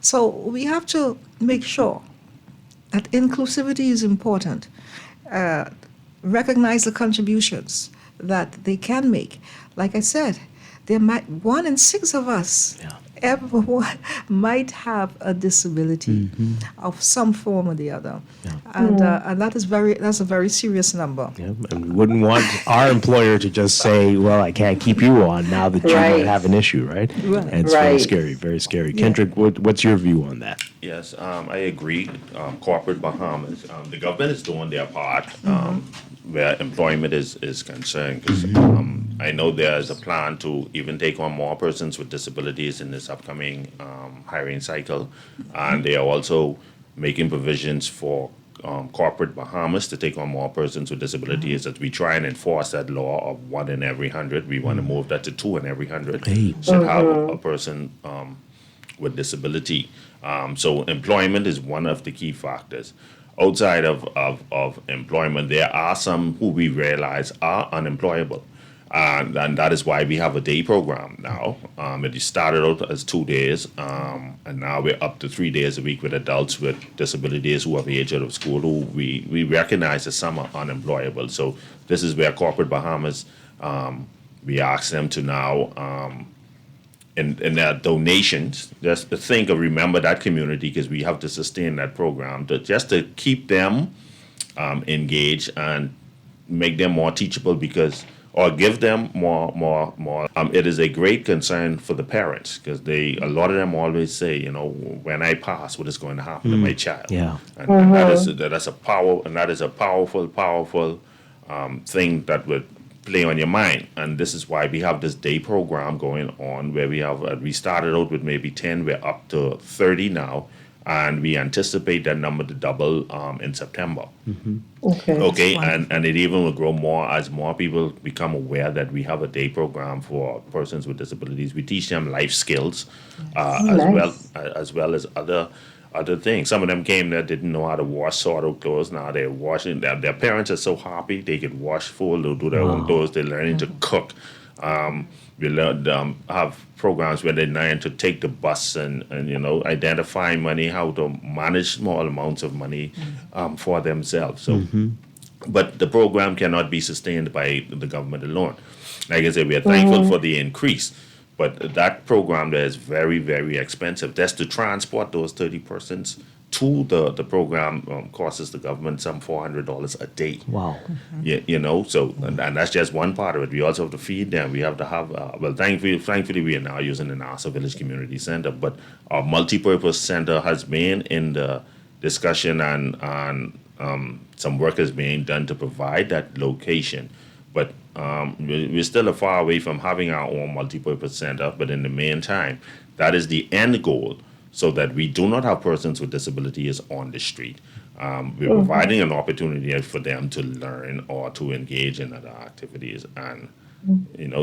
So we have to make sure that inclusivity is important. Recognize the contributions that they can make. Like I said, there might 1 in 6 of us. Everyone might have a disability of some form or the other, and that's a very serious number. And we wouldn't want our employer to just say, "Well, I can't keep you on now that you might have an issue," right? And it's very scary, very scary. Kendrick, what's your view on that? Yes, I agree. Corporate Bahamas, the government is doing their part where employment is concerned. Because I know there's a plan to even take on more persons with disabilities in this upcoming hiring cycle, and they are also making provisions for corporate Bahamas to take on more persons with disabilities as we try and enforce that law of 1 in every 100. We want to move that to 2 in every 100 should have a person with disability. So employment is one of the key factors. Outside of employment, there are some who we realize are unemployable. And that is why we have a day program now. It started out as 2 days, and now we're up to 3 days a week with adults with disabilities who have aged out of school, who we recognize as some are unemployable. So this is where Corporate Bahamas, we ask them to now, in their donations, just to think of remember that community, because we have to sustain that program, just to keep them engaged and make them more teachable, or give them more. It is a great concern for the parents, because a lot of them always say, when I pass, what is going to happen to my child? And that is a powerful thing that would play on your mind. And this is why we have this day program going on, where we started out with maybe 10, we're up to 30 now, and we anticipate that number to double in September. Okay, and it even will grow more as more people become aware that we have a day program for persons with disabilities. We teach them life skills as well as other things. Some of them came there, didn't know how to wash sort-out clothes. Now they're washing. Their parents are so happy they could wash full. They'll do their own clothes. They're learning to cook. We have programs where they learn to take the bus and identify money, how to manage small amounts of money for themselves. So, but the program cannot be sustained by the government alone. Like I said, we are thankful for the increase, but that program there is very, very expensive. Just to transport those 30 persons to the program costs the government some $400 a day. Wow. So and that's just one part of it. We also have to feed them. We have to have thankfully we are now using the Nassau Village Community Center, but our multi-purpose center has been in the discussion, and some work is being done to provide that location. But we're still far away from having our own multi-purpose center, but in the meantime, that is the end goal, so that we do not have persons with disabilities on the street. We're providing an opportunity for them to learn or to engage in other activities, and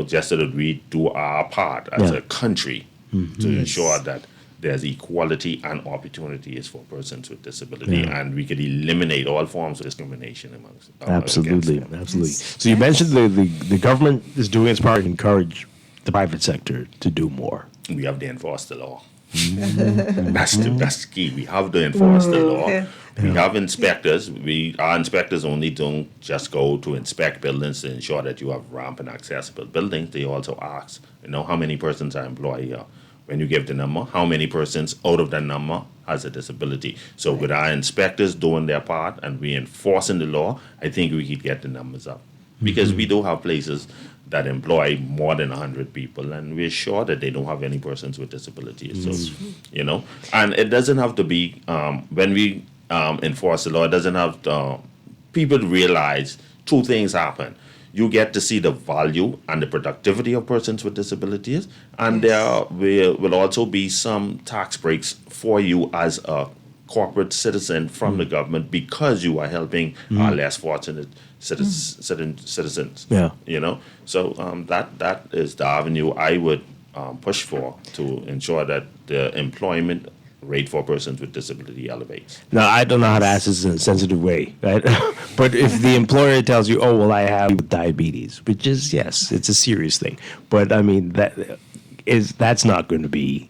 just so that we do our part as a country to ensure that there's equality and opportunities for persons with disability, and we could eliminate all forms of discrimination amongst absolutely. So you mentioned the government is doing its part to encourage the private sector to do more. We have to enforce the law. That's the key. We have to enforce the law. We have inspectors. Our inspectors only don't just go to inspect buildings to ensure that you have ramp and accessible buildings. They also ask, how many persons are employed here. When you give the number, how many persons out of that number has a disability. So with our inspectors doing their part and we enforcing the law, I think we could get the numbers up. because we do have places that employ more than 100 people, and we're sure that they don't have any persons with disabilities. So, and it doesn't have to be, when we enforce the law, it doesn't have to, people realize two things happen. You get to see the value and the productivity of persons with disabilities, and there will also be some tax breaks for you as a corporate citizen from the government, because you are helping less fortunate citizens. Yeah. So that is the avenue I would push for, to ensure that the employment rate for persons with disability elevates. Now, I don't know how to ask this in a sensitive way, right? But if the employer tells you, oh, well, I have diabetes, which is, yes, it's a serious thing. But I mean, that's not going to be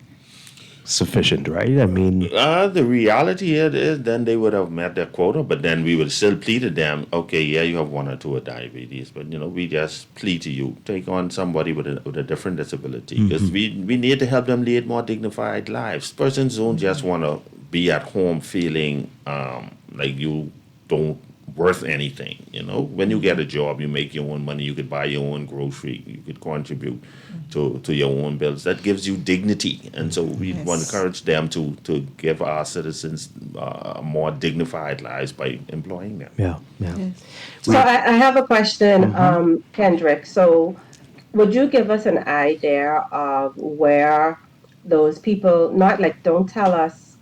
sufficient, right? I mean, the reality is then they would have met their quota, but then we would still plead to them, okay, yeah, you have 1 or 2 of diabetes, but we just plead to you, take on somebody with a different disability, because we need to help them lead more dignified lives. Persons don't just want to be at home feeling like you don't worth anything. When you get a job, you make your own money, you could buy your own grocery, you could contribute to your own bills. That gives you dignity, and so we want to encourage them to give our citizens more dignified lives by employing them. Yeah. So I have a question, Kendrick. So would you give us an idea of where those people, not like, don't tell us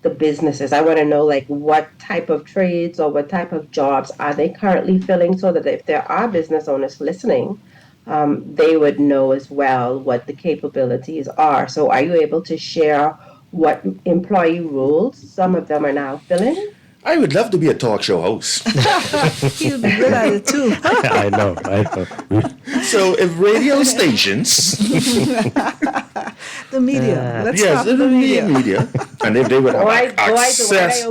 the businesses. I want to know like what type of trades or what type of jobs are they currently filling, so that if there are business owners listening, they would know as well what the capabilities are. So are you able to share what employee roles some of them are now filling? I would love to be a talk show host. He'll be good at it too. I know. So if radio stations, the media, let's yes, start with the media, and if they would have access,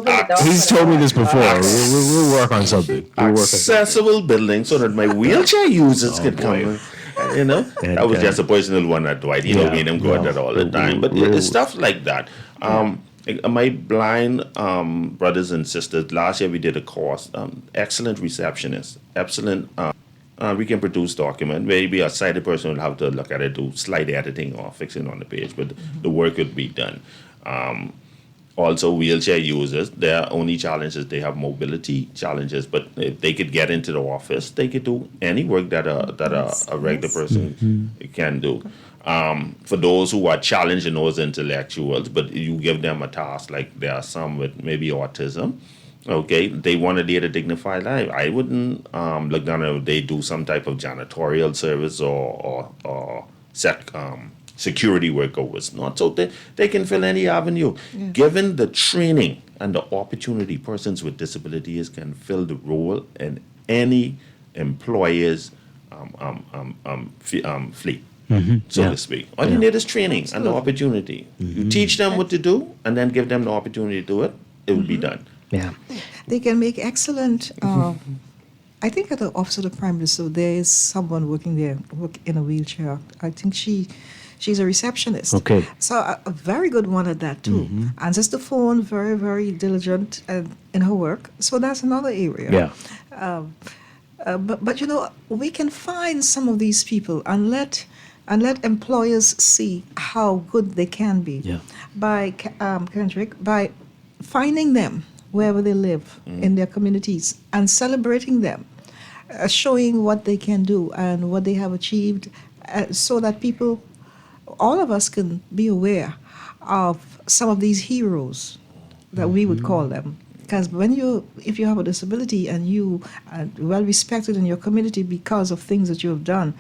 He's told me this before. We'll work on something. accessible buildings, so that my wheelchair users could come. That was just a personal one at Dwight. You know, me and him go at that all the time. But it's stuff like that. My blind brothers and sisters, last year we did a course, excellent receptionist, excellent, we can produce document. Maybe a sighted person will have to look at it, do slight editing or fixing on the page, but the work would be done. Also, wheelchair users, their only challenge is they have mobility challenges, but if they could get into the office, they could do any work that a regular person can do. For those who are challenged in those intellectuals, but you give them a task, like there are some with maybe autism, okay, they want to lead a dignified life. I wouldn't look down if they do some type of janitorial service or security work or what's not. So they can fill any avenue. Yes. Given the training and the opportunity, persons with disabilities can fill the role in any employer's fleet. So to speak. All you need is training and the opportunity. You teach them what to do and then give them the opportunity to do it, it will be done. Yeah. They can make excellent, I think at the Office of the Prime Minister, there is someone working there, in a wheelchair. I think she's a receptionist. Okay. So a very good one at that too. Answers the phone, very, very diligent in her work. So that's another area. Yeah. But we can find some of these people and let employers see how good they can be by Kendrick, by finding them wherever they live in their communities and celebrating them, showing what they can do and what they have achieved, so that people, all of us, can be aware of some of these heroes that we would call them. Because if you have a disability and you are well respected in your community because of things that you have done,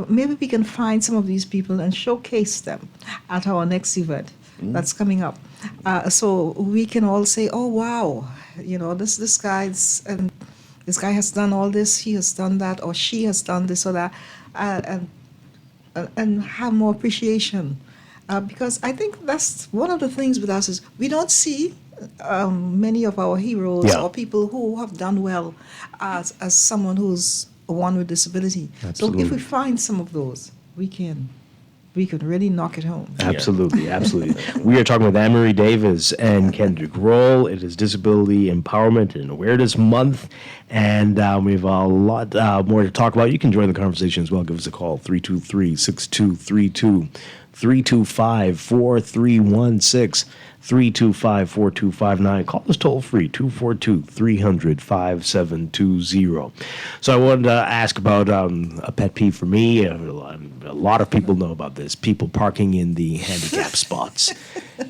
maybe we can find some of these people and showcase them at our next event that's coming up. So we can all say, "Oh wow, this guy has done all this, he has done that, or she has done this or that," and have more appreciation. Because I think that's one of the things with us is we don't see many of our heroes or people who have done well as someone who's one with disability. Absolutely. So if we find some of those, we can we could really knock it home. Absolutely, absolutely. We are talking with Anne-Marie Davis and Kendrick Roll. It is Disability Empowerment and Awareness Month, and we have a lot more to talk about. You can join the conversation as well. Give us a call, 323-6232, 325-4316, 325-4259. Call us toll free, 242-300-5720. So I wanted to ask about a pet peeve for me. A lot of people know about this. People parking in the handicap spots.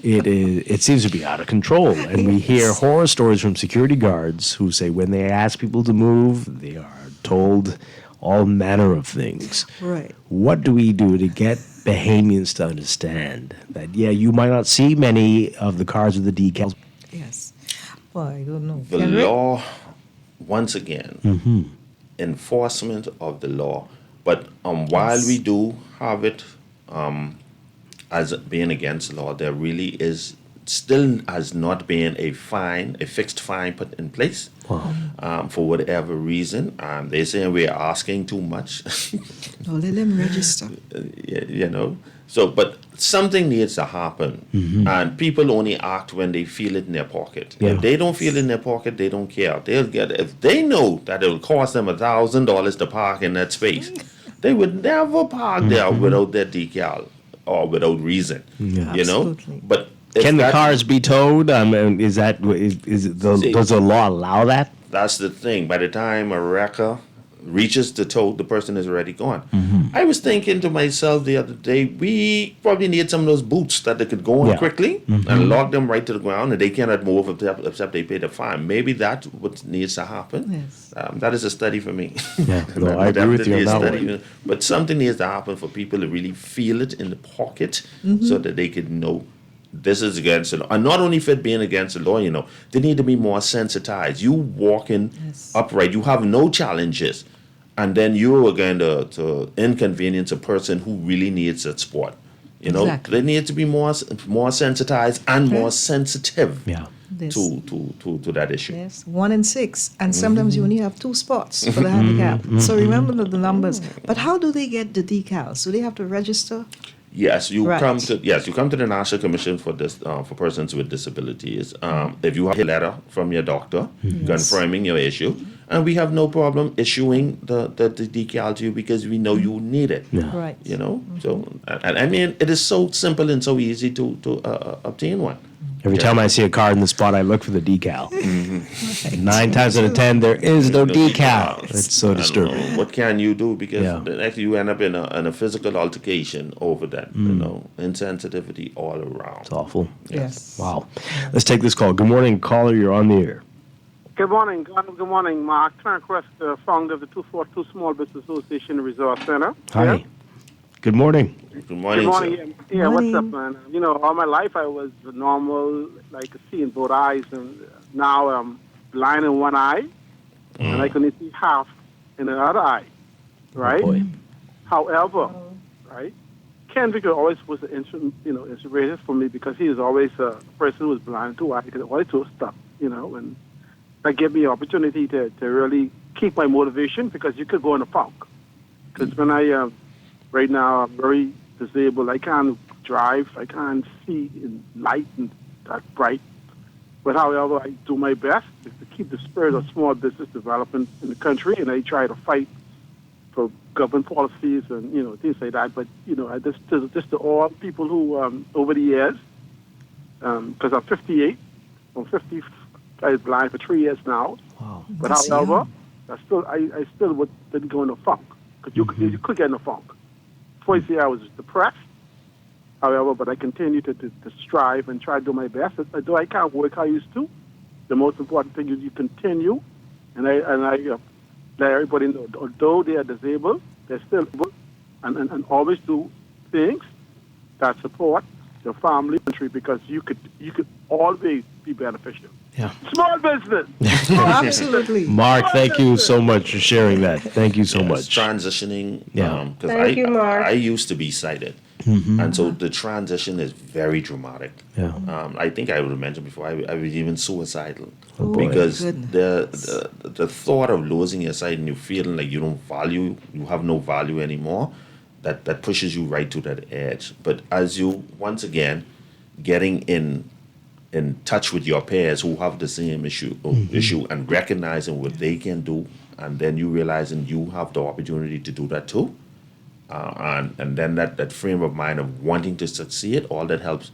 It seems to be out of control. And we hear horror stories from security guards who say when they ask people to move, they are told all manner of things. Right. What do we do to get Bahamians to understand that, yeah, you might not see many of the cars with the decals? Yes. Well, I don't know. The law, once again, enforcement of the law. But while we do have it as being against the law, there really is still has not been a fixed fine put in place. For whatever reason. They're saying we're asking too much. No, let them register. But something needs to happen. And people only act when they feel it in their pocket. Yeah. If they don't feel it in their pocket, they don't care. They'll get it. If they know that it will cost them $1,000 to park in that space, they would never park there without their decal or without reason. Yeah. Absolutely. But can the cars be towed? Does the law allow that? That's the thing. By the time a wrecker reaches the tow, the person is already gone. I was thinking to myself the other day, we probably need some of those boots that they could go on quickly and lock them right to the ground, and they cannot move except they pay the fine. Maybe that's what needs to happen. Yes. That is a study for me. Yeah, no, I agree with you on that one. But something needs to happen for people to really feel it in the pocket so that they can know this is against the law. And not only for it being against the law, they need to be more sensitized. You walking upright, you have no challenges, and then you are going to inconvenience a person who really needs that sport. Exactly. They need to be more sensitized and more sensitive Yes. to that issue. Yes, 1 in 6, and sometimes you only have 2 spots for the handicap. So remember the numbers. But how do they get the decals? Do they have to register? Yes, you Right. come to the National Commission for persons with disabilities. If you have a letter from your doctor confirming your issue, and we have no problem issuing the decal to you because we know you need it. Right. So and I mean it is so simple and so easy to obtain one. Every time I see a car in the spot, I look for the decal. 9 times out of 10, there is no decal. It's so disturbing. What can you do? Because actually you end up in a physical altercation over that. Insensitivity all around. It's awful. Yes. Wow. Let's take this call. Good morning, caller. You're on the air. Good morning. Good morning, Mark Turnquist, founder of the 242 Small Business Association Resource Center. Hi. Yeah? Good morning. Good morning, Good sir. morning. Yeah, what's up, man? All my life I was normal, like seeing both eyes, and now I'm blind in one eye, and I can only see half in the other eye, right? Oh, boy. However, right, Ken Vicker always was an inspiration for me because he was always a person who was blind in 2 eyes. He could always do stuff, and that gave me an opportunity to really keep my motivation because you could go in a funk. Because when right now I'm very disabled. I can't drive. I can't see in light and that bright. But however, I do my best to keep the spirit of small business development in the country, and I try to fight for government policies and things like that. But just to all people who over the years, because I'm 58, I'm 50. I was blind for 3 years now. Wow. But however, I still didn't go in a funk because you could get in a funk. Twice a year I was depressed. However, but I continue to strive and try to do my best. Although I can't work how I used to, the most important thing is you continue. And I let everybody know, although they are disabled, they're still able and always do things that support your family, country, because you could always be beneficial. Yeah. Small business. Absolutely. Mark, thank you so much for sharing that. Thank you so much. Transitioning. Yeah. Because Thank you, Mark. I used to be sighted. And so the transition is very dramatic. Yeah. I think I would have mentioned before, I was even suicidal. Oh, boy. Because Goodness. the thought of losing your sight and you feeling like you have no value anymore, that pushes you right to that edge. But as you once again getting in touch with your peers who have the same issue and recognizing what they can do, and then you realizing you have the opportunity to do that too, and then that frame of mind of wanting to succeed, all that helps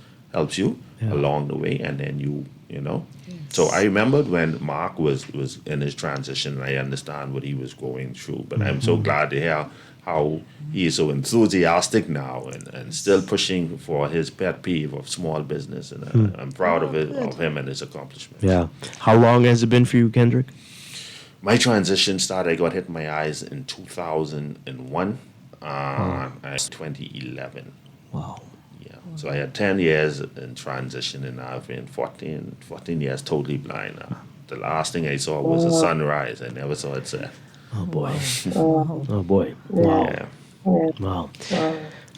you along the way, and then you know. So I remembered when Mark was in his transition, and I understand what he was going through, but I'm so glad to hear how he is so enthusiastic now and still pushing for his pet peeve of small business, and I'm proud of him and his accomplishments. Yeah. How long has it been for you, Kendrick? My transition started, I got hit in my eyes in 2001, 2011. Wow. Yeah. So I had 10 years in transition, and I've been 14 years totally blind. The last thing I saw was a sunrise. I never saw it set. Oh, boy. Oh, boy. Wow. Yeah. Wow.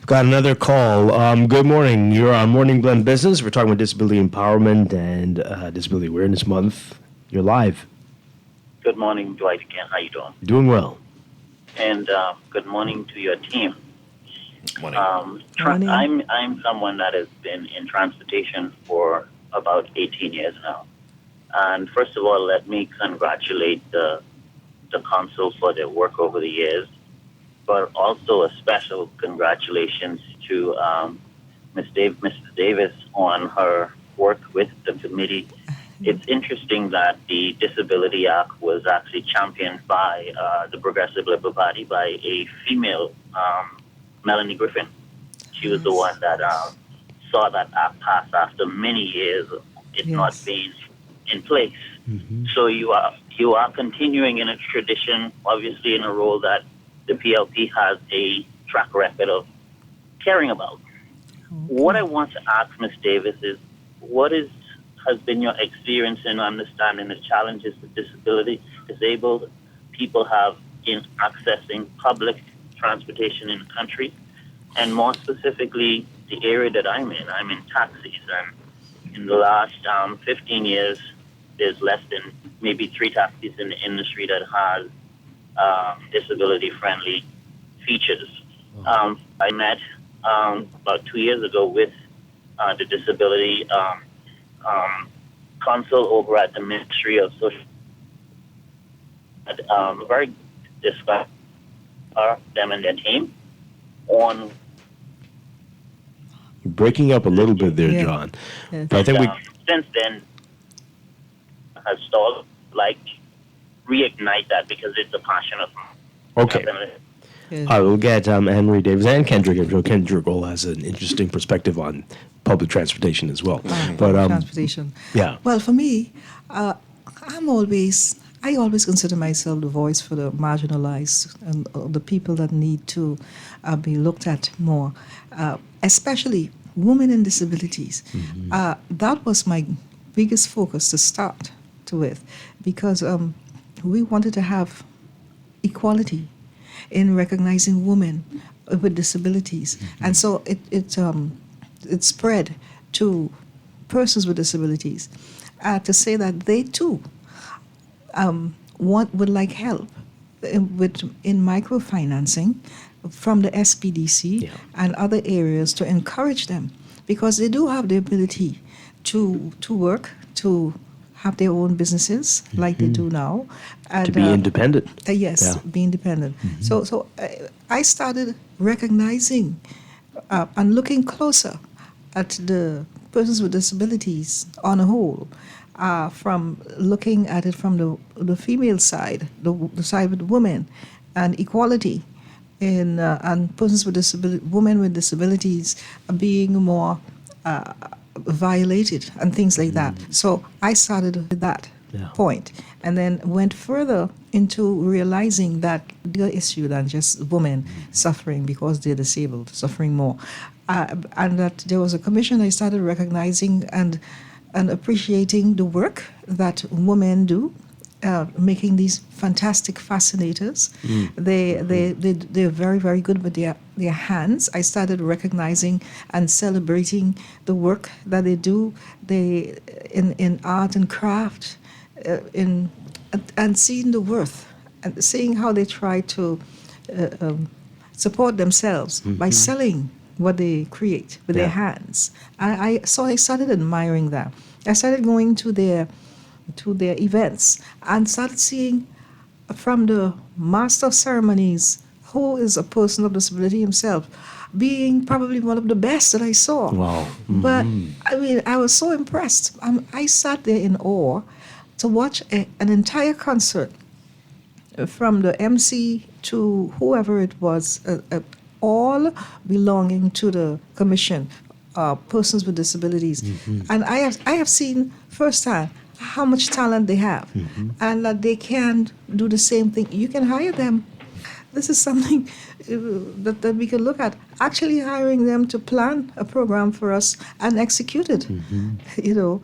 Got another call. Good morning. You're on Morning Blend Business. We're talking about disability empowerment and Disability Awareness Month. You're live. Good morning, Dwight again. How you doing? Doing well. And good morning to your team. Morning. I'm someone that has been in transportation for about 18 years now. And first of all, let me congratulate the council for their work over the years, but also a special congratulations to Mr. Davis on her work with the committee. It's interesting that the Disability Act was actually championed by the Progressive Liberal Party by a female, Melanie Griffin. She was the one that saw that act pass after many years of it not being in place. So you are continuing in a tradition, obviously in a role that the PLP has a track record of caring about. What I want to ask Ms. Davis is, what has been your experience in understanding the challenges that disabled people have in accessing public transportation in the country? And more specifically, the area that I'm in taxis, and in the last 15 years, there's less than maybe 3 taxis in the industry that has disability-friendly features. I met about 2 years ago with the Disability Council over at the Ministry of Social. Very discussed them and their team on. You're breaking up a little bit there, John. But I think since then has stalled. Like reignite that because it's a passion of mine. Okay. I will get Anne-Marie Davis and Kendrick. I'm sure Kendrick all has an interesting perspective on public transportation as well. But transportation. Yeah. Well, for me, I always consider myself the voice for the marginalized and the people that need to be looked at more, especially women and disabilities. That was my biggest focus to start with, because we wanted to have equality in recognizing women with disabilities, and so it spread to persons with disabilities to say that they too would like help in microfinancing from the SPDC and other areas to encourage them, because they do have the ability to work, to have their own businesses like they do now. And, to be independent. Yes, be independent. So I started recognizing and looking closer at the persons with disabilities on a whole, from looking at it from the female side, the side with women, and equality in and persons with women with disabilities being more violated and things like that. So I started with that point, and then went further into realizing that bigger issue than just women suffering because they're disabled, suffering more, and that there was a commission. I started recognizing and appreciating the work that women do, making these fantastic fascinators. They're very, very good with their hands. I started recognizing and celebrating the work that they do. They in art and craft, and seeing the worth and seeing how they try to support themselves by selling what they create with their hands. I started admiring that. I started going to their events and started seeing from the master of ceremonies, who is a person of disability himself, being probably one of the best that I saw. Wow. But I mean, I was so impressed. I sat there in awe to watch an entire concert from the MC to whoever it was, all belonging to the commission, persons with disabilities. And I have seen firsthand how much talent they have, and that they can do the same thing. You can hire them. This is something that we can look at. Actually hiring them to plan a program for us and execute it. You know,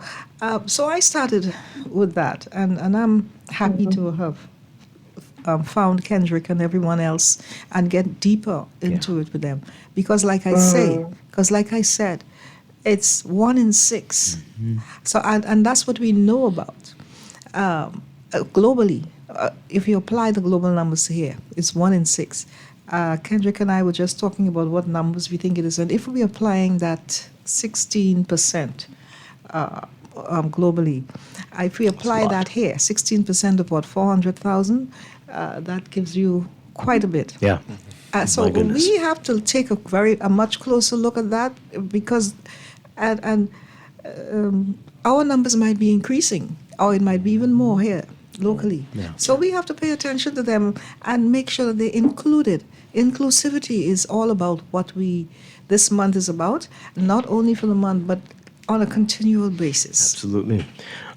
so I started with that, and I'm happy to have found Kendrick and everyone else and get deeper into it with them. Because like I said, it's 1 in 6. So, and that's what we know about. Globally, if you apply the global numbers here, it's 1 in 6. Kendrick and I were just talking about what numbers we think it is. And if we're applying that 16% globally, if we apply that here, 16% of what, 400,000, that gives you quite a bit. Yeah. So we have to take a much closer look at that, because our numbers might be increasing, or it might be even more here locally. So we have to pay attention to them and make sure that they're included. Inclusivity is all about what this month is about, not only for the month, but on a continual basis. Absolutely.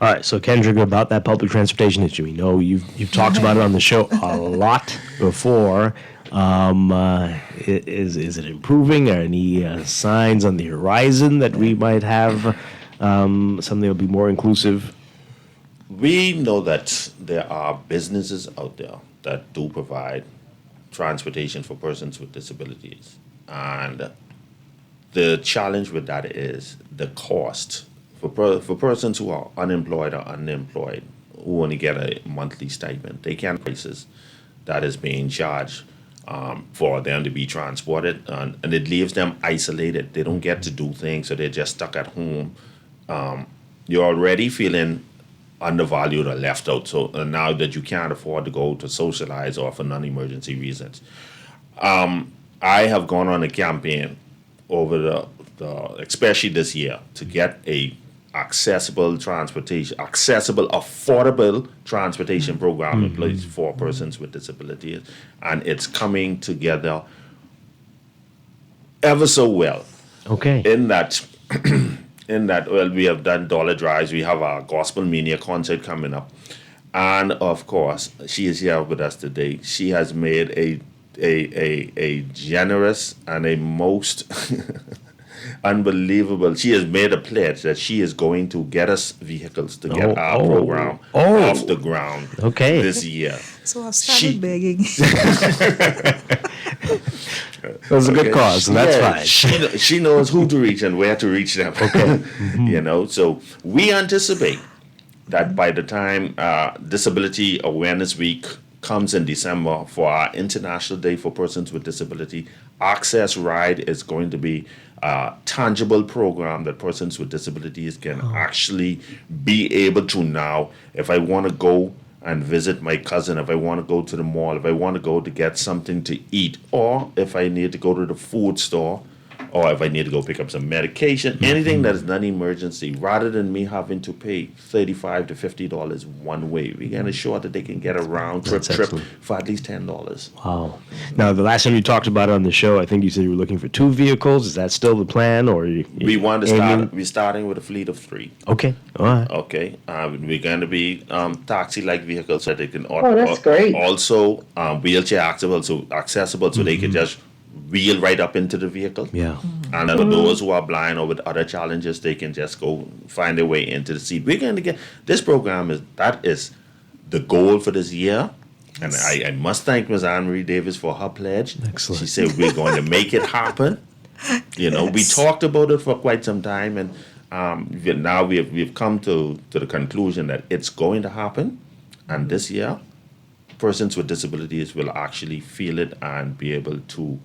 All right, so Kendrick, about that public transportation issue, we know you've talked about it on the show a lot before. Is it improving? Are any signs on the horizon that we might have something that will be more inclusive? We know that there are businesses out there that do provide transportation for persons with disabilities. And the challenge with that is the cost. For persons who are unemployed or unemployed, who only get a monthly stipend, they can't prices that is being charged for them to be transported, and it leaves them isolated. They don't get to do things, so they're just stuck at home. You're already feeling undervalued or left out, so now that you can't afford to go to socialize or for non-emergency reasons. I have gone on a campaign over the especially this year, to get a accessible, affordable transportation program in place for persons with disabilities, and it's coming together ever so well. Okay. In that, well, we have done dollar drives. We have our Gospel Mania concert coming up, and of course, she is here with us today. She has made a generous and a most unbelievable. She has made a pledge that she is going to get us vehicles to get our program off the ground this year. So I've started begging. It was a good cause, and that's fine. She knows who to reach and where to reach them. Okay. You know, so we anticipate that by the time Disability Awareness Week comes in December for our International Day for Persons with Disability, Access Ride is going to be a tangible program that persons with disabilities can actually be able to now. If I want to go and visit my cousin, if I want to go to the mall, if I want to go to get something to eat, or if I need to go to the food store, or if I need to go pick up some medication, anything that is non-emergency, rather than me having to pay $35 to $50 one way, we're going to show that they can get a round trip for at least $10. Wow. Now, the last time you talked about it on the show, I think you said you were looking for 2 vehicles. Is that still the plan, or we want to start? We're starting with a fleet of 3. Okay. All right. Okay. We're going to be taxi-like vehicles so they can that's great. Also wheelchair accessible, so they can just wheel right up into the vehicle. Yeah. And for those who are blind or with other challenges, they can just go find their way into the seat. We're going to get this program is the goal for this year. And I must thank Ms. Anne-Marie Davis for her pledge. Excellent. She said we're going to make it happen. You know, we talked about it for quite some time, and now we've come to the conclusion that it's going to happen. And this year, persons with disabilities will actually feel it and be able to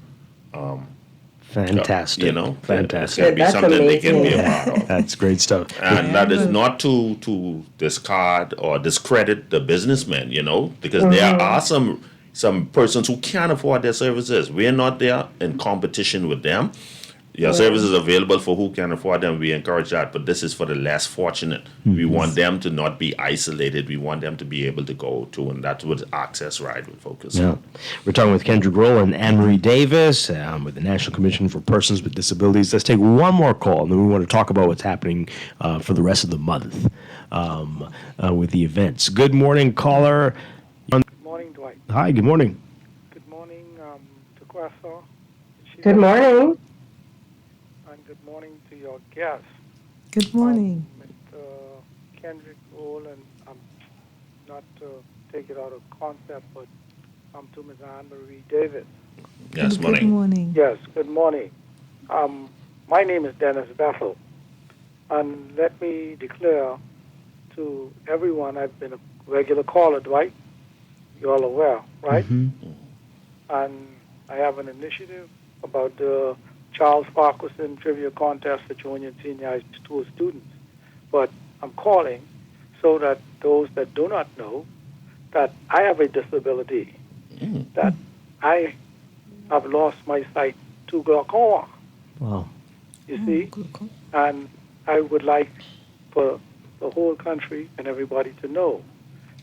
Fantastic. Fantastic. It's going to be That's something they can be a amazing. part of. That's great stuff. And that is not to discard or discredit the businessmen, because there are some persons who can't afford their services. We're not there in competition with them. Your services available for who can afford them. We encourage that, but this is for the less fortunate. We want them to not be isolated. We want them to be able to go to, and that's what Access Ride would focus Yeah. on. We're talking with Kendrick Roll and Anne-Marie Davis with the National Commission for Persons with Disabilities. Let's take one more call, and then we want to talk about what's happening for the rest of the month with the events. Good morning, caller. Good morning, Dwight. Hi, good morning. Good morning, to Kwasa. Good morning. And good morning to your guests, Good morning. Mr. Kendrick Roll, and I'm not to take it out of concept, but to Ms. Anne-Marie Davis. Yes, Good morning. Yes, good morning. My name is Dennis Bethel, and let me declare to everyone I've been a regular caller, Dwight. You're all aware, right? And I have an initiative about the Charles Parkinson Trivia Contest for junior and senior high school students. But I'm calling so that those that do not know that I have a disability, that I have lost my sight to glaucoma. Wow. You see? And I would like for the whole country and everybody to know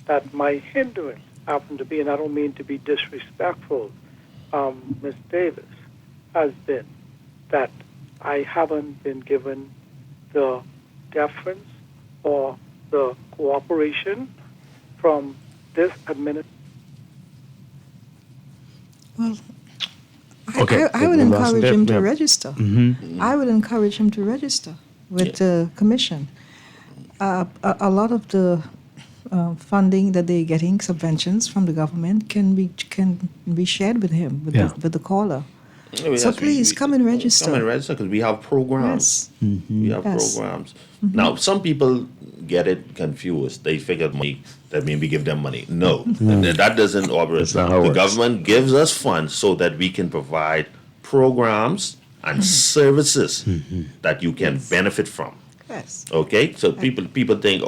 that my hindrance happened to be, and I don't mean to be disrespectful, Ms. Davis, has been that I haven't been given the deference or the cooperation from this administration. Well, Okay. I would We lost encourage him him there. to Yeah. register. Mhm. I would encourage him to register with the commission. A lot of the funding that they're getting, subventions from the government, can be shared with him, with the caller. So please come and register. Come and register because we have programs. Yes. We have Yes. programs. Now, some people get it confused. They figure money, that means we give them money. No, that doesn't operate. not how it The works. government gives us funds so that we can provide programs and services that you can benefit from. Yes. Okay, so people think,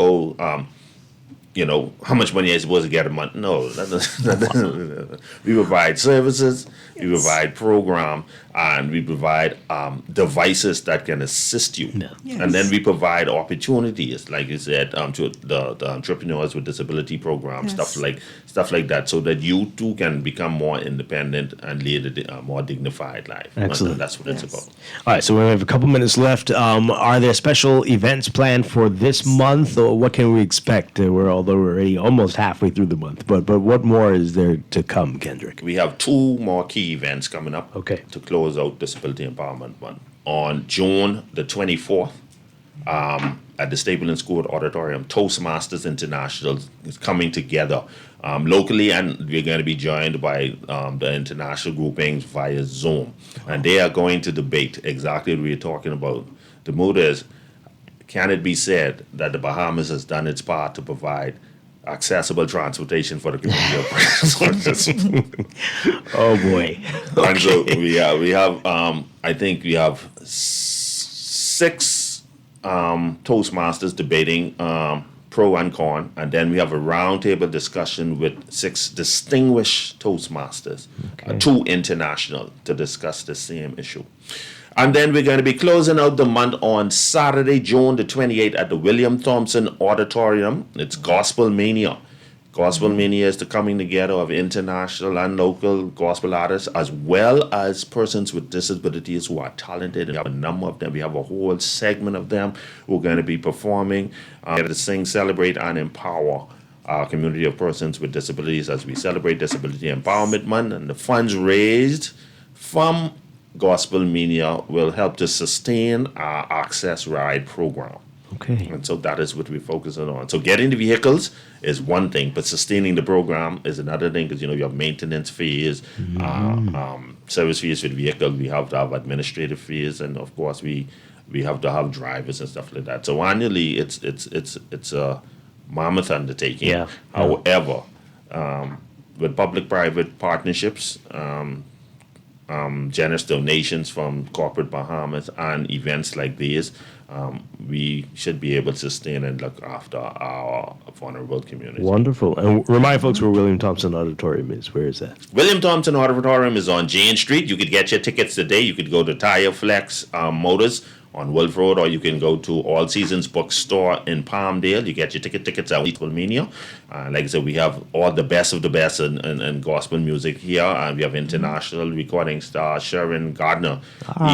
how much money are you supposed to get a month? No, that doesn't. We provide services, we provide program, and we provide devices that can assist you. Yes. And then we provide opportunities, like you said, to the entrepreneurs with disability programs, Yes. stuff like that, so that you too can become more independent and lead a more dignified life. Excellent. And that's what it's about. All right, so we have a couple minutes left. Are there special events planned for this month, or what can we expect? Although we're already almost halfway through the month, but what more is there to come, Kendrick? We have two more key events coming up Okay. to close out Disability Empowerment Month. On June the 24th, at the Stapleton School Auditorium, Toastmasters International is coming together locally, and we're going to be joined by the international groupings via Zoom. And they are going to debate exactly what we're talking about. The mood is, can it be said that the Bahamas has done its part to provide accessible transportation for the community of persons? Oh boy. And so we have I think we have 6 Toastmasters debating pro and con, and then we have a roundtable discussion with 6 distinguished Toastmasters, 2 international, to discuss the same issue. And then we're going to be closing out the month on Saturday, June the 28th at the William Thompson Auditorium. It's Gospel Mania. Gospel Mania is the coming together of international and local gospel artists, as well as persons with disabilities who are talented. We have a number of them. We have a whole segment of them who are going to be performing to sing, celebrate, and empower our community of persons with disabilities as we celebrate Disability Empowerment Month. And the funds raised from Gospel Mania will help to sustain our Access Ride program. Okay. And so that is what we're focusing on. So getting the vehicles is one thing, but sustaining the program is another thing, because you have maintenance fees, service fees for the vehicle. We have to have administrative fees, and of course we have to have drivers and stuff like that. So annually, it's a mammoth undertaking. Yeah. However, with public-private partnerships, generous donations from corporate Bahamas, and events like these, we should be able to sustain and look after our vulnerable community. Wonderful. And remind folks where William Thompson Auditorium is. Where is that? William Thompson Auditorium is on Jane Street. You could get your tickets today. You could go to Tire Flex Motors on Wolf Road, or you can go to All Seasons Bookstore in Palmdale. You get your tickets at Equalmania. Like I said, we have all the best of the best in gospel music here. We have international recording star Sharon Gardner.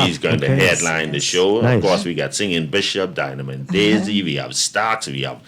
He's going to headline the show. Nice. Of course, we got Singing Bishop, Dynamite Daisy. We have Starks. We have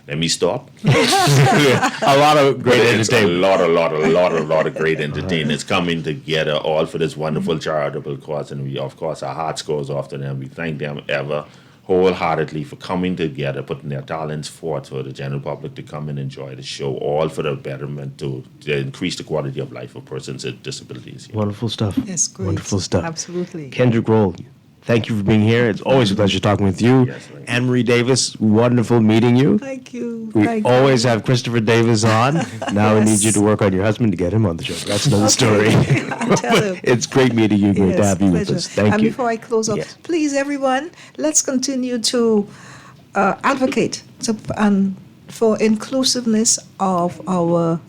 let me stop. A lot of great entertainment. A lot of great entertainers coming together, all for this wonderful charitable cause. And we, of course, our hearts goes off to them. We thank them ever wholeheartedly for coming together, putting their talents forth for the general public to come and enjoy the show, all for the betterment to increase the quality of life of persons with disabilities. Wonderful stuff. Yes, great. Wonderful stuff. Absolutely. Kendrick Roll, thank you for being here. It's always a pleasure talking with you. Anne-Marie Davis, wonderful meeting you. Thank you. We Thank always you. have Christopher Davis on. Now we need you to work on your husband to get him on the show. That's another story. It's great meeting you. Great to have you with us. Thank and you. before I close off, Yes. please, everyone, let's continue to advocate for inclusiveness of our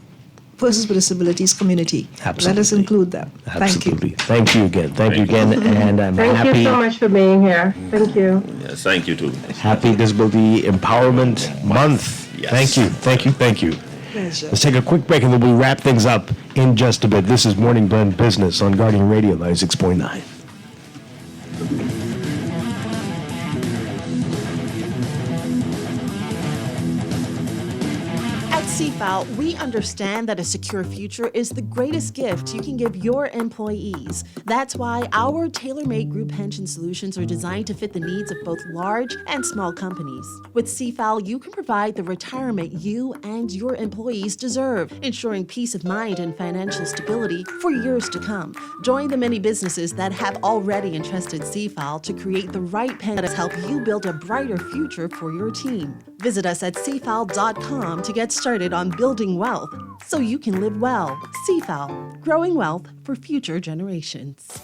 persons with disabilities community. Absolutely. Let us include them. Absolutely. Thank you again. Thank you again. And I'm Thank happy. you so much for being here. Thank you. Yes, thank you too. Happy Disability Empowerment Month. Yes. Thank you. Thank you. Thank you. Pleasure. Let's take a quick break and then we'll wrap things up in just a bit. This is Morning Blend Business on Guardian Radio 96.9. At CFAL, we understand that a secure future is the greatest gift you can give your employees. That's why our tailor-made group pension solutions are designed to fit the needs of both large and small companies. With CFAL, you can provide the retirement you and your employees deserve, ensuring peace of mind and financial stability for years to come. Join the many businesses that have already entrusted CFAL to create the right pension that help you build a brighter future for your team. Visit us at cfal.com to get started on building wealth so you can live well. CFAL, growing wealth for future generations.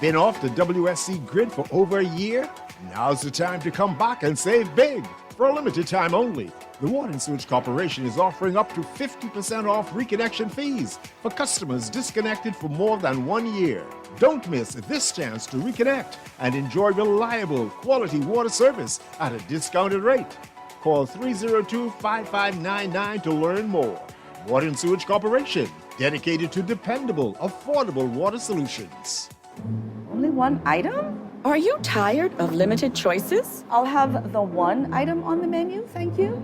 Been off the WSC grid for over a year? Now's the time to come back and save big. For a limited time only, the Water and Sewage Corporation is offering up to 50% off reconnection fees for customers disconnected for more than 1 year. Don't miss this chance to reconnect and enjoy reliable, quality water service at a discounted rate. Call 302-5599 to learn more. Water and Sewage Corporation, dedicated to dependable, affordable water solutions. Only one item? Are you tired of limited choices? I'll have the one item on the menu, thank you.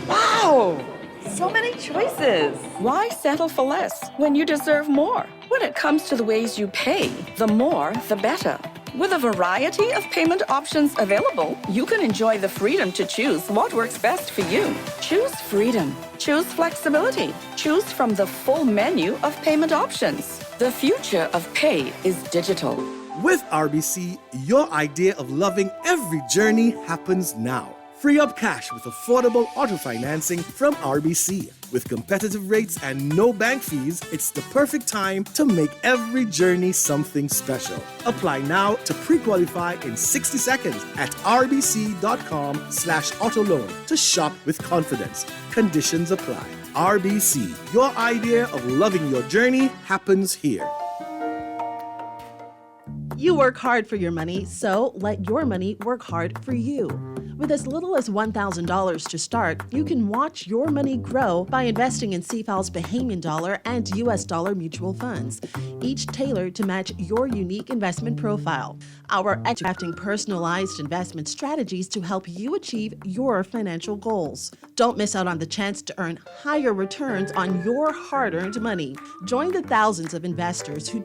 Wow! So many choices. Why settle for less when you deserve more? When it comes to the ways you pay, the more, the better. With a variety of payment options available, you can enjoy the freedom to choose what works best for you. Choose freedom. Choose flexibility. Choose from the full menu of payment options. The future of pay is digital. With RBC, your idea of loving every journey happens now. Free up cash with affordable auto financing from RBC. With competitive rates and no bank fees, it's the perfect time to make every journey something special. Apply now to pre-qualify in 60 seconds at rbc.com/autoloan to shop with confidence. Conditions apply. RBC, your idea of loving your journey happens here. You work hard for your money, so let your money work hard for you. With as little as $1,000 to start, you can watch your money grow by investing in CFAL's Bahamian dollar and US dollar mutual funds, each tailored to match your unique investment profile. Our crafting personalized investment strategies to help you achieve your financial goals. Don't miss out on the chance to earn higher returns on your hard-earned money. Join the thousands of investors who